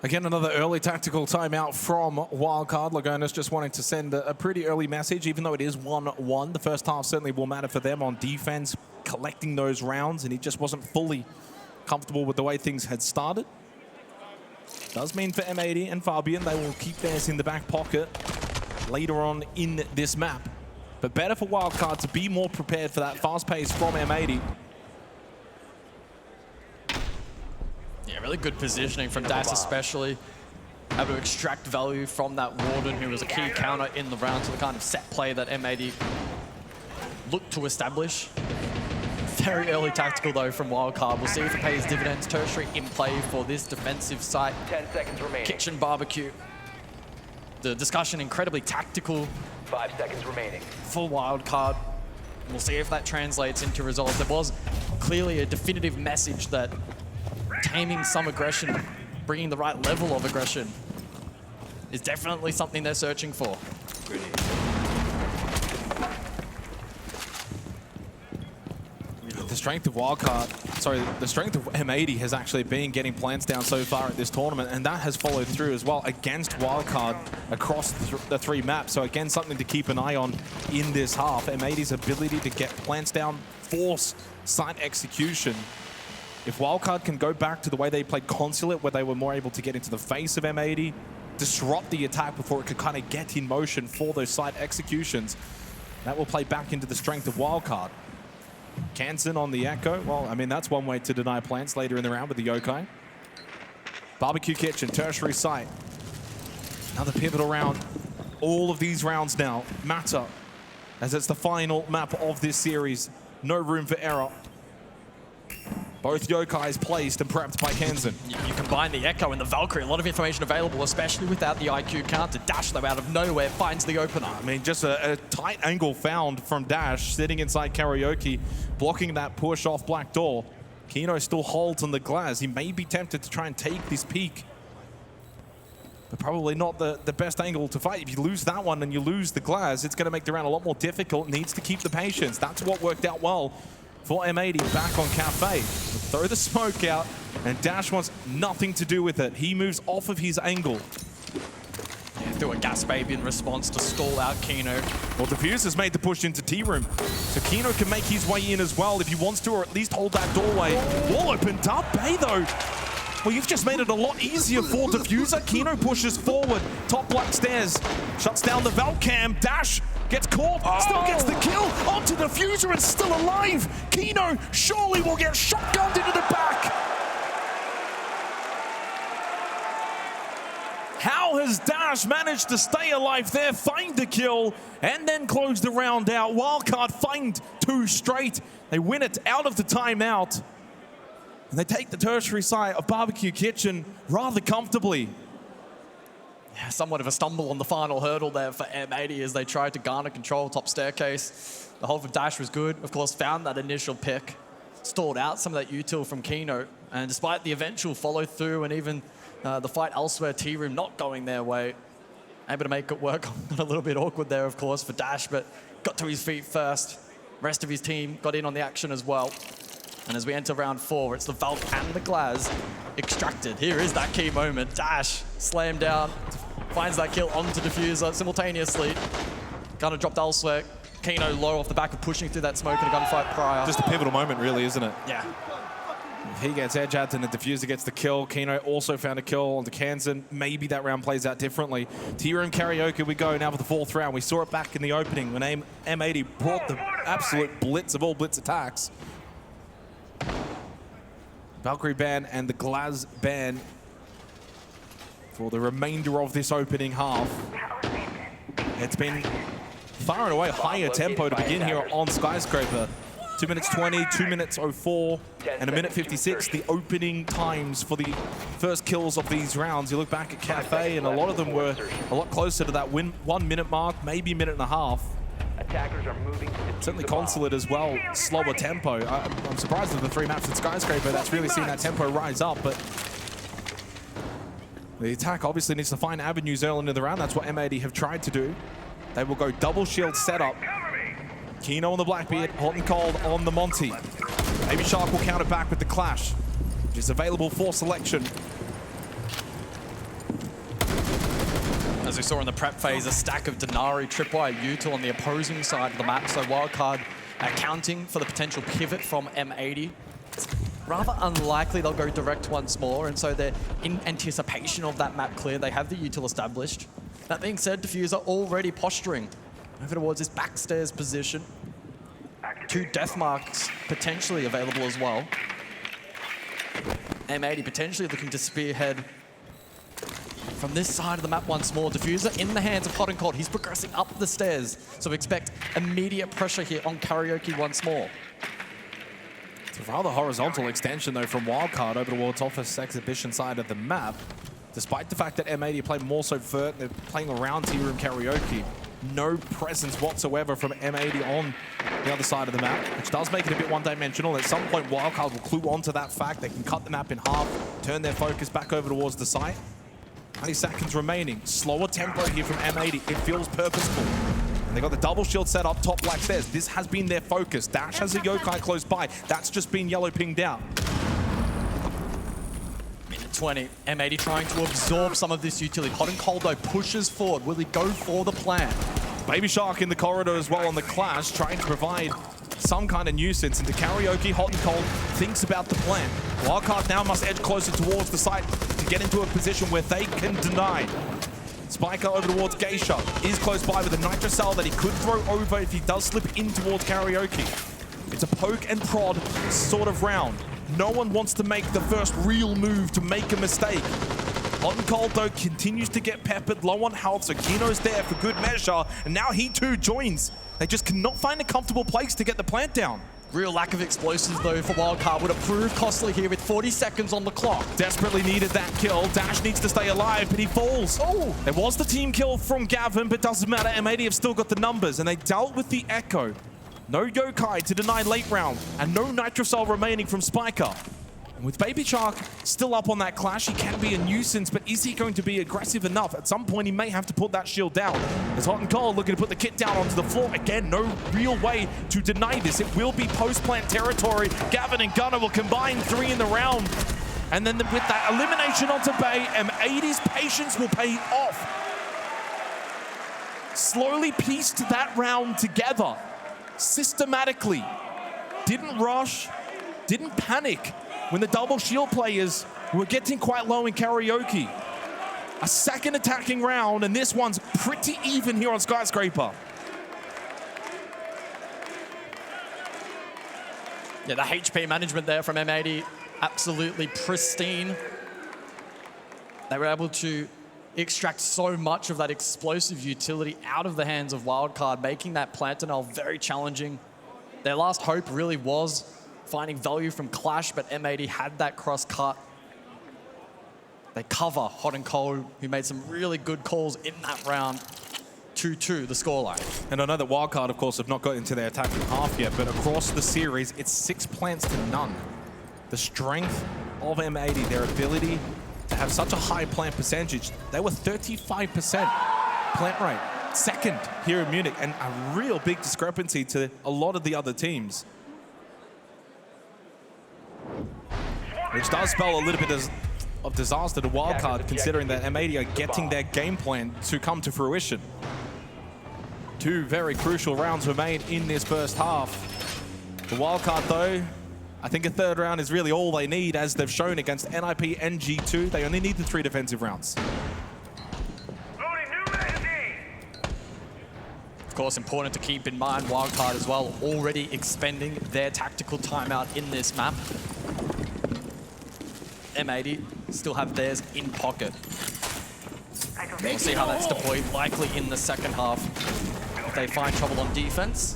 Again, another early tactical timeout from Wildcard. Lagona's just wanting to send a pretty early message, even though it is 1-1. The first half certainly will matter for them on defense, collecting those rounds, and he just wasn't fully comfortable with the way things had started. Does mean for M80 and Fabian, they will keep theirs in the back pocket later on in this map. But better for Wildcard to be more prepared for that fast pace from M80. Yeah, really good positioning from Dash especially. Able to extract value from that Warden, who was a key counter in the round to the kind of set play that M80 looked to establish. Very early tactical, though, from Wildcard. We'll see if it pays dividends. Tertiary in play for this defensive site. 10 seconds remaining. Kitchen barbecue. The discussion incredibly tactical 5 seconds remaining. For Wildcard. We'll see if that translates into results. There was clearly a definitive message that taming some aggression, bringing the right level of aggression, is definitely something they're searching for. The strength of the strength of M80 has actually been getting plants down so far at this tournament, and that has followed through as well against Wildcard across the 3 maps. So again, something to keep an eye on in this half. M80's ability to get plants down, force site execution. If Wildcard can go back to the way they played Consulate, where they were more able to get into the face of M80, disrupt the attack before it could kind of get in motion for those site executions, that will play back into the strength of Wildcard. Kansen on the Echo. Well, I mean, that's one way to deny plants later in the round with the Yokai. Barbecue Kitchen, tertiary site. Another pivotal round. All of these rounds now matter, as it's the final map of this series. No room for error. Both Yokais placed and prepped by Kansen. You combine the Echo and the Valkyrie, a lot of information available, especially without the IQ counter. Dash, though, out of nowhere, finds the opener. I mean, just a tight angle found from Dash, sitting inside Karaoke, blocking that push off Black Door. Kino still holds on the glass. He may be tempted to try and take this peak, but probably not the best angle to fight. If you lose that one and you lose the glass, it's going to make the round a lot more difficult. Needs to keep the patience. That's what worked out well for M80 back on Cafe. Throw the smoke out, and Dash wants nothing to do with it. He moves off of his angle. Threw a gas baby in response to stall out Kino. Well, Diffuser's made the push into T-Room, so Kino can make his way in as well if he wants to, or at least hold that doorway. Wall opened up. Bay, though, well, you've just made it a lot easier for Diffuser. Kino pushes forward, top black stairs, shuts down the Valcam. Dash gets caught, still gets the kill, onto Diffuser and still alive. Kino surely will get shotgunned into the back. How has Dash managed to stay alive there, find the kill, and then close the round out? Wildcard find 2 straight. They win it out of the timeout, and they take the tertiary site of Barbecue Kitchen rather comfortably. Yeah, somewhat of a stumble on the final hurdle there for M80 as they tried to garner control top staircase. The hold for Dash was good. Of course, found that initial pick, stalled out some of that util from Kino, and despite the eventual follow through and even the fight elsewhere, T-Room not going their way, able to make it work. A little bit awkward there, of course, for Dash, but got to his feet first. Rest of his team got in on the action as well. And as we enter round 4, it's the Valk and the Glaz extracted. Here is that key moment. Dash slammed down, finds that kill onto Diffuser simultaneously. Kind of dropped elsewhere. Kino low off the back of pushing through that smoke in a gunfight prior. Just a pivotal moment, really, isn't it? Yeah. If he gets edge out and the Diffuser gets the kill. Kino also found a kill on the Kansen. Maybe that round plays out differently. T-Room Karaoke we go now for the 4th round. We saw it back in the opening when M80 brought the absolute blitz of all blitz attacks. Valkyrie ban and the Glaz ban for the remainder of this opening half. It's been far and away higher tempo to begin here on Skyscraper. 2 minutes 20, 2 minutes 04, and 1 minute 56, the opening times for the first kills of these rounds. You look back at Cafe, and a lot of them were a lot closer to that 1 minute mark, maybe a minute and a half. Attackers are moving to Certainly Consulate as well, slower tempo. I'm surprised at the 3 maps at Skyscraper that's really seen that tempo rise up, but the attack obviously needs to find avenues early into the round. That's what M80 have tried to do. They will go double shield setup. Kino on the Blackbeard, hot and cold on the Monty. Baby Shark will counter back with the Clash, which is available for selection. As we saw in the prep phase, a stack of Denari tripwire util on the opposing side of the map, so Wildcard accounting for the potential pivot from M80. It's rather unlikely they'll go direct once more, and so they're in anticipation of that map clear. They have the util established. That being said, Diffuser already posturing over towards this backstairs position. 2 death marks potentially available as well. M80 potentially looking to spearhead from this side of the map once more. Diffuser in the hands of Hot and Cold. He's progressing up the stairs, so expect immediate pressure here on Karaoke once more. It's a rather horizontal extension, though, from Wildcard over towards Office Exhibition side of the map. Despite the fact that M80 play more so vert, they're playing around T-Room Karaoke. No presence whatsoever from M80 on the other side of the map, which does make it a bit one-dimensional. At some point, Wildcard will clue on to that fact. They can cut the map in half, turn their focus back over towards the site. 20 seconds remaining. Slower tempo here from M80. It feels purposeful. And they got the double shield set up top like this. This has been their focus. Dash has a Yokai close by. That's just been yellow pinged out. 20. M80 trying to absorb some of this utility. Hot and Cold, though, pushes forward. Will he go for the plan? Baby Shark in the corridor as well on the Clash, trying to provide some kind of nuisance. Into Karaoke, Hot and Cold thinks about the plan. Wildcard now must edge closer towards the site to get into a position where they can deny. Spiker over towards Geisha is close by with a Nitro Cell that he could throw over if he does slip in towards Karaoke. It's a poke and prod sort of round. No one wants to make the first real move to make a mistake. Hot and Cold, though, continues to get peppered, low on health, so Kino's there for good measure, and now he too joins. They just cannot find a comfortable place to get the plant down. Real lack of explosives, though, for Wildcard. Would have proved costly here with 40 seconds on the clock. Desperately needed that kill. Dash needs to stay alive, but he falls. Oh! There was the team kill from Gavin, but doesn't matter. M80 have still got the numbers, and they dealt with the Echo. No Yokai to deny late round, and no Nitro Cell remaining from Spiker. And with Baby Shark still up on that Clash, he can be a nuisance, but is he going to be aggressive enough? At some point, he may have to put that shield down. As Hot and Cold looking to put the kit down onto the floor. Again, no real way to deny this. It will be post-plant territory. Gavin and Gunner will combine 3 in the round. And then with that elimination onto Bay, M80's patience will pay off. Slowly pieced that round together. Systematically. Didn't rush, didn't panic when the double shield players were getting quite low in Karaoke. A second attacking round, and this one's pretty even here on Skyscraper. Yeah, the HP management there from M80, absolutely pristine. They were able to extract so much of that explosive utility out of the hands of Wildcard, making that Plantinel very challenging. Their last hope really was finding value from Clash, but M80 had that cross cut. They cover Hot and Cold, who made some really good calls in that round. 2-2, the scoreline. And I know that Wildcard, of course, have not got into their attacking half yet, but across the series, it's 6 plants to none. The strength of M80, their ability to have such a high plant percentage. They were 35% plant rate, second here in Munich, and a real big discrepancy to a lot of the other teams. Which does spell a little bit of disaster to Wildcard, considering that M80 are getting their game plan to come to fruition. 2 very crucial rounds remain in this first half. The Wildcard, though, I think a third round is really all they need, as they've shown against NIP and G2. They only need the 3 defensive rounds. Of course, important to keep in mind, Wildcard as well, already expending their tactical timeout in this map. M80 still have theirs in pocket. We'll see how that's deployed, likely in the second half. If they find trouble on defense.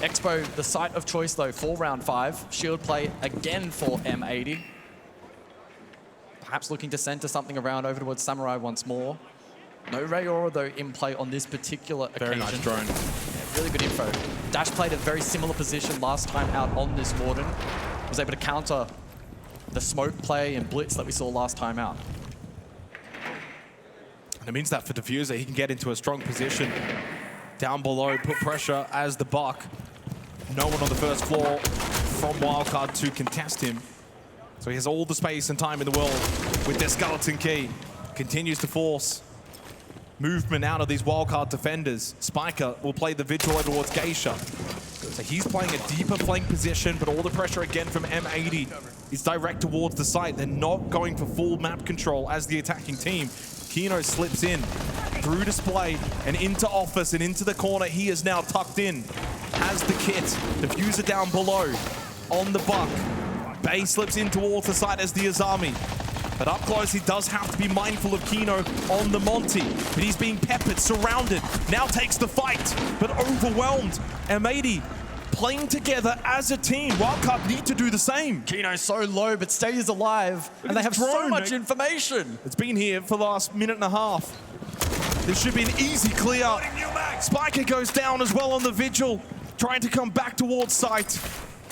Expo, the site of choice though for round 5. Shield play again for M80. Perhaps looking to center something around over towards Samurai once more. No Rayor though in play on this particular occasion. Very nice drone. Yeah, really good info. Dash played a very similar position last time out on this Warden. Was able to counter the smoke play and blitz that we saw last time out. And it means that for Diffuser, he can get into a strong position down below, put pressure as the Buck. No one on the first floor from Wildcard to contest him. So he has all the space and time in the world with their skeleton key. Continues to force movement out of these Wildcard defenders. Spiker will play the Vigil towards Geisha. So he's playing a deeper flank position, but all the pressure again from M80 is direct towards the site. They're not going for full map control as the attacking team. Kino slips in through display and into office and into the corner. He is now tucked in, has the kit. Diffuser down below on the Buck. Bay slips in towards the site as the Azami. But up close, he does have to be mindful of Kino on the Monty. But he's being peppered, surrounded, now takes the fight, but overwhelmed. M80 playing together as a team. Wildcard need to do the same. Kino's so low, but stays alive. And they have so much information. It's been here for the last minute and a half. This should be an easy clear. Spiker goes down as well on the Vigil, trying to come back towards site.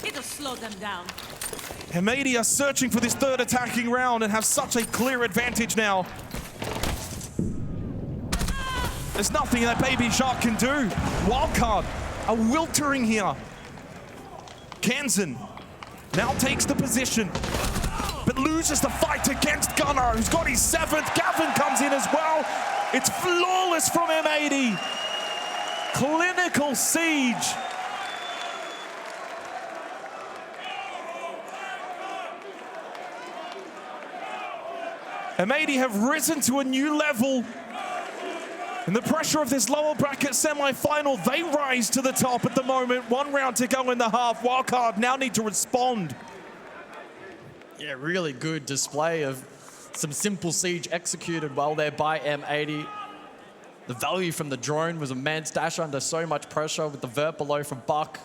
It'll slow them down. M80 are searching for this third attacking round and have such a clear advantage now. There's nothing that Baby Shark can do. Wildcard are wiltering here. Kansan now takes the position, but loses the fight against Gunnar, who's got his 7th. Gavin comes in as well. It's flawless from M80. Clinical siege. M80 have risen to a new level. In the pressure of this lower bracket semi-final, they rise to the top at the moment. 1 round to go in the half. Wildcard now need to respond. Yeah, really good display of some simple siege executed well there by M80. The value from the drone was immense. Dash under so much pressure with the vert below from Buck.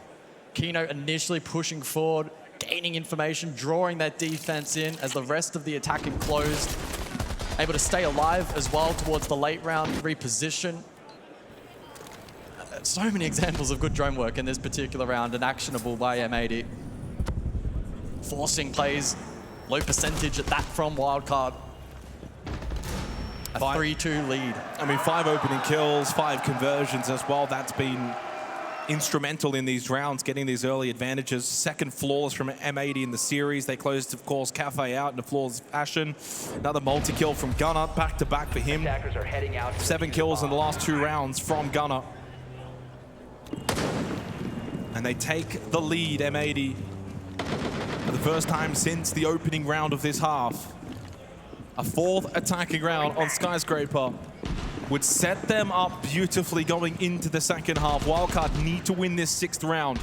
Kino initially pushing forward, gaining information, drawing that defense in as the rest of the attacking closed. Able to stay alive as well towards the late round, reposition. So many examples of good drone work in this particular round and actionable by M80. Forcing plays, low percentage at that from Wildcard. A 3-2 lead. I mean, 5 opening kills, 5 conversions as well. That's been instrumental in these rounds, getting these early advantages. 2nd flawless from M80 in the series. They closed, of course, Cafe out in a flawless fashion. Another multi-kill from Gunnar, back-to-back for him. Attackers are heading out. 7 kills in the last 2 rounds from Gunnar. And they take the lead, M80, for the first time since the opening round of this half. A 4th attacking round on Skyscraper would set them up beautifully going into the second half. Wildcard need to win this 6th round.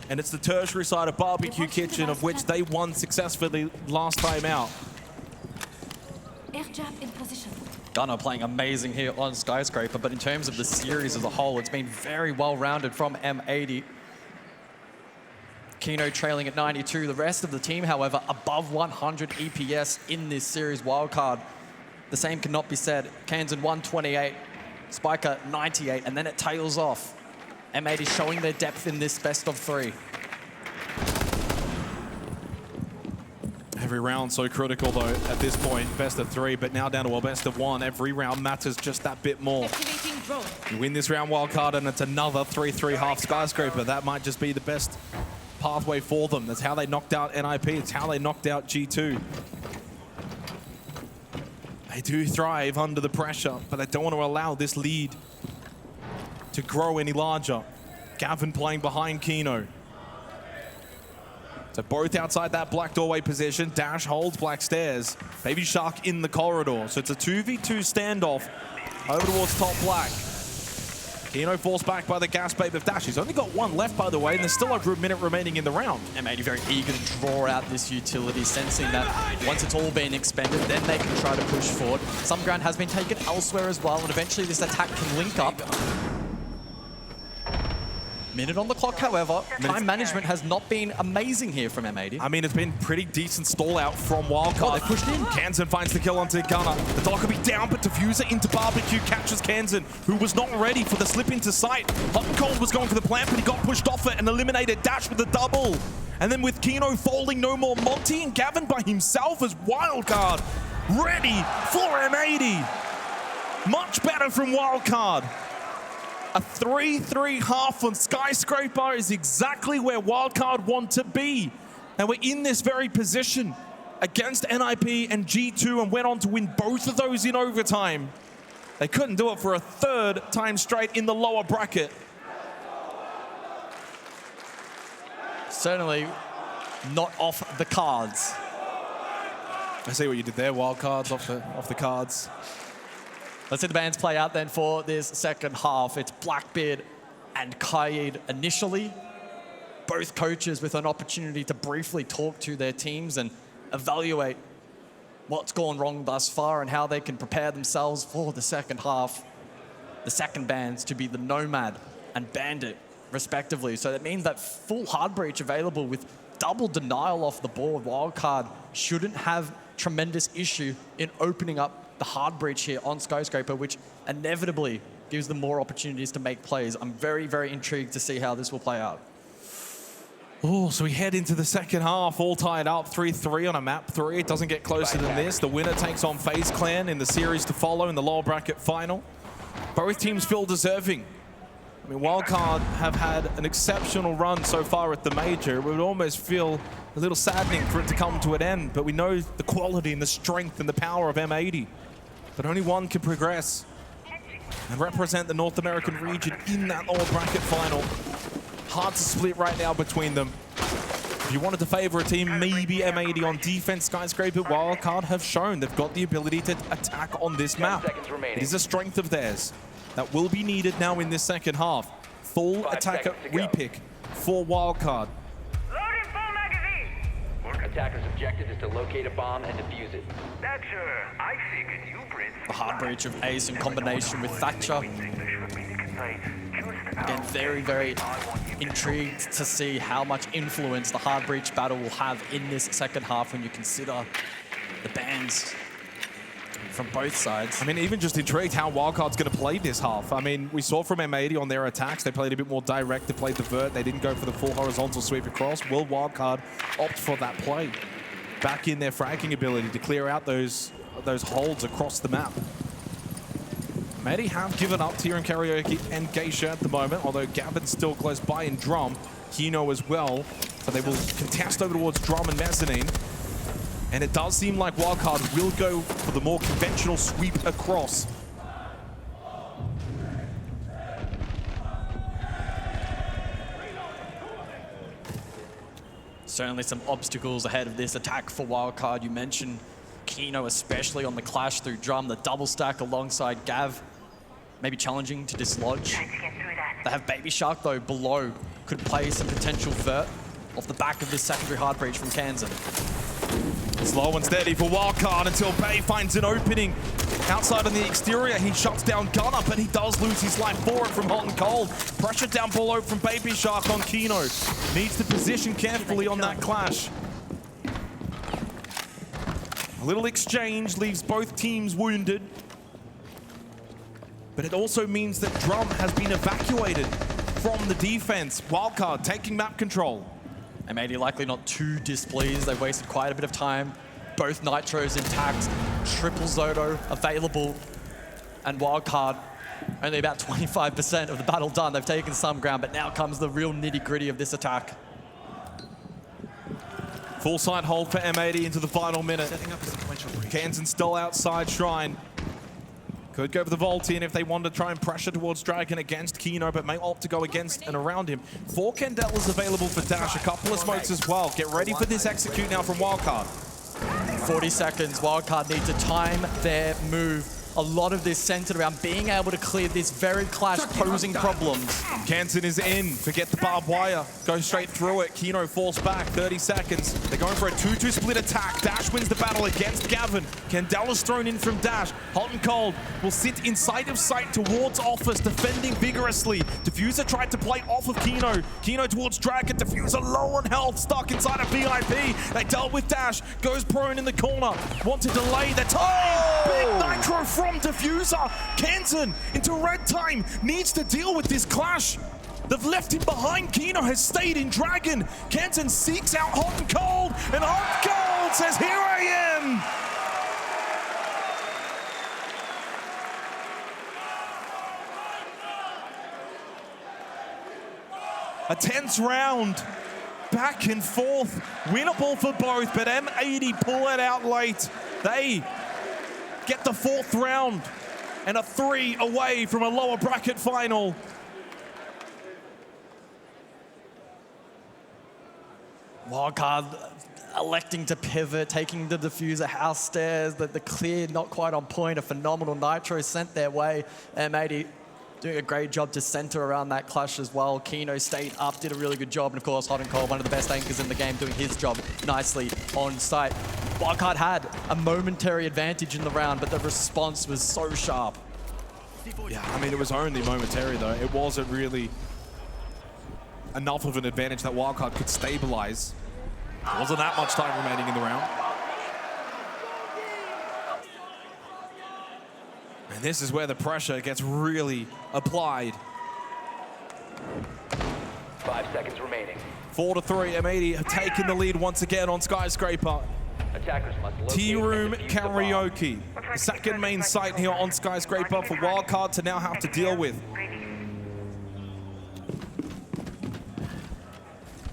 And it's the tertiary side of Barbecue Kitchen, of which they won successfully last time out. Air jab in position. Gunnar playing amazing here on Skyscraper, but in terms of the series as a whole, it's been very well-rounded from M80. Kino trailing at 92. The rest of the team, however, above 100 EPS in this series. Wildcard, the same cannot be said. Kansan 128, Spiker 98, and then it tails off. M80 showing their depth in this best of 3. Every round so critical, though, at this point. Best of 3, but now down to a best of 1. Every round matters just that bit more. You win this round, Wildcard, and it's another 3-3 half Skyscraper. That might just be the best pathway for them. That's how they knocked out NIP. It's how they knocked out G2. They do thrive under the pressure, but they don't want to allow this lead to grow any larger. Gavin playing behind Kino. So both outside that black doorway position. Dash holds black stairs. Baby Shark in the corridor. So it's a 2v2 standoff over towards top black. Kino forced back by the gas bait of Dash. He's only got 1 left, by the way, and there's still over a minute remaining in the round. M80 very eager to draw out this utility, sensing that once it's all been expended, then they can try to push forward. Some ground has been taken elsewhere as well, and eventually this attack can link up. Minute on the clock, however. Time management has not been amazing here from M80. I mean, it's been pretty decent stall out from Wildcard. Oh, they pushed in. Kansan finds the kill onto Gunnar. The dog will be down, but Diffuser into Barbecue catches Kansan, who was not ready for the slip into sight. Hot and Cold was going for the plant, but he got pushed off it and eliminated Dash with the double. And then with Kino folding, no more Monty and Gavin by himself as Wildcard ready for M80. Much better from Wildcard. A 3-3 half on Skyscraper is exactly where Wildcard want to be. And we're in this very position against NIP and G2 and went on to win both of those in overtime. They couldn't do it for a 3rd time straight in the lower bracket. Certainly not off the cards. I see what you did there, Wildcards off the cards. Let's see the bands play out then for this second half. It's Blackbeard and Kaid initially. Both coaches with an opportunity to briefly talk to their teams and evaluate what's gone wrong thus far and how they can prepare themselves for the second half. The second bands to be the Nomad and Bandit, respectively. So that means that full hard breach available with double denial off the board. Wildcard shouldn't have tremendous issue in opening up the hard breach here on Skyscraper, which inevitably gives them more opportunities to make plays. I'm very, very intrigued to see how this will play out. Oh, so we head into the second half, all tied up 3-3 on a map 3. It doesn't get closer than this. The winner takes on FaZe Clan in the series to follow in the lower bracket final. Both teams feel deserving. I mean, Wildcard have had an exceptional run so far at the Major. It would almost feel a little saddening for it to come to an end, but we know the quality and the strength and the power of M80. But only one can progress and represent the North American region in that lower bracket final. Hard to split right now between them. If you wanted to favor a team, maybe M80 on defense. Skyscraper, Wildcard have shown they've got the ability to attack on this map. It is a strength of theirs that will be needed now in this second half. Full attacker repick for Wildcard. Attacker's objective is to locate a bomb and defuse it. The hard breach of Ace in combination with Thatcher. Again, very, very intrigued to see how much influence the hard breach battle will have in this second half when you consider the bans from both sides. I mean, even just intrigued how Wildcard's going to play this half. I mean, we saw from M80 on their attacks, they played a bit more direct, they played the vert, they didn't go for the full horizontal sweep across. Will Wildcard opt for that play? Back in their fragging ability to clear out those holds across the map. M80 have given up here in Karaoke and Geisha at the moment, although Gavin's still close by in Drum, Kino as well. So they will contest over towards Drum and Mezzanine. And it does seem like Wildcard will go for the more conventional sweep across. Certainly some obstacles ahead of this attack for Wildcard. You mentioned Kino, especially on the clash through Drum, the double stack alongside Gav. Maybe challenging to dislodge. They have Baby Shark, though, below. Could play some potential vert off the back of this secondary hard breach from Kansan. Slow and steady for Wildcard until Bay finds an opening. Outside on the exterior, he shuts down Gunner, but he does lose his life for it from Hot and Cold. Pressure down below from Baby Shark on Kino. Needs to position carefully on that clash. A little exchange leaves both teams wounded. But it also means that Drum has been evacuated from the defense. Wildcard taking map control. M80 likely not too displeased. They wasted quite a bit of time. Both Nitros intact, triple Zoto available, and Wildcard only about 25% of the battle done. They've taken some ground, but now comes the real nitty-gritty of this attack. Full side hold for M80 into the final minute. Kansan still outside Shrine. Could go for the vault in if they want to try and pressure towards Dragon against Kino, but may opt to go against and around him. 4 Candelas available for Dash, a couple of smokes as well. Get ready for this execute now from Wildcard. 40 seconds, Wildcard need to time their move. A lot of this centered around being able to clear this very clash, posing problems. Kansan is in, forget the barbed wire. Go straight through it, Kino falls back, 30 seconds. They're going for a 2-2 split attack. Dash wins the battle against Gavin. Candela's thrown in from Dash. Hot and Cold will sit inside of sight towards Office, defending vigorously. Diffuser tried to play off of Kino. Kino towards Dragon, Diffuser low on health, stuck inside of VIP. They dealt with Dash, goes prone in the corner. Want to delay the time. Big Nitro from Diffuser. Kansan into red time, needs to deal with this clash. They've left him behind. Kino has stayed in Dragon. Kansan seeks out Hot and Cold, and Hot and Cold says, here I am. A tense round, back and forth, winnable for both, but M80 pull it out late. They get the 4th round and a 3 away from a lower bracket final. Wildcard electing to pivot, taking the Diffuser house stairs, the clear not quite on point, a phenomenal Nitro sent their way. M80 doing a great job to center around that clash as well. Kino stayed up, did a really good job, and of course Hot and Cold, one of the best anchors in the game, doing his job nicely on site. Wildcard had a momentary advantage in the round, but the response was so sharp. Yeah, I mean, it was only momentary though. It wasn't really enough of an advantage that Wildcard could stabilize. Wasn't that much time remaining in the round. And this is where the pressure gets really applied. 5 seconds remaining. 4-3, M80 have taken the lead once again on Skyscraper. Attackers must locate Tea Room and defuse the bomb. Karaoke. The second main site here on Skyscraper for Wildcard to now have to deal with.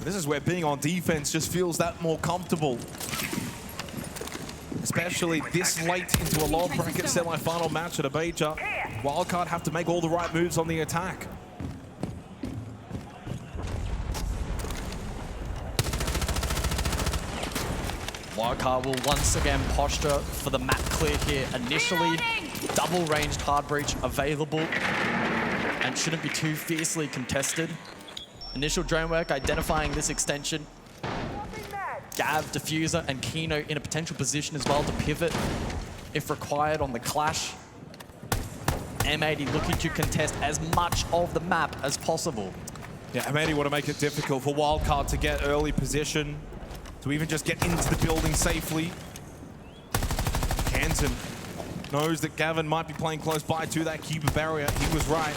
This is where being on defense just feels that more comfortable. Especially this late into a lower bracket semi-final match at a major. Wildcard have to make all the right moves on the attack. Wildcard will once again posture for the map clear here. Initially, double-ranged hard breach available and shouldn't be too fiercely contested. Initial drone work identifying this extension. Gav, Diffuser, and Kino in a potential position as well to pivot if required on the clash. M80 looking to contest as much of the map as possible. Yeah, M80 want to make it difficult for Wildcard to get early position, to even just get into the building safely. Canton knows that Gavin might be playing close by to that Cuba barrier. He was right.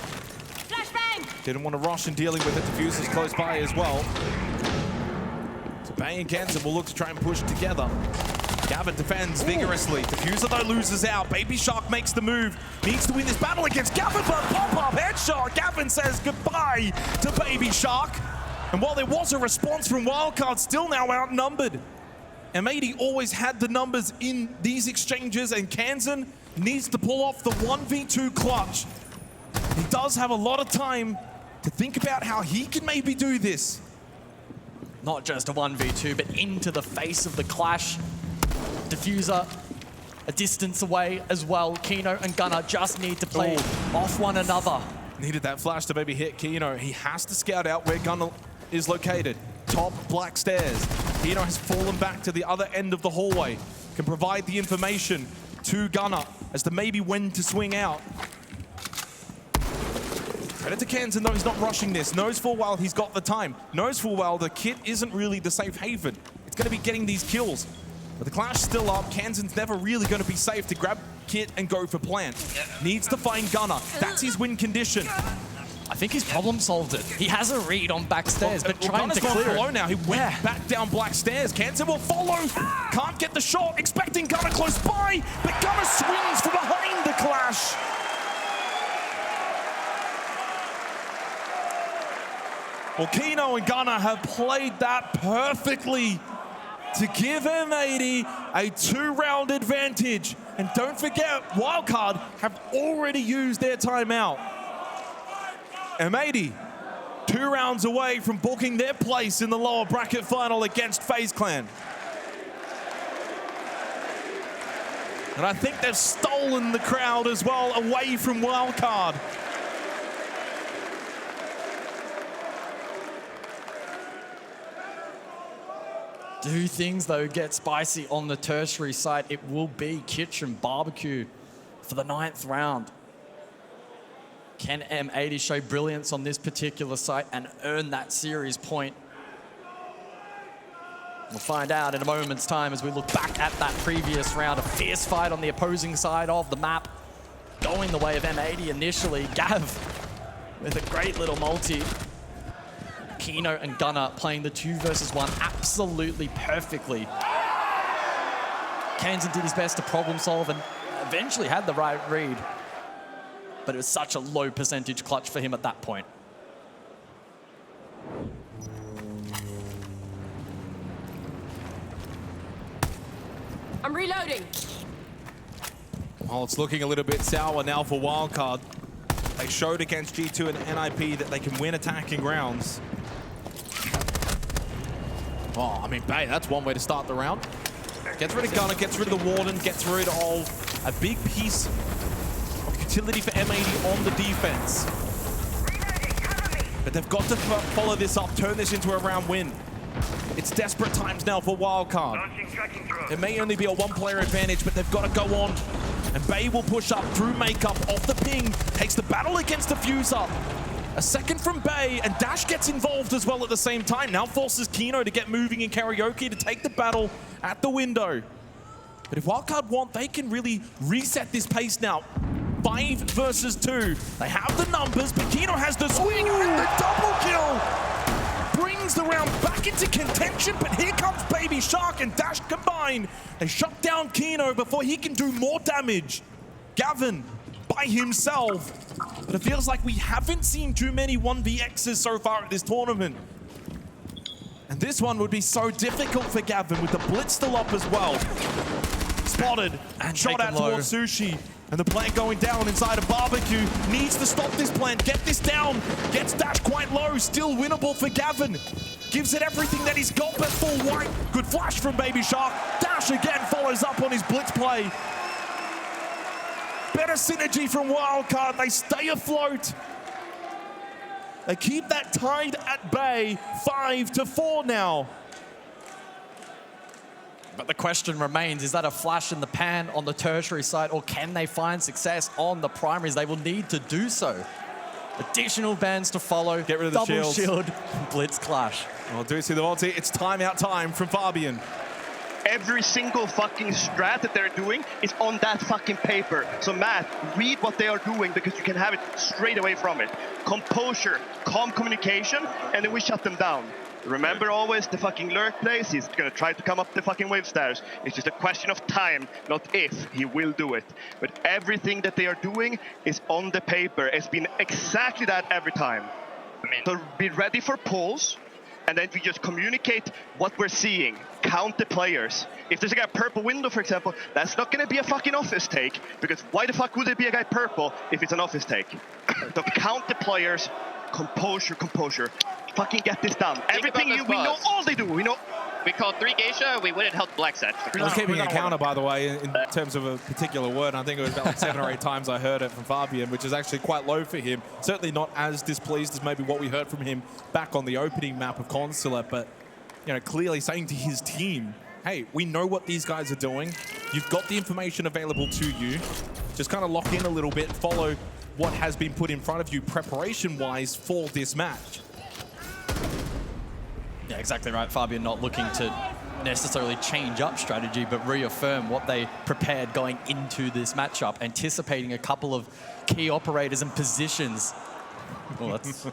Didn't want to rush in dealing with it. Diffuser's close by as well. So Bay and Canton will look to try and push together. Gavin defends vigorously. Diffuser though loses out. Baby Shark makes the move. Needs to win this battle against Gavin, but pop-up headshot. Gavin says goodbye to Baby Shark. And while there was a response from Wildcard, still now outnumbered. M80 always had the numbers in these exchanges, and Kansan needs to pull off the 1v2 clutch. He does have a lot of time to think about how he can maybe do this. Not just a 1v2, but into the face of the clash. Diffuser a distance away as well. Kino and Gunnar just need to play off one another. Needed that flash to maybe hit Kino. He has to scout out where Gunnar is located. Top black stairs. Kino has fallen back to the other end of the hallway. Can provide the information to Gunnar as to maybe when to swing out. Credit to Kansan, though, he's not rushing this. Knows full well he's got the time. Knows full well the kit isn't really the safe haven. It's going to be getting these kills. But the clash still up. Kansan's never really going to be safe to grab kit and go for plant. Needs to find Gunnar. That's his win condition. I think he's problem solved it. He has a read on backstairs, but trying to clear below it. now. He went back down black stairs. Kansan will follow. Can't get the shot. Expecting Gunnar close by, but Gunnar swings from behind the clash. Well, Kino and Gunnar have played that perfectly to give M80 a 2-round advantage. And don't forget, Wildcard have already used their timeout. M80, 2 rounds away from booking their place in the lower bracket final against FaZe Clan. And I think they've stolen the crowd as well away from Wildcard. Do things, though, get spicy on the tertiary side, it will be Kitchen Barbecue for the 9th round. Can M80 show brilliance on this particular site and earn that series point? We'll find out in a moment's time as we look back at that previous round. A fierce fight on the opposing side of the map, going the way of M80 initially. Gav with a great little multi. Kino and Gunnar playing the 2 versus 1 absolutely perfectly. Kansan did his best to problem solve and eventually had the right read. But it was such a low percentage clutch for him at that point. I'm reloading. Well, it's looking a little bit sour now for Wildcard. They showed against G2 and NIP that they can win attacking rounds. Oh, I mean, Bay, that's one way to start the round. Gets rid of Gunnar, gets rid of the Warden, gets rid of a big piece of utility for M80 on the defense. But they've got to follow this up, turn this into a round win. It's desperate times now for Wildcard. It may only be a 1-player advantage, but they've got to go on. And Bay will push up through makeup off the ping, takes the battle against Diffuser. A second from Bay, and Dash gets involved as well at the same time. Now forces Kino to get moving in Karaoke to take the battle at the window. But if Wildcard want, they can really reset this pace now. 5 versus 2. They have the numbers, but Kino has the swing and the double kill. Brings the round back into contention, but here comes Baby Shark and Dash combined. They shut down Kino before he can do more damage. Gavin by himself. But it feels like we haven't seen too many 1vx's so far at this tournament. And this one would be so difficult for Gavin with the blitz still up as well. Spotted and shot out towards Sushi. And the plant going down inside of Barbecue. Needs to stop this plant, get this down. Gets Dash quite low, still winnable for Gavin. Gives it everything that he's got, but full white. Good flash from Baby Shark. Dash again follows up on his blitz play. Better synergy from Wildcard, they stay afloat. They keep that tied at bay, 5-4 now. But the question remains, is that a flash in the pan on the tertiary side, or can they find success on the primaries? They will need to do so. Additional bans to follow. Get rid of the double shield, blitz clash. Well, do you see the multi? It's timeout time from Fabian. Every single fucking strat that they're doing is on that fucking paper. So Matt, read what they are doing because you can have it straight away from it. Composure, calm communication, and then we shut them down. Remember always the fucking lurk plays, he's gonna try to come up the fucking wave stairs. It's just a question of time, not if. He will do it. But everything that they are doing is on the paper. It's been exactly that every time. So be ready for pulls, and then we just communicate what we're seeing. Count the players. If there's a guy purple window, for example, that's not gonna be a fucking office take, because why the fuck would there be a guy purple if it's an office take? So count the players, composure, composure. Fucking get this done. Everything we know all they do. We called 3 Geisha, we wouldn't help black set. I was keeping a counter, by the way, in terms of a particular word. I think it was about like 7 or 8 times I heard it from Fabian, which is actually quite low for him. Certainly not as displeased as maybe what we heard from him back on the opening map of Consulate, but clearly saying to his team, hey, we know what these guys are doing. You've got the information available to you. Just kind of lock in a little bit, follow what has been put in front of you preparation-wise for this match. Yeah, exactly right. Fabian not looking to necessarily change up strategy, but reaffirm what they prepared going into this matchup, anticipating a couple of key operators and positions. Well, that's for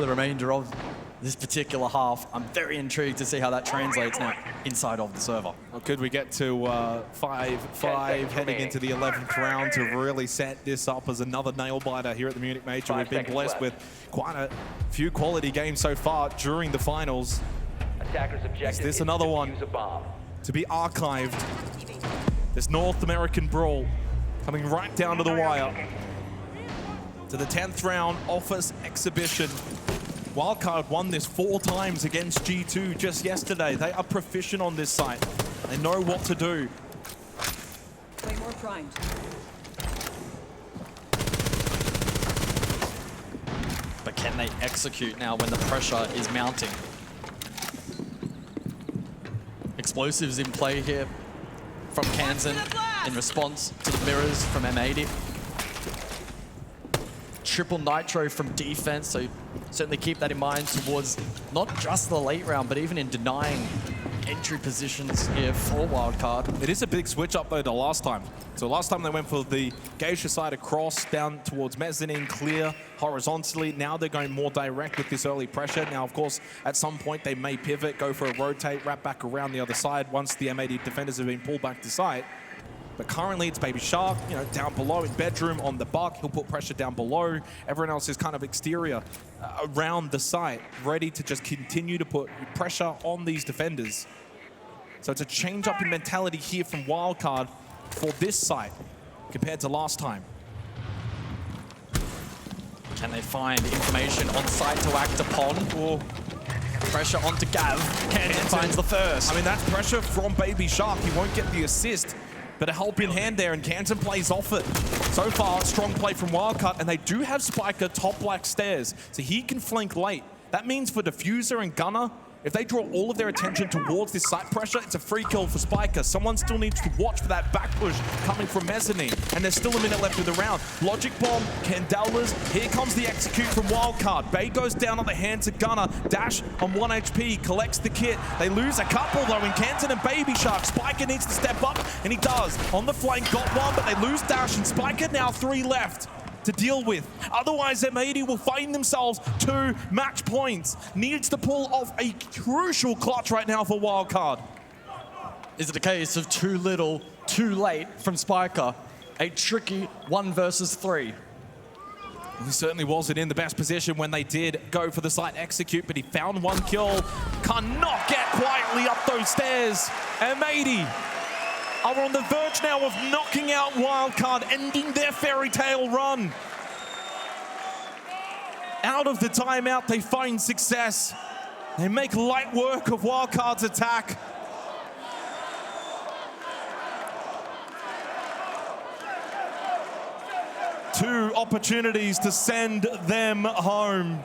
the remainder of this particular half. I'm very intrigued to see how that translates now inside of the server. Well, could we get to 5-5 heading into the 11th round to really set this up as another nail-biter here at the Munich Major? We've been blessed with quite a few quality games so far during the finals. Is this another one to be archived? This North American brawl coming right down to the wire. To the 10th round office exhibition. Wildcard won this 4 times against G2 just yesterday. They are proficient on this site. They know what to do. Play more primed. But can they execute now when the pressure is mounting? Explosives in play here from Kansan in response to the mirrors from M80. Triple nitro from defense, so certainly keep that in mind towards not just the late round, but even in denying entry positions here for Wildcard. It is a big switch up though to last time. So last time they went for the Geisha side across, down towards mezzanine, clear horizontally. Now they're going more direct with this early pressure. Now, of course, at some point they may pivot, go for a rotate, wrap back around the other side once the M80 defenders have been pulled back to site. But currently it's Baby Shark, down below in bedroom on the buck. He'll put pressure down below. Everyone else is kind of exterior around the site, ready to just continue to put pressure on these defenders. So it's a change up in mentality here from Wildcard for this site compared to last time. Can they find information on site to act upon? Or pressure onto Gav. Kansan finds the first. I mean, that's pressure from Baby Shark. He won't get the assist. But a help in hand there, and Kansan plays off it. So far, strong play from Wildcard, and they do have Spiker top black stairs, so he can flank late. That means for Diffuser and Gunner, If they draw all of their attention towards this site pressure, it's a free kill for Spiker. Someone still needs to watch for that back push coming from Mezzanine, and there's still a minute left of the round. Logic Bomb, Candelas, here comes the execute from Wildcard. Bay goes down on the hands of Gunner. Dash on 1 HP, collects the kit. They lose a couple though in Canton and Baby Shark. Spiker needs to step up, and he does. On the flank, got one, but they lose Dash, and Spiker now 3 left to deal with. Otherwise, M80 will find themselves 2 match points. Needs to pull off a crucial clutch right now for Wildcard. Is it a case of too little, too late from Spiker? A tricky 1 versus 3. He certainly wasn't in the best position when they did go for the site execute, but he found 1 kill. Cannot get quietly up those stairs. M80 are on the verge now of knocking out Wildcard, ending their fairy tale run. Out of the timeout, they find success. They make light work of Wildcard's attack. Two opportunities to send them home.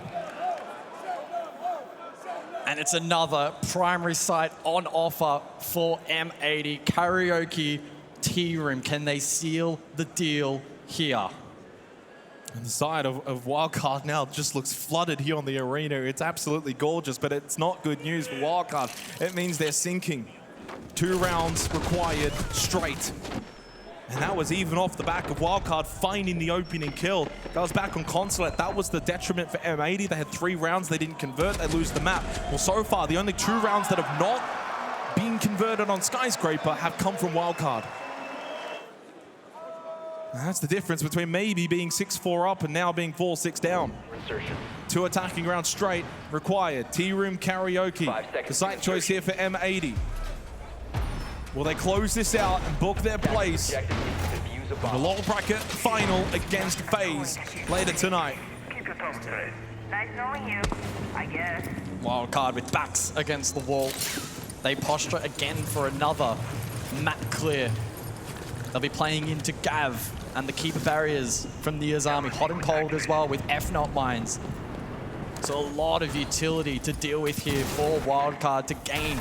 And it's another primary site on offer for M80. Karaoke Tea Room. Can they seal the deal here? And the side of Wildcard now just looks flooded here on the arena. It's absolutely gorgeous, but it's not good news for Wildcard. It means they're sinking. 2 rounds required straight. And that was even off the back of Wildcard finding the opening kill. Goes back on Consulate. That was the detriment for M80. They had 3 rounds. They didn't convert. They lose the map. Well, so far, the only 2 rounds that have not been converted on Skyscraper have come from Wildcard. And that's the difference between maybe being 6-4 up and now being 4-6 down. Insertion. 2 attacking rounds straight required. T-Room Karaoke. The site choice here for M80. Will they close this out and book their place in the lower bracket final against FaZe later tonight? Nice knowing you, I guess. Wildcard with backs against the wall. They posture again for another map clear. They'll be playing into Gav and the keeper barriers from the Azami. Hot and cold as well with F-Not mines. So a lot of utility to deal with here for Wildcard to gain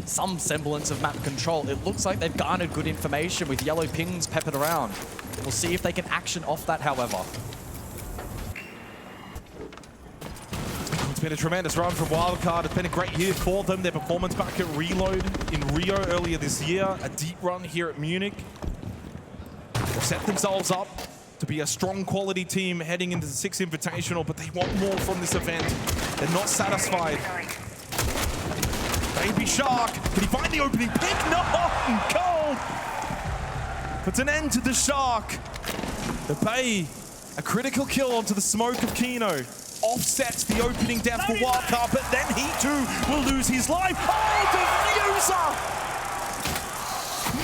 some semblance of map control. It looks like they've garnered good information with yellow pings peppered around. We'll see if they can action off that, however. It's been a tremendous run from Wildcard. It's been a great year for them. Their performance back at Reload in Rio earlier this year. A deep run here at Munich. They've set themselves up to be a strong quality team heading into the 6th Invitational, but they want more from this event. They're not satisfied. Baby Shark, can he find the opening pick? No, cold. Puts an end to the Shark. The Bay, a critical kill onto the smoke of Kino. Offsets the opening death for Wildcard, but then he too will lose his life. Oh, Diffuser!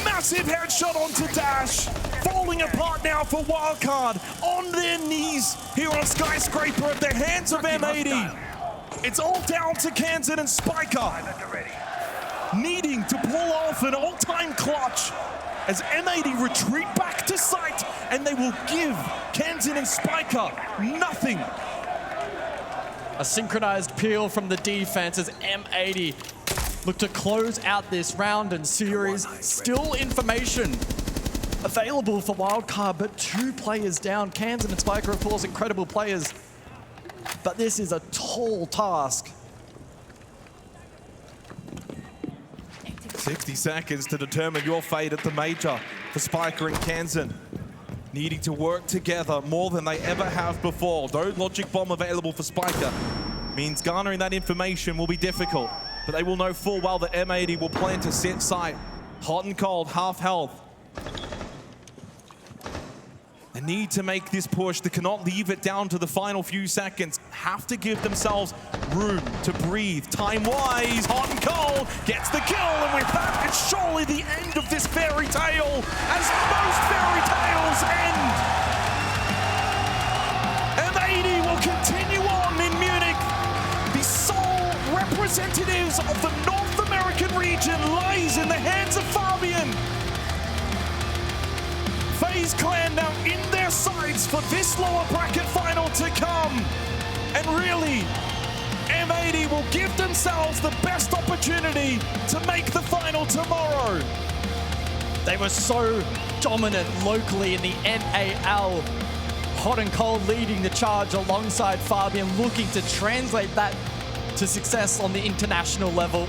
Massive headshot onto Dash. Falling apart now for Wildcard. On their knees here on Skyscraper at the hands of M80. It's all down to Kansan and Spiker, needing to pull off an all-time clutch as M80 retreat back to site, and they will give Kansan and Spiker nothing. A synchronized peel from the defense as M80 look to close out this round and series. Still information available for Wildcard, but 2 players down. Kansan and Spiker, of course, incredible players. But this is a tall task. 60 seconds to determine your fate at the Major for Spiker and Kansan. Needing to work together more than they ever have before. Though Logic Bomb available for Spiker means garnering that information will be difficult. But they will know full well that M80 will plan to sit site. Hot and cold, half health. They need to make this push. They cannot leave it down to the final few seconds. Have to give themselves room to breathe. Time-wise, hot and cold, gets the kill, and with that, it's surely the end of this fairy tale, as most fairy tales end. M80 will continue on in Munich. The sole representatives of the North American region lies in the hands of Fabian. FaZe Clan now in their sights for this lower bracket final to come. And really, M80 will give themselves the best opportunity to make the final tomorrow. They were so dominant locally in the NAL. Hot and cold leading the charge alongside Fabian, looking to translate that to success on the international level.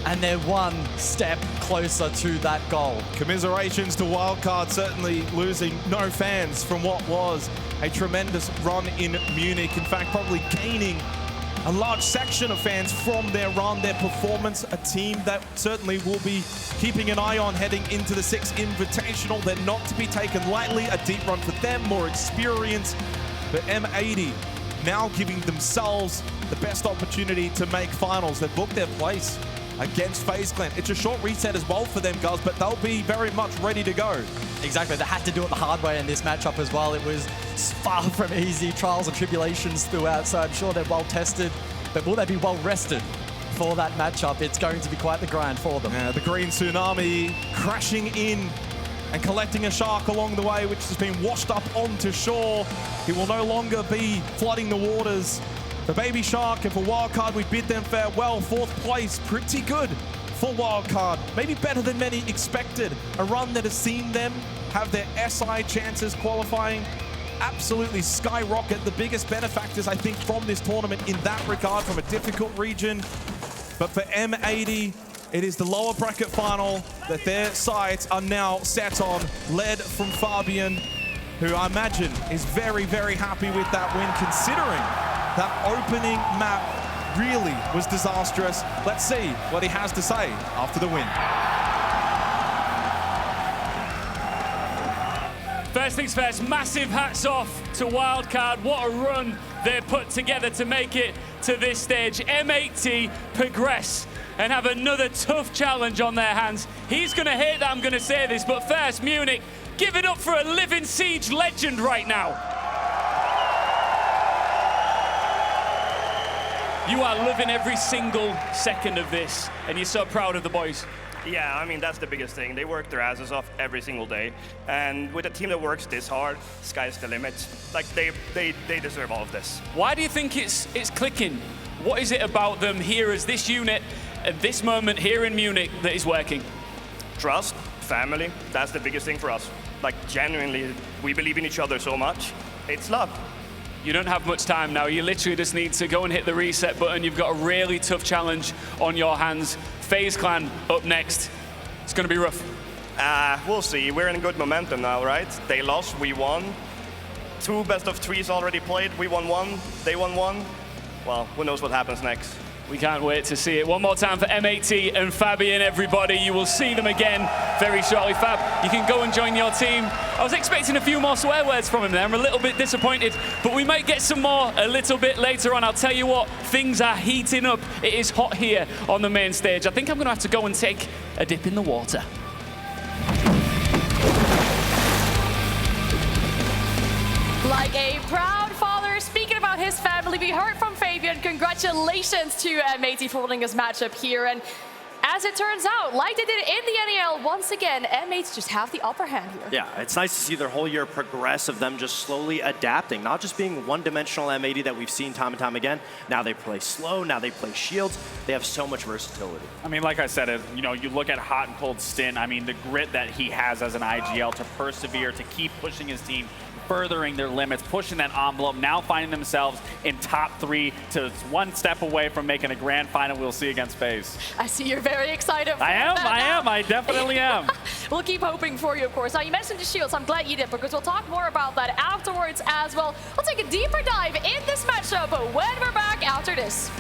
And they're one step closer to that goal. Commiserations to Wildcard, certainly losing no fans from what was a tremendous run in Munich. In fact, probably gaining a large section of fans from their run, their performance, a team that certainly will be keeping an eye on heading into the 6th Invitational. They're not to be taken lightly, a deep run for them, more experience. But M80 now giving themselves the best opportunity to make finals. They've booked their place against FaZe Clan. It's a short reset as well for them, guys, but they'll be very much ready to go. Exactly, they had to do it the hard way in this matchup as well. It was far from easy, trials and tribulations throughout, so I'm sure they're well tested, but will they be well rested for that matchup? It's going to be quite the grind for them. Yeah, the green tsunami crashing in and collecting a shark along the way, which has been washed up onto shore. He will no longer be flooding the waters. The baby shark, and for Wildcard, we bid them farewell. 4th place, pretty good for Wildcard. Maybe better than many expected. A run that has seen them have their SI chances qualifying absolutely skyrocket. The biggest benefactors, I think, from this tournament in that regard, from a difficult region. But for M80, it is the lower bracket final that their sights are now set on, led from Fabian, who I imagine is very, very happy with that win, considering that opening map really was disastrous. Let's see what he has to say after the win. First things first, massive hats off to Wildcard. What a run they put together to make it to this stage. M80 progress and have another tough challenge on their hands. He's going to hate that I'm going to say this, but first, Munich, give it up for a living Siege legend right now. You are loving every single second of this, and you're so proud of the boys. Yeah, I mean, that's the biggest thing. They work their asses off every single day. And with a team that works this hard, sky's the limit. Like, they deserve all of this. Why do you think it's clicking? What is it about them here as this unit at this moment here in Munich that is working? Trust, family, that's the biggest thing for us. Like, genuinely, we believe in each other so much. It's love. You don't have much time now. You literally just need to go and hit the reset button. You've got a really tough challenge on your hands. FaZe Clan up next. It's going to be rough. We'll see. We're in good momentum now, right? They lost, we won. 2 best of 3s already played. We won 1, they won 1. Well, who knows what happens next. We can't wait to see it. One more time for M80 and Fabian, everybody. You will see them again very shortly. Fab, you can go and join your team. I was expecting a few more swear words from him there. I'm a little bit disappointed, but we might get some more a little bit later on. I'll tell you what, things are heating up. It is hot here on the main stage. I think I'm going to have to go and take a dip in the water. Like a proud father speaking about his family, we heard from Fabian. Congratulations to M80 for winning this matchup here. And as it turns out, like they did in the NEL, once again, M80 just have the upper hand here. Yeah, it's nice to see their whole year progress of them just slowly adapting, not just being one-dimensional M80 that we've seen time and time again. Now they play slow, now they play shields. They have so much versatility. I mean, like I said, you know, you look at Hot and Cold Stint, I mean, the grit that he has as an IGL to persevere, to keep pushing his team, furthering their limits, pushing that envelope, now finding themselves in top 3 to 1 step away from making a grand final we'll see against FaZe. I see you're very excited for I definitely am. We'll keep hoping for you, of course. Now, you mentioned the shields. I'm glad you did, because we'll talk more about that afterwards as well. We'll take a deeper dive in this matchup when we're back after this.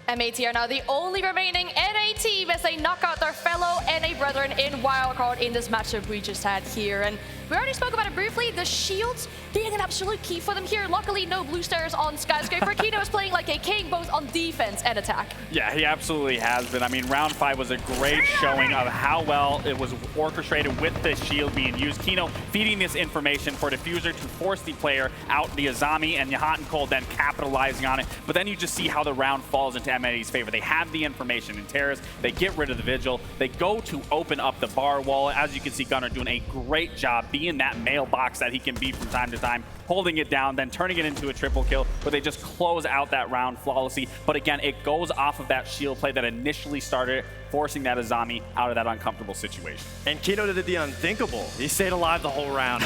M80 are now the only remaining NA team as they knock out their fellow NA brethren in Wildcard in this matchup we just had here. And we already spoke about it briefly, the shields being an absolute key for them here. Luckily, no blue stairs on Skyscraper. Kino is playing like a king, both on defense and attack. Yeah, he absolutely has been. I mean, round 5 was a great showing of how well it was orchestrated with the shield being used. Kino feeding this information for Diffuser to force the player out, the Azami, and Hot and Cold then capitalizing on it. But then you just see how the round falls into M80's favor. They have the information in Terrace, they get rid of the Vigil, they go to open up the bar wall. As you can see, Gunnar doing a great job being that mailbox that he can be from time to time, holding it down, then turning it into a triple kill, but they just close out that round flawlessly. But again, it goes off of that shield play that initially started, forcing that Azami out of that uncomfortable situation. And Kino did the unthinkable. He stayed alive the whole round.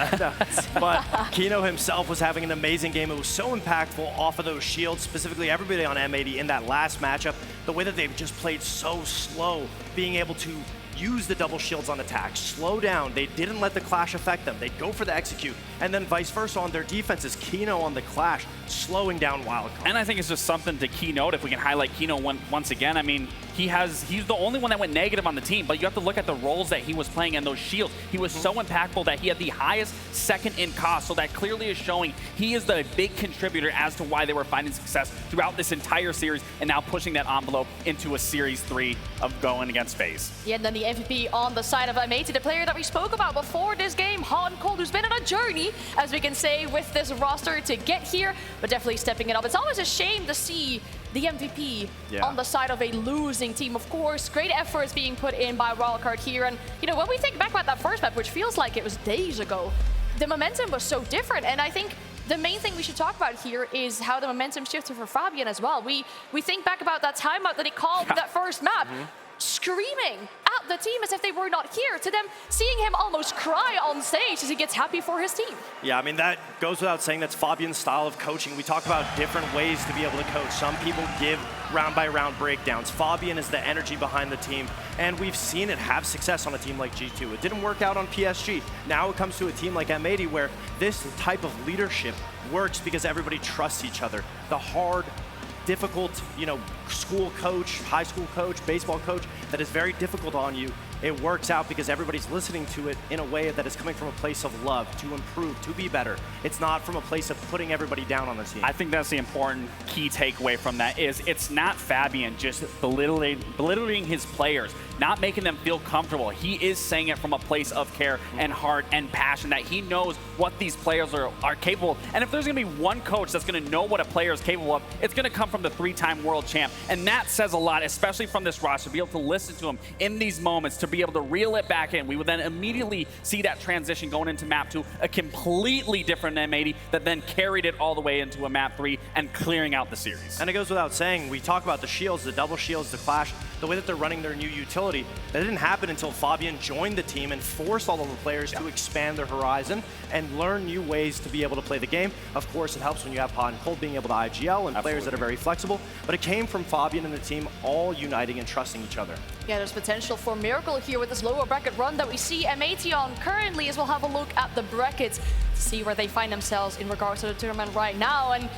But Kino himself was having an amazing game. It was so impactful off of those shields, specifically everybody on M80 in that last matchup. The way that they've just played so slow, being able to use the double shields on attack, slow down. They didn't let the clash affect them. They'd go for the execute. And then vice versa on their defenses. Kino on the clash, slowing down Wildcard. And I think it's just something to keynote, if we can highlight Kino once again. I mean, he's the only one that went negative on the team, but you have to look at the roles that he was playing and those shields. He was so impactful that he had the highest second in cost, so that clearly is showing he is the big contributor as to why they were finding success throughout this entire series and now pushing that envelope into a Series 3 of going against FaZe. Yeah, and then the MVP on the side of M80, the player that we spoke about before this game, Hot and Cold, who's been on a journey, as we can say, with this roster to get here, but definitely stepping it up. It's always a shame to see the MVP on the side of a losing team. Of course, great efforts being put in by Wildcard here. And, you know, when we think back about that first map, which feels like it was days ago, the momentum was so different. And I think the main thing we should talk about here is how the momentum shifted for Fabian as well. We think back about that timeout that he called that first map, screaming at the team as if they were not here, to them seeing him almost cry on stage as he gets happy for his team. Yeah, I mean, that goes without saying. That's Fabian's style of coaching. We talk about different ways to be able to coach. Some people give round-by-round breakdowns. Fabian is the energy behind the team, and we've seen it have success on a team like G2. It didn't work out on PSG. Now it comes to a team like M80 where this type of leadership works because everybody trusts each other. The hard, difficult, school coach, high school coach, baseball coach that is very difficult on you, it works out because everybody's listening to it in a way that is coming from a place of love, to improve, to be better. It's not from a place of putting everybody down on the team. I think that's the important key takeaway from that is it's not Fabian just belittling his players, not making them feel comfortable. He is saying it from a place of care and heart and passion that he knows what these players are capable of. And if there's going to be one coach that's going to know what a player is capable of, it's going to come from the 3-time world champ. And that says a lot, especially from this roster, to be able to listen to him in these moments, to be able to reel it back in. We would then immediately see that transition going into map 2, a completely different M80 that then carried it all the way into a map 3 and clearing out the series. And it goes without saying, we talk about the shields, the double shields, the clash, the way that they're running their new utility. That didn't happen until Fabian joined the team and forced all of the players to expand their horizon and learn new ways to be able to play the game. Of course, it helps when you have Hot and Cold being able to IGL and players that are very flexible, but it came from Fabian and the team all uniting and trusting each other. Yeah, there's potential for miracle here with this lower bracket run that we see M80 on currently, as we'll have a look at the brackets to see where they find themselves in regards to the tournament right now. And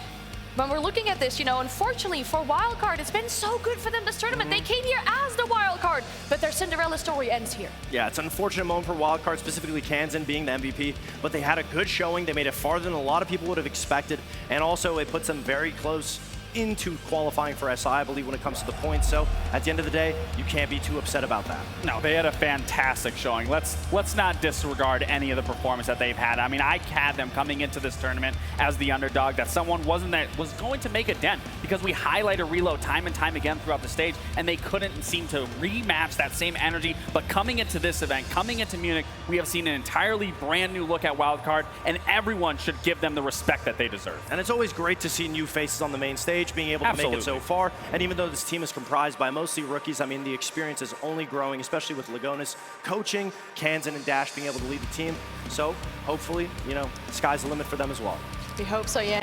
when we're looking at this, unfortunately for Wildcard, it's been so good for them this tournament. They came here as the Wildcard, but their Cinderella story ends here. Yeah, it's an unfortunate moment for Wildcard, specifically Kansan being the MVP, but they had a good showing. They made it farther than a lot of people would have expected, and also it puts them very close into qualifying for SI, I believe, when it comes to the points. So at the end of the day, you can't be too upset about that. No, they had a fantastic showing. Let's not disregard any of the performance that they've had. I mean, I had them coming into this tournament as the underdog, that someone was going to make a dent, because we highlighted Reload time and time again throughout the stage, and they couldn't seem to rematch that same energy. But coming into this event, coming into Munich, we have seen an entirely brand new look at Wildcard, and everyone should give them the respect that they deserve. And it's always great to see new faces on the main stage, being able to make it so far. And even though this team is comprised by mostly rookies, I mean, the experience is only growing, especially with Lagonis coaching, Kansan and Dash being able to lead the team. So hopefully, sky's the limit for them as well. We hope so, yeah.